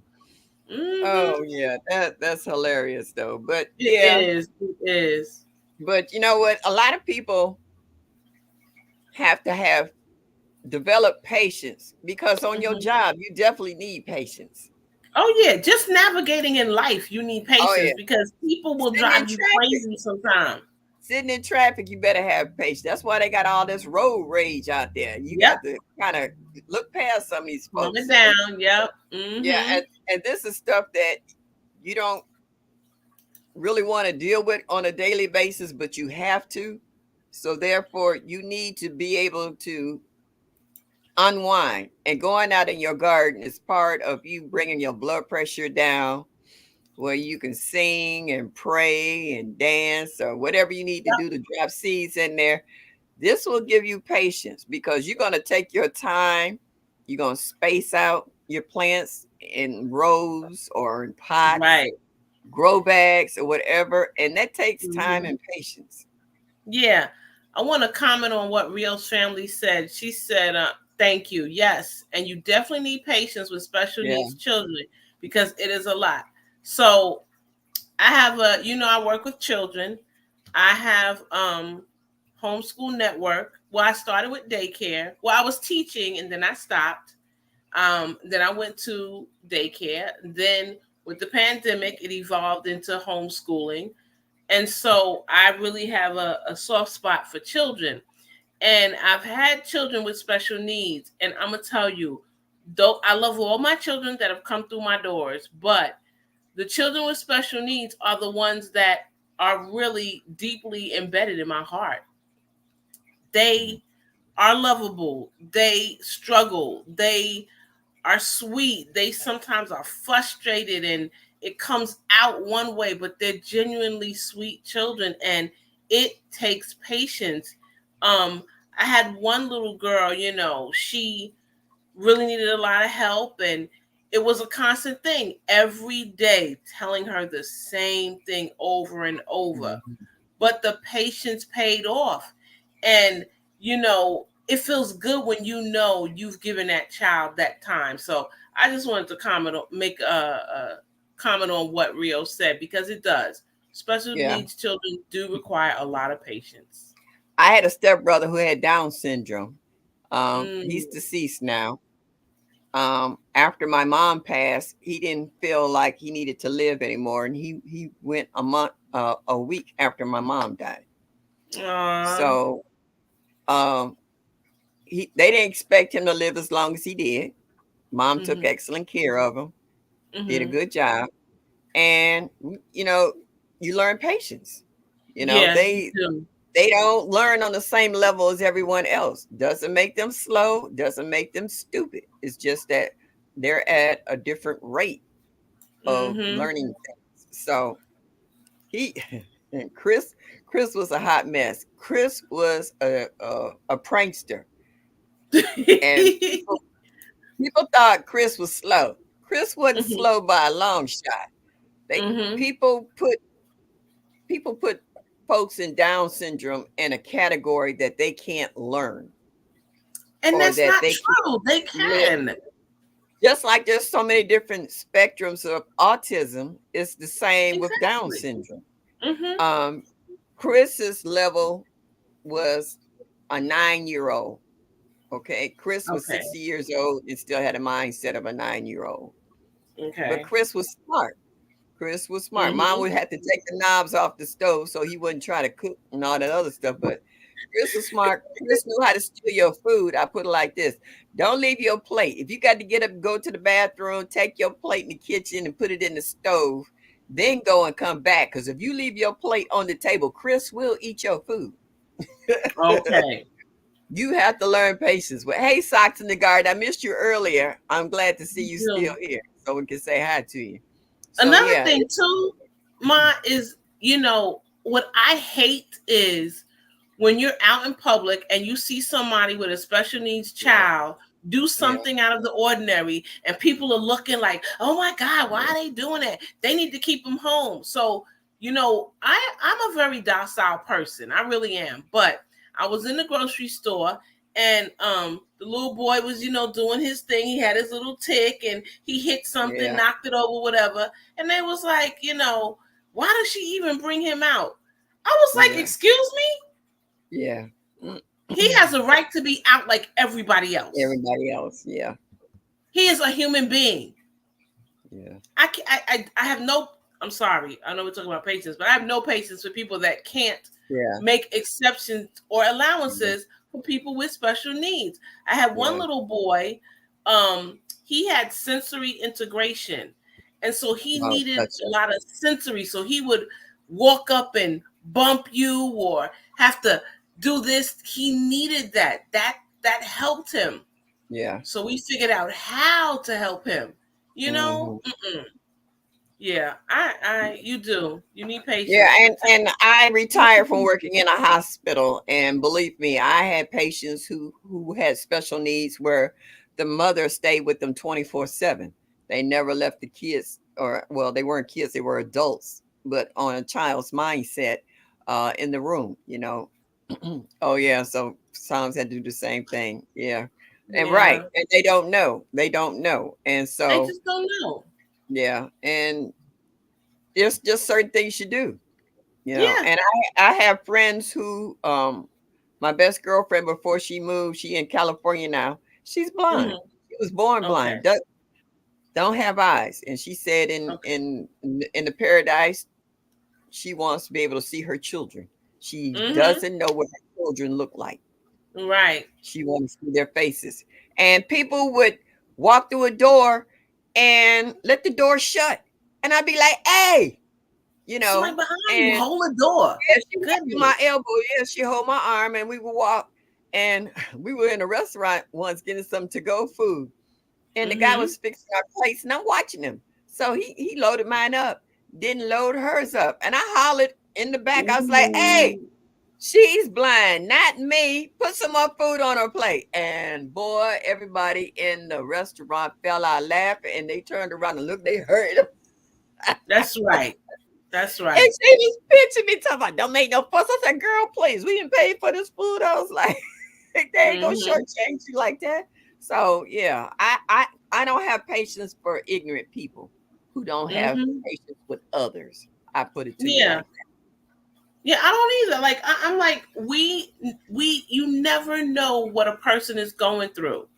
Mm-hmm. Oh yeah, that's hilarious though. But It yeah, is. It is. but you know what? A lot of people have to have develop patience because on your Mm-hmm. job you definitely need patience. Oh yeah, just navigating in life, you need Oh patience yeah, because people will sitting in drive you traffic. crazy sometimes. Sitting in traffic, you better have patience. That's why they got all this road rage out there. You Yep. got to kind of look past some of these Calm it folks. down. Yep. Yeah, Mm-hmm. and this is stuff that you don't really want to deal with on a daily basis, but you have to. So therefore, you need to be able to unwind. And going out in your garden is part of you bringing your blood pressure down, where you can sing and pray and dance or whatever you need to Yep. do to drop seeds in there. This will give you patience because you're going to take your time. You're going to space out your plants in rows or in pots. Right. grow bags or whatever, and that takes time Mhm. and patience. Yeah. I want to comment on what Rio's family said. She said, thank you. Yes. And you definitely need patience with special Yeah, needs children because it is a lot. So I have I work with children. I have homeschool network. Well, I started with daycare. Well, I was teaching and then I stopped. Then I went to daycare. Then with the pandemic, it evolved into homeschooling. And so I really have a soft spot for children. And I've had children with special needs. And I'm going to tell you, though I love all my children that have come through my doors, but the children with special needs are the ones that are really deeply embedded in my heart. They are lovable. They struggle. They are sweet. They sometimes are frustrated and it comes out one way, but they're genuinely sweet children and it takes patience. Um, I had one little girl, she really needed a lot of help and it was a constant thing every day telling her the same thing over and over, mhm. but the patience paid off. And it feels good when you've given that child that time. So I just wanted to make a comment on what Rio said because it does. Special Yeah. needs children do require a lot of patience. I had a stepbrother who had Down syndrome. He's Mm. deceased now. After my mom passed, he didn't feel like he needed to live anymore, and he went a week after my mom died. Aw. So um, they didn't expect him to live as long as he did. Mom took Mhm. excellent care of him, did a Mhm. good job, and you know, you learn patience. You know, Yeah, you they do. they don't learn on the same level as everyone else. Doesn't make them slow, doesn't make them stupid. It's just that they're at a different rate of Mhm. learning things. So he and Chris was a hot mess. Chris was a prankster, and people thought Chris was slow. Chris wasn't Mhm. slow by a long shot. They Mhm. people put people put folks in Down syndrome in a category that they can't learn And or that's that not they can't true. They live. can. Just like there's so many different spectrums of autism, it's the same with Down Exactly. syndrome. Mhm. Um, Chris's level was a 9-year-old. Okay, Chris was Okay. 60 years old and still had a mindset of a 9-year-old. But Okay. Chris was smart. Chris was smart. Mom Mhm. would have to take the knobs off the stove so he wouldn't try to cook and all that other stuff. But Chris was smart. Chris knew how to steal your food. I put it like this: don't leave your plate. If you got to get up, and go to the bathroom, take your plate in the kitchen and put it in the stove, then go and come back. Because if you leave your plate on the table, Chris will eat your food. Okay. You have to learn patience. Well, hey, Socks in the Garden, I missed you earlier. I'm glad to see You you still do. here so we can say hi to you. So Another yeah, thing too, Ma, is what I hate is when you're out in public and you see somebody with a special needs yeah, child do yeah, something out of the ordinary and people are looking like, oh my God, why are they doing that? They need to keep them home. So, I'm a very docile person. I really am. But I was in the grocery store and the little boy was, doing his thing. He had his little tick and he hit something, yeah, knocked it over, whatever. And they was like, why does she even bring him out? I was like, yeah, excuse me? yeah. He has a right to be out like everybody else. Everybody else, yeah, He is a human being. yeah, I have no. I'm sorry. I know we're talking about patience, but I have no patience for people that can't yeah, make exceptions or yeah, allowances for people with special needs. I had one yeah. little boy. He had sensory integration, and so he Oh, needed gotcha. a lot of sensory. So he would walk up and bump you, or have to do this. He needed that. That helped him. Yeah. So we figured out how to help him. You know, Hmm. yeah, you do. You need Yeah, patience. and I retired from working in a hospital, and believe me, I had patients who had special needs where the mother stayed with them 24/7. They never left the kids or well, they weren't kids, they were adults, but on a child's mindset in the room, you know. Oh yeah, so Psalms had to do the same thing. Yeah. And right. Yeah. And they don't know. They don't know. And They so just don't know. yeah. And there's just certain things you do, you know. Yeah. And I have friends who my best girlfriend before she moved, she in California now. She's blind. Hmm. She was born Okay. blind. Don't have eyes. And she said Okay. in the paradise, she wants to be able to see her children. She Hmm. doesn't know what her children look like. Right. She wants to see their faces. And people would walk through a door and let the door shut. And I'd be like, hey, you Somebody know, behind you and hold the door. yeah, she would do my Goodness. elbow. Yeah, she hold my arm and we would walk. And we were in a restaurant once getting some to-go food. And the guy Hmm. was fixing our plates and I'm watching him. So he loaded mine up, didn't load hers up. And I hollered in the back. I was like, hey, Ooh. she's blind, not me. Put some more food on her plate. And boy, everybody in the restaurant fell out laughing and they turned around and looked, they heard him. That's right. That's And right. she was pitching me, talking about, don't make no fuss. I said, girl, please, we didn't pay for this food. I was like, they ain't gonna Hmm. shortchange you like that. So yeah, I don't have patience for ignorant people who don't have Hmm. patience with others. I put it to you Yeah. like Yeah, I don't either. Like I'm like you never know what a person is going through.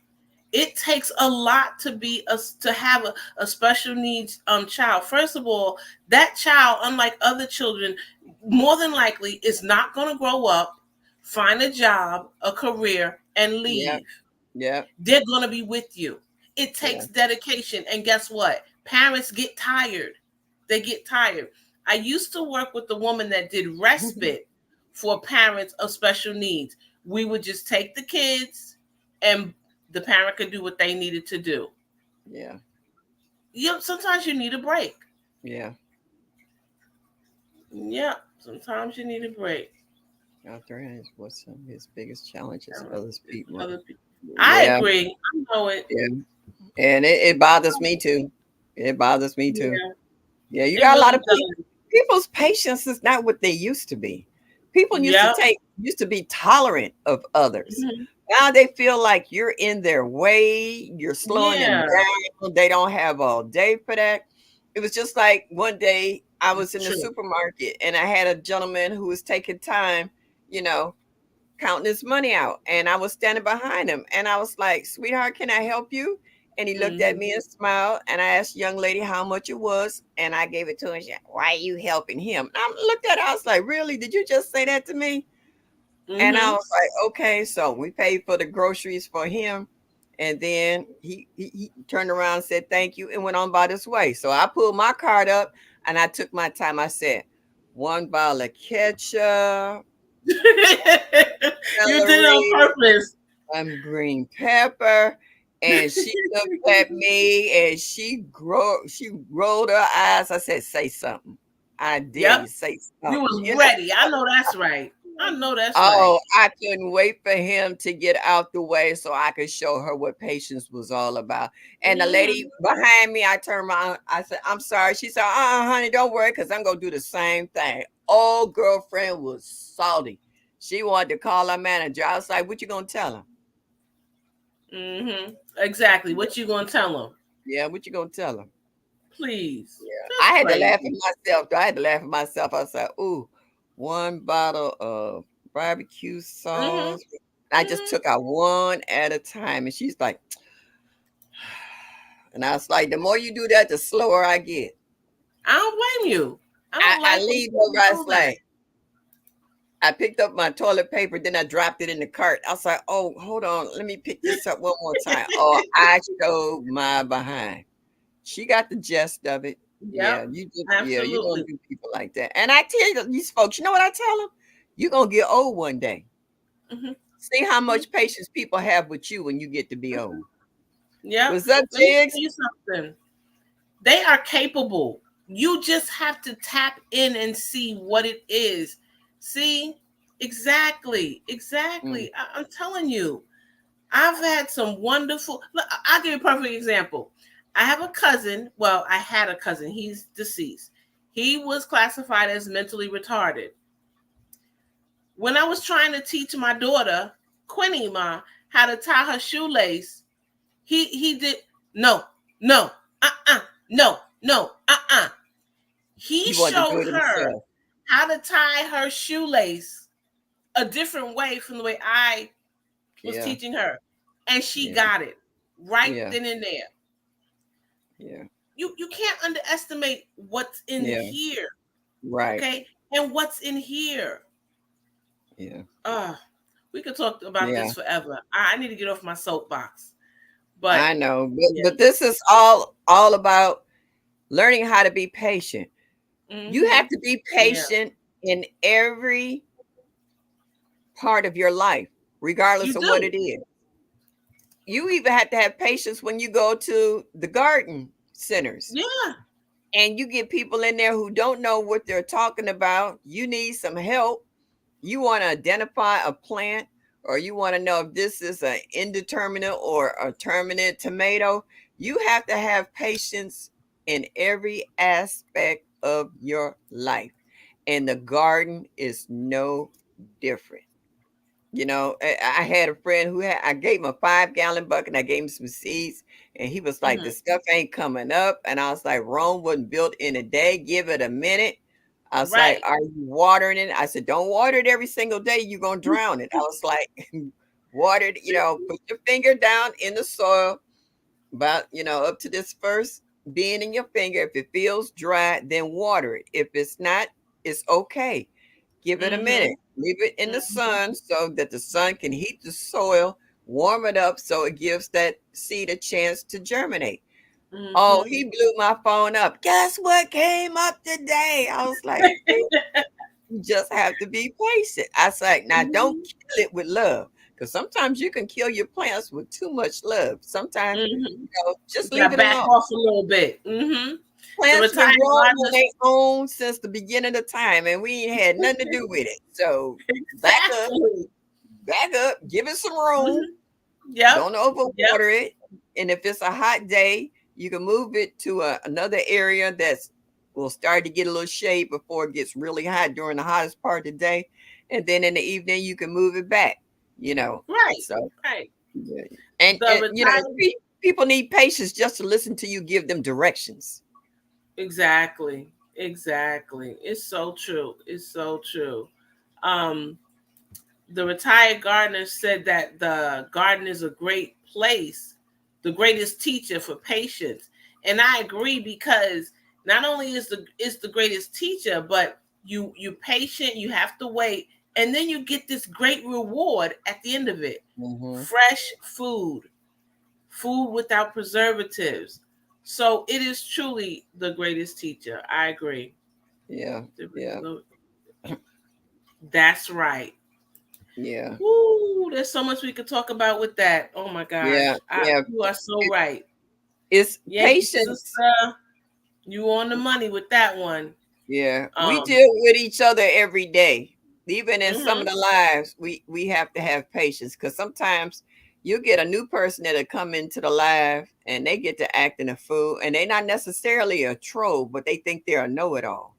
It takes a lot to be to have a special needs child. First of all, that child, unlike other children, more than likely is not going to grow up, find a job, a career, and that. Yeah, leave. yeah, They're going to be with you. It yeah. takes dedication. And guess what? Parents get tired. They get tired. I used to work with a woman that did respite for parents of special needs. We would just take the kids and the parent could do what they needed to do. Yeah, Sometimes you need a break. yeah. Yeah, sometimes you need a break. Arthur has what's some of his biggest challenges Uh, others people. Other people. I Yeah, agree. I know it. yeah. And it bothers me too. It bothers me too. Yeah, Yeah, you it got a lot really of does. people's patience is not what they used to be. People Yep. used to be tolerant of others. Mhm. Now they feel like you're in their way, you're slowing them Yeah, down. They don't have all day for that. It was just like one day I was it's in the true. supermarket and I had a gentleman who was taking time, you know, counting his money out. And I was standing behind him and I was like, sweetheart, can I help you? And he looked at Hmm. me and smiled. And I asked the young lady how much it was. And I gave it to her. And she said, why are you helping him? And I looked at her. I was like, really? Did you just say that to me? And I Hmm. was like, okay. So we paid for the groceries for him. And then he turned around and said, thank you, and went on about his way. So I pulled my card up and I took my time. I said, one bottle of ketchup, You did it on celery, purpose. green pepper. And she looked at me and she rolled her eyes. I said, say something. I dare Yep. you say You something. was ready. I know that's right. I know that's right. Oh, I couldn't wait for him to get out the way so I could show her what patience was all about. And the lady Hmm. behind me, I turned around. I said, I'm sorry. She said, honey, don't worry, because I'm going to do the same thing. Old girlfriend was salty. She wanted to call her manager. I was like, what you going to tell her? Hmm. Exactly. What you gonna tell them? Yeah, what you going to tell her? Please. Yeah. I That's had to laugh at crazy. myself. I had to laugh at myself. I said, ooh, one bottle of barbecue Hmm. sauce. I just Hmm. took out one at a time. And she's like, and I was like, the more you do that, the slower I get. I don't blame you. I I, don't I like when leave people over. I was do that. like, I picked up my toilet paper, then I dropped it in the cart. I was like, oh, hold on. Let me pick this up one more time. Oh, I showed my behind. She got the gist of it. Yep. Yeah, you don't Absolutely. do people like that. And I tell you, these folks, you know what I tell them? You're going to get old one day. Hmm. See how much patience people have with you when you get to be old. Yep. What's up, Let me Jigs? tell you something. They are capable. You just have to tap in and see what it is. See? Exactly. Mm, Exactly. I'm telling you, I've had some wonderful. Look, I'll give you a perfect example. I have a cousin. Well, I had a cousin. He's deceased. He was classified as mentally retarded. When I was trying to teach my daughter, Quinny Ma, how to tie her shoelace, he did no, no, uh-uh, no, no, uh-uh. He He wanted to do showed it her himself. how to tie her shoelace a different way from the way I was Yeah, teaching her. And she yeah, got it right yeah, then and there. yeah, You can't underestimate what's in yeah. here, Right. okay? And what's in here. Yeah, Uh, we could talk about yeah. this forever. I need to get off my soapbox. But I know, yeah. but this is all about learning how to be patient. You Mm-hmm. have to be Yeah. patient in every part of your life, regardless You of what do. it is. You even have to have patience when you go to the garden centers Yeah. and you get people in there who don't know what they're talking about. You need some help. You want to identify a plant, or you want to know if this is an indeterminate or a terminate tomato. You have to have patience in every aspect of your life. And the garden is no different. I had a friend who I gave him a 5-gallon bucket and I gave him some seeds. And he was like, the Mm-hmm. stuff ain't coming up. And I was like, Rome wasn't built in a day. Give it a minute. I was like, Right. are you watering it? I said, don't water it every single day. You're going to drown it. I was like, water it, put your finger down in the soil about, up to this first being in your finger. If it feels dry, then water it. If it's not, it's okay. Give it a Mm-hmm. minute. Leave it in the Mm-hmm. sun so that the sun can heat the soil, warm it up so it gives that seed a chance to germinate. Oh, Mm-hmm. he blew my phone up. Guess what came up today? I was like, "See, you just have to be patient." I was like, now don't Mm-hmm. kill it with love. Because sometimes you can kill your plants with too much love. Sometimes, Mm-hmm. You just leave gotta it back alone. off a little bit. Mm-hmm. The Plants been retired growing on gardeners. their own since the beginning of time, and we ain't had nothing to do with it. So back up, Exactly. back up, give it some room. Mm-hmm. Yep. Don't Yep. overwater it. And if it's a hot day, you can move it to another area that's will start to get a little shade before it gets really hot during the hottest part of the day. And then in the evening, you can move it back. You know, Right. so Right. yeah. The And retired. people need patience just to listen to you give them directions. Exactly. Exactly. It's so true. It's so true. Um, the retired gardener said that the garden is a great place, the greatest teacher for patience. And I agree, because not only is the greatest teacher, but you patient, you have to wait, and then you get this great reward at the end of it. Hmm. Fresh food, food without preservatives. So it is truly the greatest teacher. I agree. Yeah, yeah, That's right. yeah, Woo, there's so much we could talk about with that. Oh my yeah, gosh. yeah. You are so It, right. it's Yankee patience. sister, you on the money with that one. Yeah, we Um, deal with each other every day. Even in some of mhm, the lives, we have to have patience because sometimes you get a new person that'll come into the live and they get to acting a fool, and they're not necessarily a troll, but they think they're a know-it-all.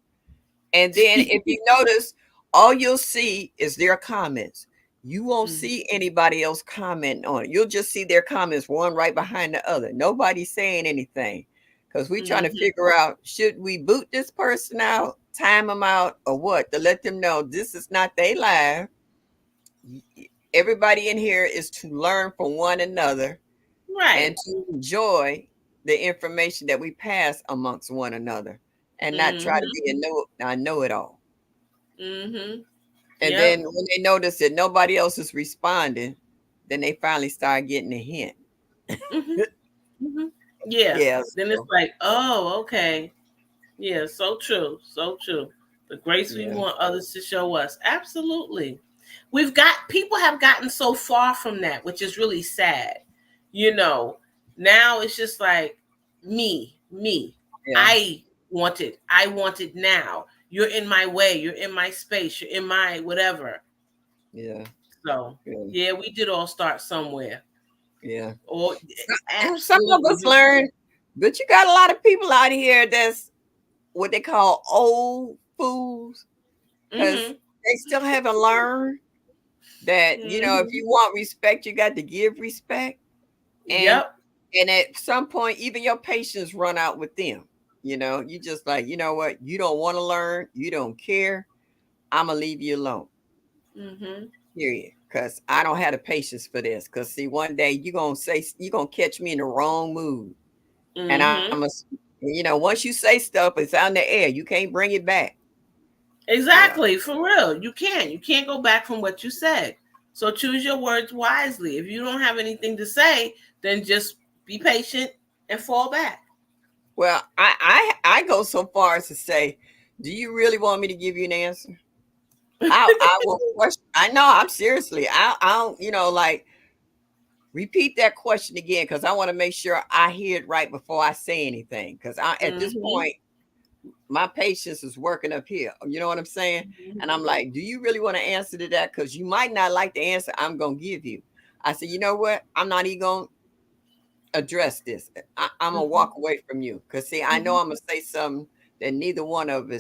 And then if you notice, all you'll see is their comments. You won't mhm, see anybody else comment on it. You'll just see their comments one right behind the other. Nobody's saying anything because we're trying to mhm. figure out, should we boot this person out, time them out, or what, to let them know this is not their life. Everybody in here is to learn from one another and Right. to enjoy the information that we pass amongst one another and not try to Mhm, be a know it all. mhm. And Yep. then when they notice that nobody else is responding, then they finally start getting a hint. Mhm, mhm. Yeah. Yes. Then it's like, oh, okay. Yeah, so true. So true. The grace we Yeah. want others to show us. Absolutely. We've got people have gotten so far from that, which is really sad. You know, now it's just like me. Yeah. I want it now. You're in my way, you're in my space, you're in my whatever. Yeah. So, Yeah. yeah, we did all start somewhere. Yeah. Or Some of absolutely. us learn. But you got a lot of people out here that's what they call old fools because Mhm. they still haven't learned that, if Mhm. you want respect, you got to give respect. And Yep. and at some point, even your patience run out with them. You just like, you know what, you don't want to learn, you don't care. I'm gonna leave you alone. Mhm. Period. Because I don't have the patience for this. Because see, one day you're gonna catch me in the wrong mood. And I'm Mhm. a, once you say stuff, it's out in the air. You can't bring it back. Yeah. Exactly, for real. You can't. You can't go back from what you said. So choose your words wisely. If you don't have anything to say, then just be patient and fall back. Well, I go so far as to say, do you really want me to give you an answer? I will question. I know. I'm seriously. I don't. Like repeat that question again because I want to make sure I hear it right before I say anything. Because I at this Mhm. point, my patience is working up here. You know what I'm saying? And I'm Mhm. like, do you really want to answer to that? Because you might not like the answer I'm gonna give you. I said, you know what? I'm not even gonna address this. I'm gonna walk Mhm. away from you. Cause see, I know Mhm. I'm gonna say something that either one of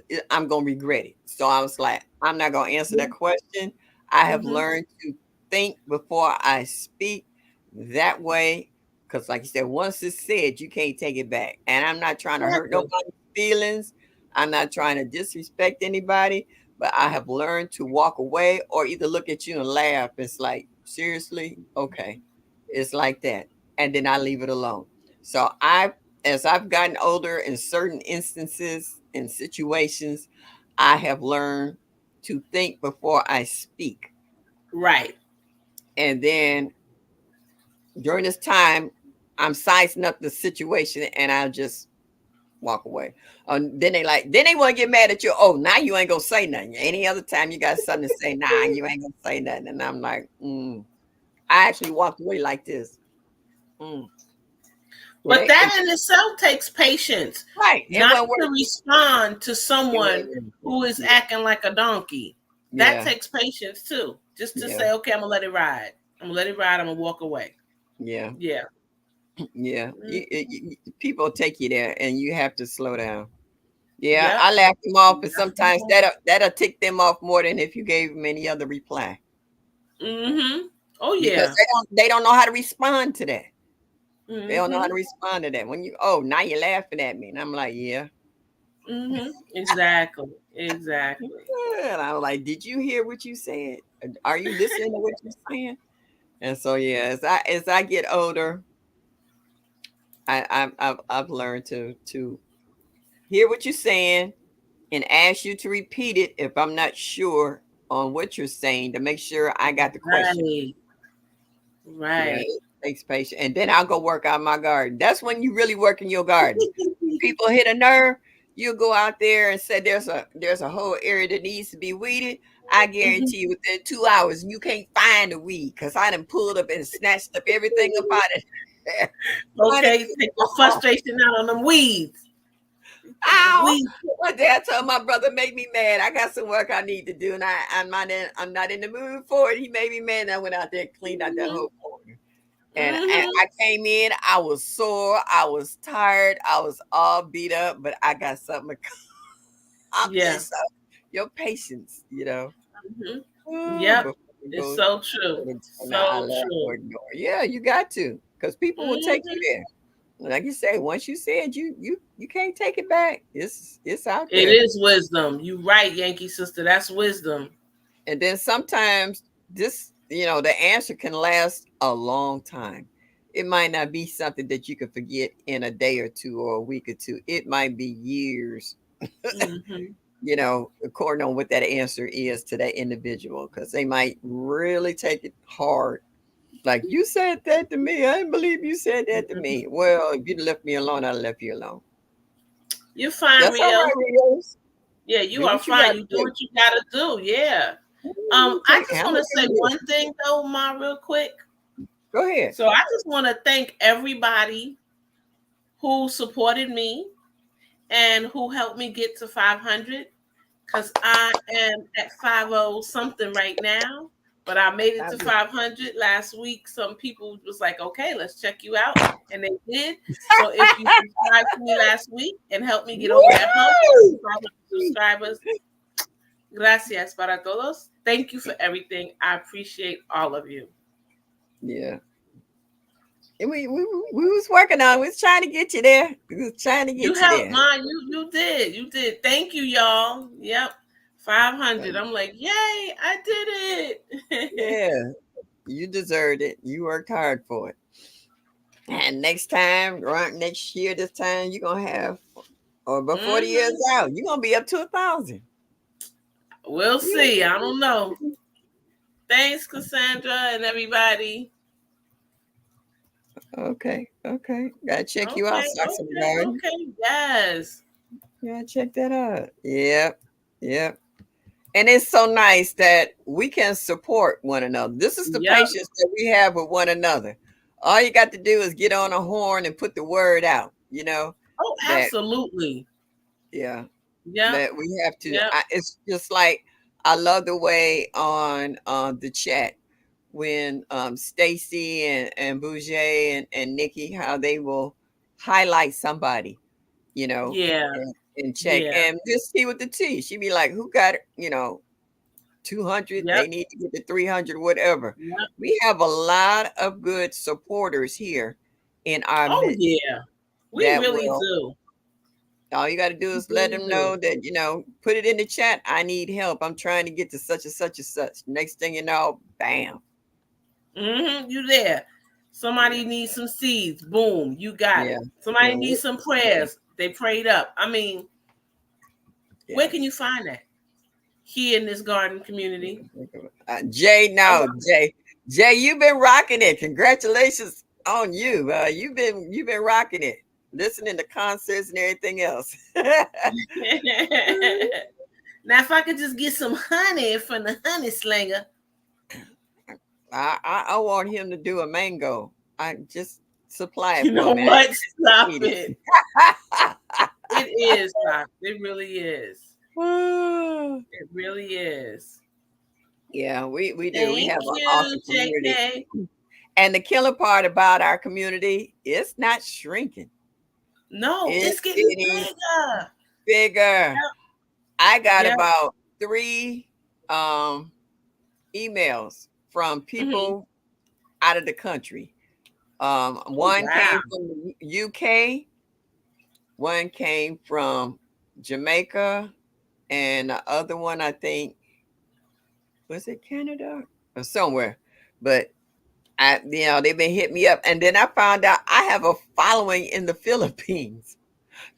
it, I'm gonna regret it. So I was like, I'm not gonna answer that question. I have Mhm. learned to think before I speak that way. Because, like you said, once it's said, you can't take it back. And I'm not trying to hurt Exactly. nobody's feelings. I'm not trying to disrespect anybody. But I have learned to walk away or either look at you and laugh. It's like, seriously? Okay. It's like that. And then I leave it alone. So as I've gotten older in certain instances and situations, I have learned to think before I speak. Right. And then during this time, I'm sizing up the situation and I'll just walk away. Then they want to get mad at you. Oh, now you ain't gonna say nothing. Any other time you got something to say, nah, you ain't gonna say nothing. And I'm like, I actually walked away like this. Mm. Yeah, But that in itself takes patience, right. It not wasn't to working. respond to It someone wasn't working. who is Yeah, acting like a donkey. That yeah, takes patience too. Just to yeah, say, okay, I'm gonna let it ride. I'm gonna let it ride. I'm gonna walk away. yeah. Yeah. Yeah, Mhm. people take you there, and you have to slow down. Yeah, Yep. I laugh them off, and sometimes that'll tick them off more than if you gave them any other reply Mhm. Oh because yeah. they don't know how to respond to that. They don't know how to Mhm. respond to that. When oh, now you're laughing at me, and I'm like, yeah. Mhm. Exactly. Exactly. And I'm like, did you hear what you said? Are you listening to what you're saying? And so yeah, as I get older, I've learned to hear what you're saying and ask you to repeat it if I'm not sure on what you're saying to make sure I got the question. Right. Yeah, Right. it takes patience. And then I'll go work out my garden. That's when you really work in your garden. People hit a nerve, you'll go out there and say there's a whole area that needs to be weeded. I Mhm. guarantee you within 2 hours you can't find the weed because I done pulled up and snatched up everything up out of there. I done Okay, take your frustration out on them weeds. Take the Ow! weeds. One day I told my brother, make me mad. I got some work I need to do, and I'm not in the mood for it. He made me mad, and I went out there and cleaned out that Mhm. whole corner. And Mhm. I came in, I was sore, I was tired, I was all beat up, but I got something to Yeah. accomplish. So your patience, Mhm. Yep. before we It's go so go true. to now I So laugh or true. ignore. Yeah, you got to, because people will take you Mhm. there. Like you say, once you said you can't take it back. It's out It there. is wisdom. You right, Yankee sister. That's wisdom. And then sometimes the answer can last a long time. It might not be something that you can forget in a day or two or a week or two. It might be years, Mhm. according on what that answer is to that individual, because they might really take it hard. Like, you said that to me. I didn't believe you said that to Mhm. me. Well, if you'd left me alone, I'd left you alone. You're fine, That's all Rio. right, Rios. Yeah, you Do are what you fine. got to You do do. what you gotta do. Yeah. You I take just want handle to your say one business. thing though, Ma, real quick. Go ahead. So I just want to thank everybody who supported me and who helped me get to 500 because I am at 50 something right now. But I made it I to be- 500 last week. Some people was like, okay, let's check you out. And they did. So if you subscribed to me last week and helped me get over that hump, Woo! 500 subscribers, gracias para todos. Thank you for everything. I appreciate all of you. Yeah. And we was working on. We was trying to get you there. We was trying to You get you helped there. mine. You did. Thank you, y'all. Yep. 500. I'm like, yay, I did it. Yeah, you deserved it. You worked hard for it. And next time, right next year, this time you're gonna have, or before the year's Mhm. out, you're gonna be up to 1,000. We'll Yeah. see. I don't know. Thanks, Cassandra and everybody. Okay, okay. Gotta check you out, Okay, Socks and okay, Garden. okay. Yes. Yeah, check that out. Yep, yep. And it's so nice that we can support one another. This is the Yep. patience that we have with one another. All you got to do is get on a horn and put the word out, Oh, that, absolutely. yeah, Yep. that we have to. Yep. It's just like I love the way on the chat when Stacy and Bouger and Nikki, how they will highlight somebody, Yeah. and check. Yeah. And this T with the T, she be like, who got it? 200, Yep. they need to get to 300, whatever. Yep. We have a lot of good supporters here in our Oh, midst yeah. We that really will, do. all you got to do We is let really them do. know that, put it in the chat. I need help. I'm trying to get to such and such and such. Next thing you know, bam. You there. Somebody Yeah. needs some seeds. Boom. You got Yeah. it. Somebody Yeah. needs some prayers. They prayed up. I mean, where Yeah. can you find that? Here in this garden community. Jay, Oh, no, Jay, you've been rocking it. Congratulations on you. You've been rocking it. Listening to concerts and everything else. now, if I could just get some honey from the honey slinger. I want him to do a mango. I just supply it You for know me. I what? Stop need it. It is, Doc. It really is. it. It really is. Yeah, we do. We Thank have an you, awesome community. JK. And the killer part about our community, it's not shrinking. No, it's It's getting getting bigger. bigger. I got Yep. about 3 emails from Mm-hmm. people out of the country. Oh, One wow. came from the UK, one came from Jamaica, and the other one I think was it Canada or somewhere. But they've been hitting me up, and then I found out I have a following in the Philippines.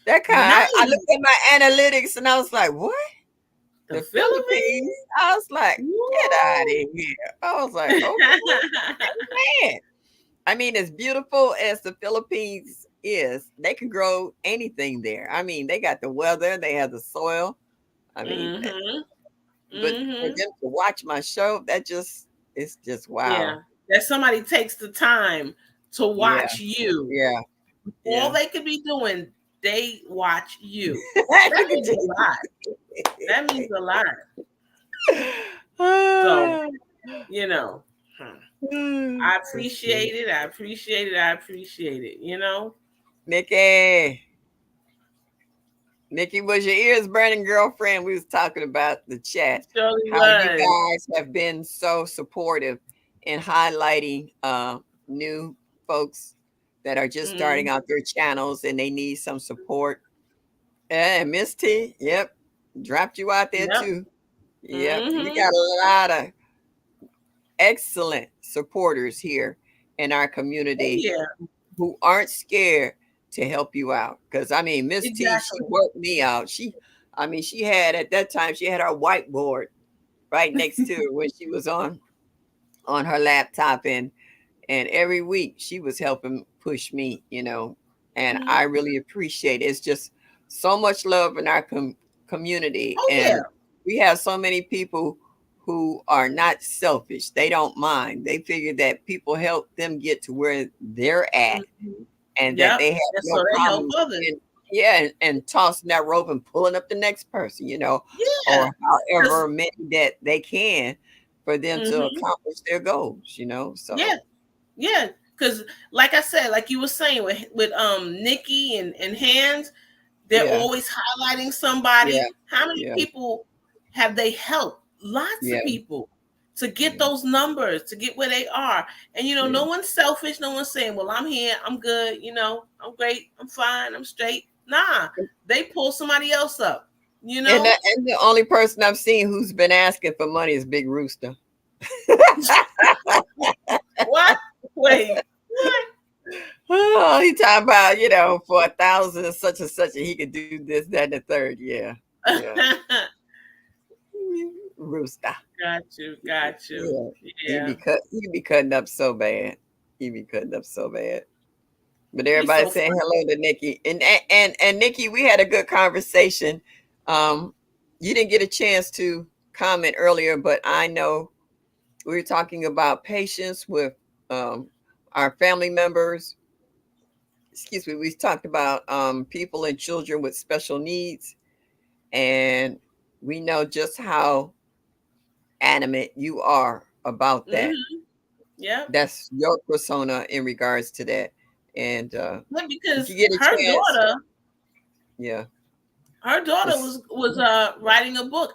That kind, I Nice. looked at my analytics and I was like, what? The The Philippines? Philippines? I was like, get out of Woo. here. I was like, okay, man. I mean, as beautiful as the Philippines is, they can grow anything there. I mean, they got the weather, they have the soil. I mean, Mm-hmm. but for Mm-hmm. them to watch my show, it's just Yeah. wow. That somebody takes the time to Yeah, watch you. yeah, All yeah. they could be doing, they watch you. That Look at means a you. lot. That means a lot. So, Ah, you know, I appreciate it. I appreciate it. I appreciate it. Nikki. Nikki, was your ears burning, girlfriend? We was talking about the chat, Surely how you was. guys have been so supportive in highlighting new folks that are just starting Mm, out their channels and they need some support. And Miss T, yep, dropped you out there yep. too. Yep, we Mm-hmm. got a lot of excellent supporters here in our Oh, community yeah. who aren't scared to help you out. Because I mean, Miss T, she Exactly. worked me out. She had at that time she had our whiteboard right next to her when she was on her laptop, and every week she was helping push me, and I Mm-hmm. really appreciate it. It's just so much love in our community, Oh, yeah. and we have so many people who are not selfish. They don't mind. They figure that people help them get to where they're at Mm-hmm. and that Yep. they have And no so they help problems others. yeah, and tossing that rope and pulling up the next person, Yeah. or however Because many that they can for them to Mm-hmm. accomplish their goals, So Yeah, yeah. Because, like I said, like you were saying with Nikki and Hands, they're yeah, always highlighting yeah, somebody. How many yeah, people have they helped? Lots yeah, of people to get yeah, those numbers, to get where they are. And yeah. no one's selfish. No one's saying, "Well, I'm here, I'm good. I'm great, I'm fine, I'm straight." Nah, they pull somebody else up. You And know the only person I've seen who's been asking for money is Big Rooster. what? Wait, what? Oh, he talking about, for 1,000 or such and such, and he could do this, that, and the third. Yeah. Yeah. Rooster. Got you. Yeah. Yeah, He be cutting up so bad. He be cutting up so bad. But he's everybody so saying funny. hello to Nikki. And Nikki, we had a good conversation. You didn't get a chance to comment earlier, but I know we were talking about patience with our family members. Excuse me, we talked about people and children with special needs, and we know just how animate you are about that. Mm-hmm. Yeah. That's your persona in regards to that. And Yeah, if you because get a chance, yeah, her daughter just was writing a book.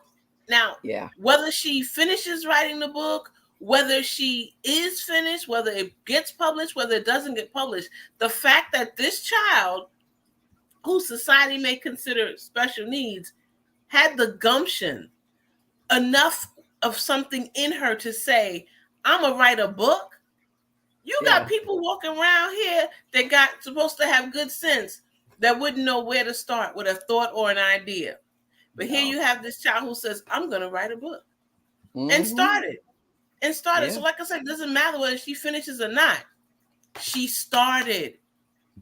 Now, yeah, whether she finishes writing the book, whether she is finished, whether it gets published, whether it doesn't get published, the fact that this child, who society may consider special needs, had the gumption, enough of something in her to say, "I'm gonna write a book." You got yeah, people walking around here that got supposed to have good sense that wouldn't know where to start with a thought or an idea. But here no, you have this child who says, "I'm going to write a book," and mm-hmm, started and started. yeah, So, like I said, it doesn't matter whether she finishes or not. She started.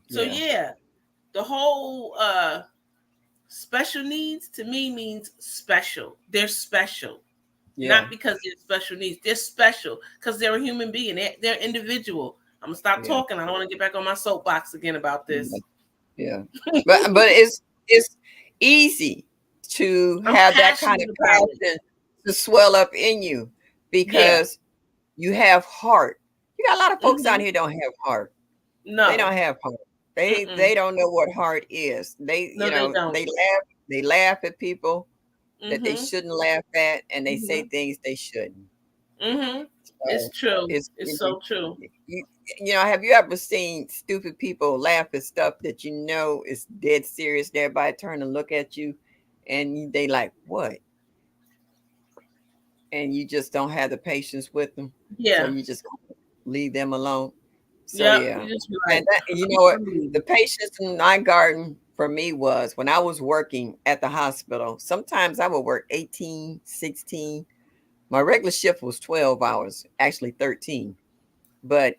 So, yeah, yeah, the whole special needs to me means special. They're special. yeah, Not because they're special needs. They're special because they're a human being. They're individual. I'm gonna stop yeah, talking. I don't want to get back on my soapbox again about yeah, this. yeah. But it's easy to I'm have that kind of passionate about it. passion to swell up in you Yeah. because you have heart. You got a lot of folks out Mm-hmm. here don't have heart. They No. don't have heart. They Mm-mm. don't know what heart is. They No, they don't. they laugh at people that they Mm-hmm. shouldn't laugh at, and they say Mm-hmm. things they shouldn't. Mm-hmm. It's So true. it's It's so true. you, have you ever seen stupid people laugh at stuff that is dead serious? And everybody turn and look at you, and they like what? And you just don't have the patience with them, so Yeah. you just leave them alone. So Yep. yeah, You just be and like, you know what? "Hmm." The patience in my garden for me was when I was working at the hospital. Sometimes I would work 18, 16. My regular shift was 12 hours, actually 13. But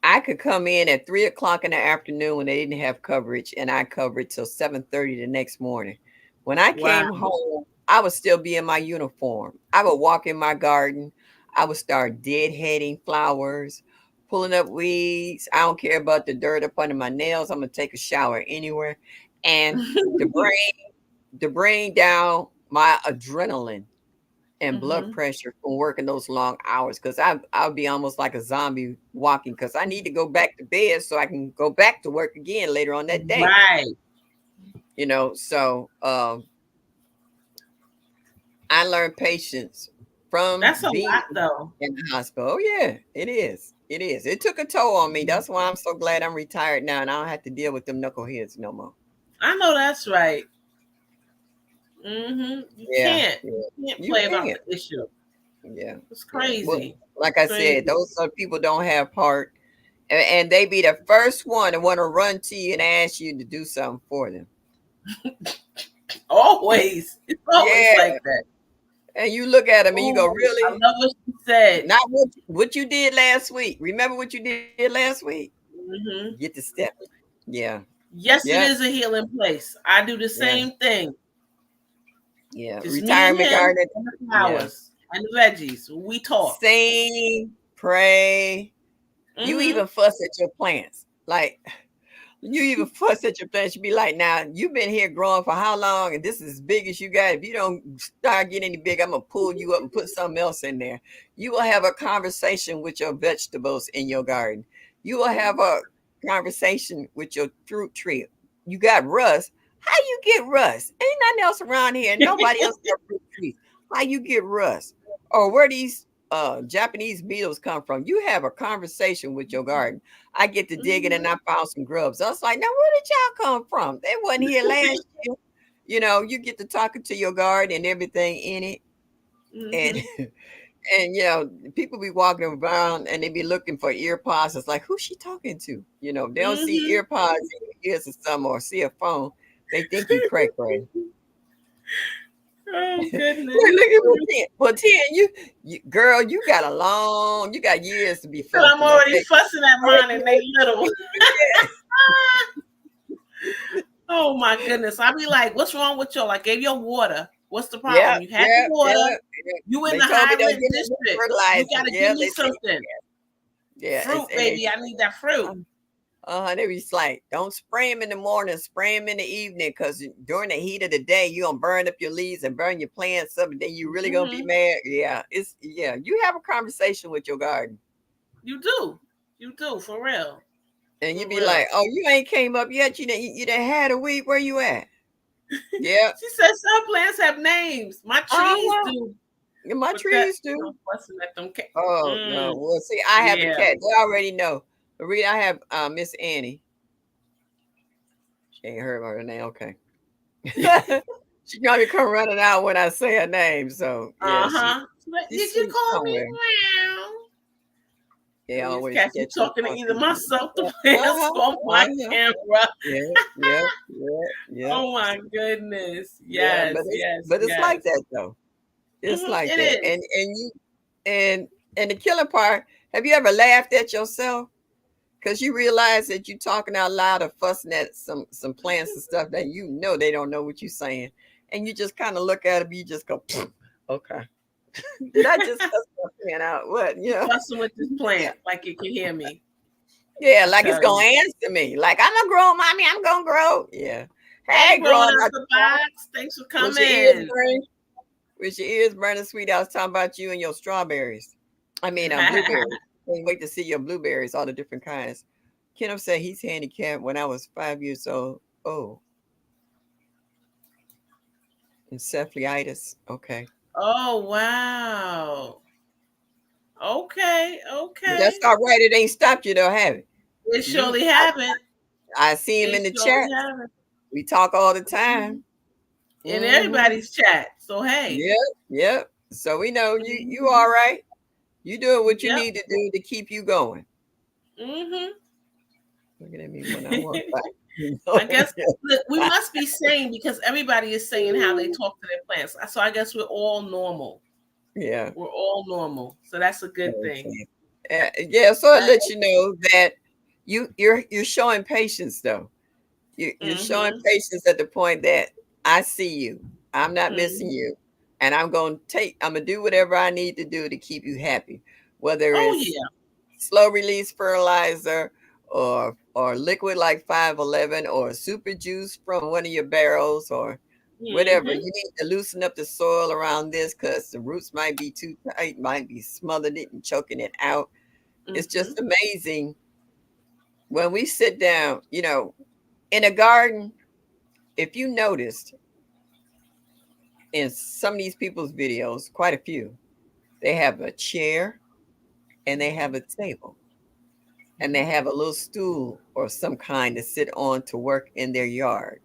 I could come in at 3 o'clock in the afternoon when they didn't have coverage, and I covered till 7:30 the next morning. When I Wow. came home, I would still be in my uniform. I would walk in my garden. I would start deadheading flowers, pulling up weeds. I don't care about the dirt up under my nails. I'm gonna take a shower anywhere, and to bring down my adrenaline and blood Mm-hmm. pressure from working those long hours because I'll be almost like a zombie walking because I need to go back to bed so I can go back to work again later on that day. Right. So I learned patience from That's a being lot, though. in the hospital. Oh yeah, it is. It is. It took a toll on me. That's why I'm so glad I'm retired now and I don't have to deal with them knuckleheads no more. I know that's right. Mm-hmm. You Yeah, can't. yeah. You can't You play about can't. the issue. Yeah, It's yeah. Well, crazy. like It's I said, crazy. those are people don't have heart. And they be the first one to want to run to you and ask you to do something for them. Always. It's always Yeah. like that. And you look at them and you go, Oh, I really? love what she said. Not what you did last week. Remember what you did last week? Mm-hmm. Get the step. Yeah. Yes, it Yep. is a healing place. I do the Yeah. same thing. Yeah. Just me and Retirement him garden. and the Yeah. flowers and the veggies. We talk. Sing, pray. You Mm-hmm. even fuss at your plants. Like, You even fuss at your plants. You be like, now you've been here growing for how long? And this is as big as you got. If you don't start getting any big, I'm gonna pull you up and put something else in there. You will have a conversation with your vegetables in your garden. You will have a conversation with your fruit tree. You got rust. How you get rust? Ain't nothing else around here. Nobody else got fruit trees. How you get rust? Or where these Japanese beetles come from? You have a conversation with your garden. I get to digging and I found some grubs. I was like, now where did y'all come from? They wasn't here last year. You know, you get to talking to your garden and everything in it. And and people be walking around and they be looking for ear pods. It's like, who's she talking to? They don't see ear pods in your ears or something or see a phone. They think you cray cray. Oh goodness. Look at Ten. Well, Ten, you girl, you got years to be So fussing. I'm already Okay? fussing at mine and they little. Oh my goodness. I'll be like, what's wrong with y'all? I gave you water. What's the problem? Yeah, You had yeah, the water. yeah. You in They the told me high don't rent get no district. fertilizer. You gotta Yeah, give me they say, something. yeah, Fruit, and they baby. I need that fruit. they was like, don't spray them in the morning, spray them in the evening, because during the heat of the day, you're gonna burn up your leaves and burn your plants up, and then you really gonna be mad. Yeah, you have a conversation with your garden. You do. You do, for real. And you For be real. like, oh, you ain't came up yet. You done had a week. Where you at? Yeah. She said some plants have names. My trees Uh-huh. do. My But trees I'm do. fussing at them. Oh no. Well, see, I have a Yeah. cat. They already know. Rita, I have Miss Annie. She ain't heard about her name. Okay. She gonna come running out when I say her name. So yeah, Did she's you sweet call me? somewhere. Meow. They These always cats, you catch me talking to either talking. myself, the plants, or my camera. Yeah. Oh my goodness. Yeah, Yes, yes, but it's like yes. that though. It's like It that. is. And the killer part, have you ever laughed at yourself? Because you realize that you're talking out loud or fussing at some plants and stuff that they don't know what you're saying. And you just kind of look at them, you just go, okay. Did I just cuss my plant out? What? Fussing with this plant like it can hear me. Yeah, like it's gonna answer me. Like, I'm gonna grow, mommy. I'm gonna grow. Yeah. Hey, Hey, growing growing out up. the box. Thanks for With your ears coming. burning? With your ears burning, sweet. I was talking about you and your strawberries. I mean, blueberries. Can't wait to see your blueberries, all the different kinds. Kenneth said he's handicapped when I was 5 years old. Oh, encephalitis. Okay. Oh wow. Okay, But okay. that's all right. It ain't stopped you though, have it? It surely haven't. I see him It in the surely chat. haven't. We talk all the time. In Mm-hmm. everybody's chat. So hey. Yep. So we know you all right. You doing what you Yep. need to do to keep you going. Mm-hmm. Looking at me when I walk by. I guess look, we must be sane because everybody is saying how they talk to their plants. So I guess we're all normal. Yeah. We're all normal. So that's a good thing. Yeah, so it lets you know that you're showing patience though. You're showing patience at the point that I see you. I'm not missing you. And I'm gonna do whatever I need to do to keep you happy. Whether it's slow release fertilizer or liquid like 511 or super juice from one of your barrels or whatever. You need to loosen up the soil around this because the roots might be too tight, might be smothering it and choking it out. It's just amazing when we sit down, in a garden. If you noticed in some of these people's videos, quite a few, they have a chair and they have a table and they have a little stool or some kind to sit on to work in their yard.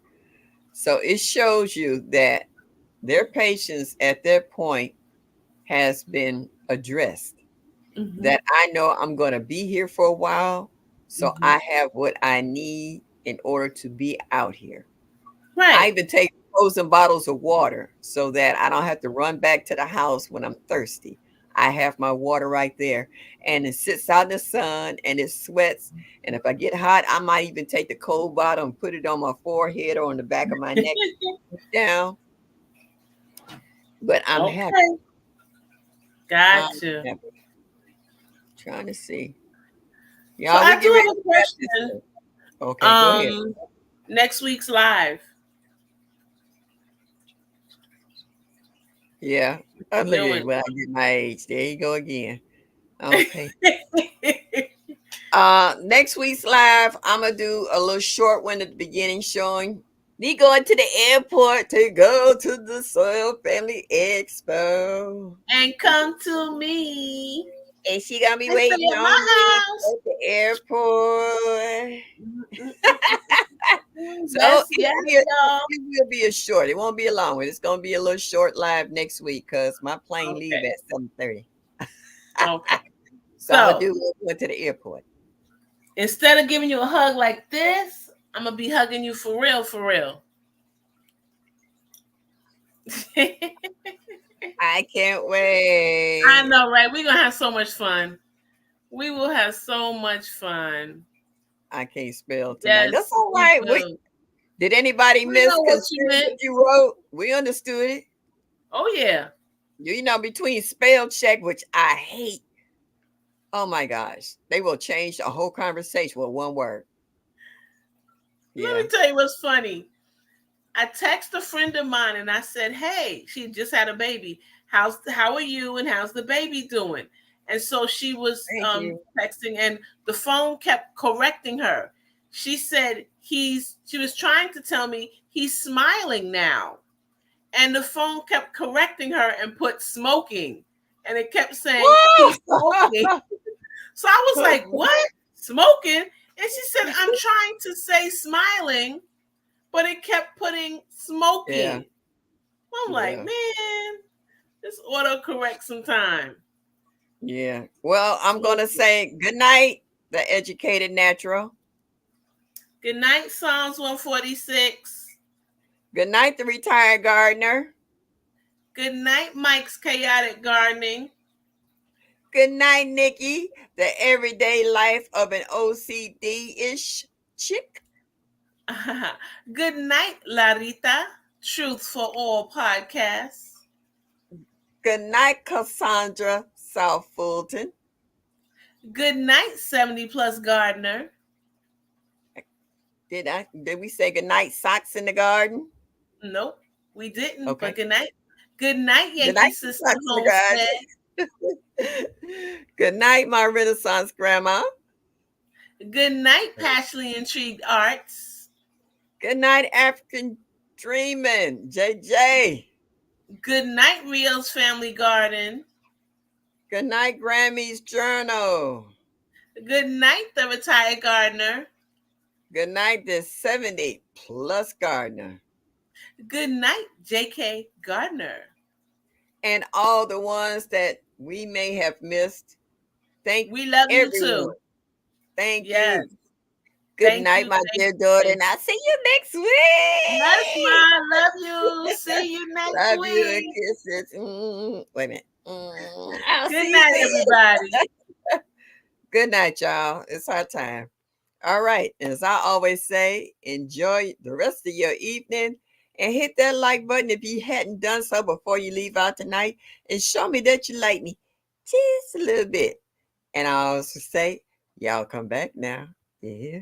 So it shows you that their patience at that point has been addressed. That I know I'm going to be here for a while, so I have what I need in order to be out here. Right. I even take frozen bottles of water so that I don't have to run back to the house when I'm thirsty. I have my water right there, and it sits out in the sun and it sweats. And if I get hot, I might even take the cold bottle and put it on my forehead or on the back of my neck down. But I'm happy. Gotcha. Trying to see. So I do have a question. Okay, go ahead. Next week's live. Yeah. Oh, look at Doing. when I get my age. There you go again. Okay. And Next week's live, I'm gonna do a little short one at the beginning showing me going to the airport to go to the Soil Family Expo. come to me And she gonna be and stay waiting at on me my house. at the airport. So Yes, yes, y'all. it will be a short. It won't be a long one. It's gonna be a little short live next week because my plane leave Okay. at 7:30. Okay. So I'm gonna So do going to the airport. instead of giving you a hug like this, I'm gonna be hugging you for real, for real. I can't I wait. know, right? We're gonna have so much fun. We will have so much fun. I can't spell tonight. That's Yes, all we right. do. Did anybody We know what you misconstrue meant. what you wrote? We understood it. Oh yeah. Between spell check, which I hate. Oh my gosh. They will change the whole conversation with one word. Let Yeah. me tell you what's funny. I texted a friend of mine and I said, "Hey, she just had a baby. How are you and how's the baby doing?" And so she was Thank you. texting, and the phone kept correcting her. She said she was trying to tell me he's smiling now, and the phone kept correcting her and put smoking, and it kept saying he's smoking. So I was like, "What? Smoking?" And she said, "I'm trying to say smiling, but it kept putting Yeah. smoking." I'm like, Yeah. man, this autocorrect sometime. Yeah. Well, I'm gonna Smoking. say good night, the educated natural. Good night, Psalms 146. Good night, the retired gardener. Good night, Mike's Chaotic Gardening. Good night, Nikki, the everyday life of an OCD-ish chick. Good night, Larita. Truth for All podcast. Good night, Cassandra South Fulton. Good night, 70 plus gardener. Did we say good night, socks in the garden? Nope, we didn't, but Okay. good night. Good night, Good Yankee night, Sister socks in the Homestead. garden. Good night, my Renaissance grandma. Good night, Pashley Intrigued Arts. Good night, African dreaming, JJ. Good night, Rio's Family Garden. Good night, Grammy's journal. Good night, the retired gardener. Good night, this 70 plus gardener. Good night, J.K. Gardner. And all the ones that we may have missed. Thank We love you everyone. too. Thank Yes. you. Good Thank night, you. my Thank dear you. daughter, Thank and you. I'll see you next Yes, week. Ma. Love you. See you next Love you and week. kisses. Wait a minute. I'll Good see you night, then. everybody. Good night, y'all. It's our time. All right. As I always say, enjoy the rest of your evening and hit that like button if you hadn't done so before you leave out tonight and show me that you like me just a little bit. And I also say, y'all come back now. Yeah.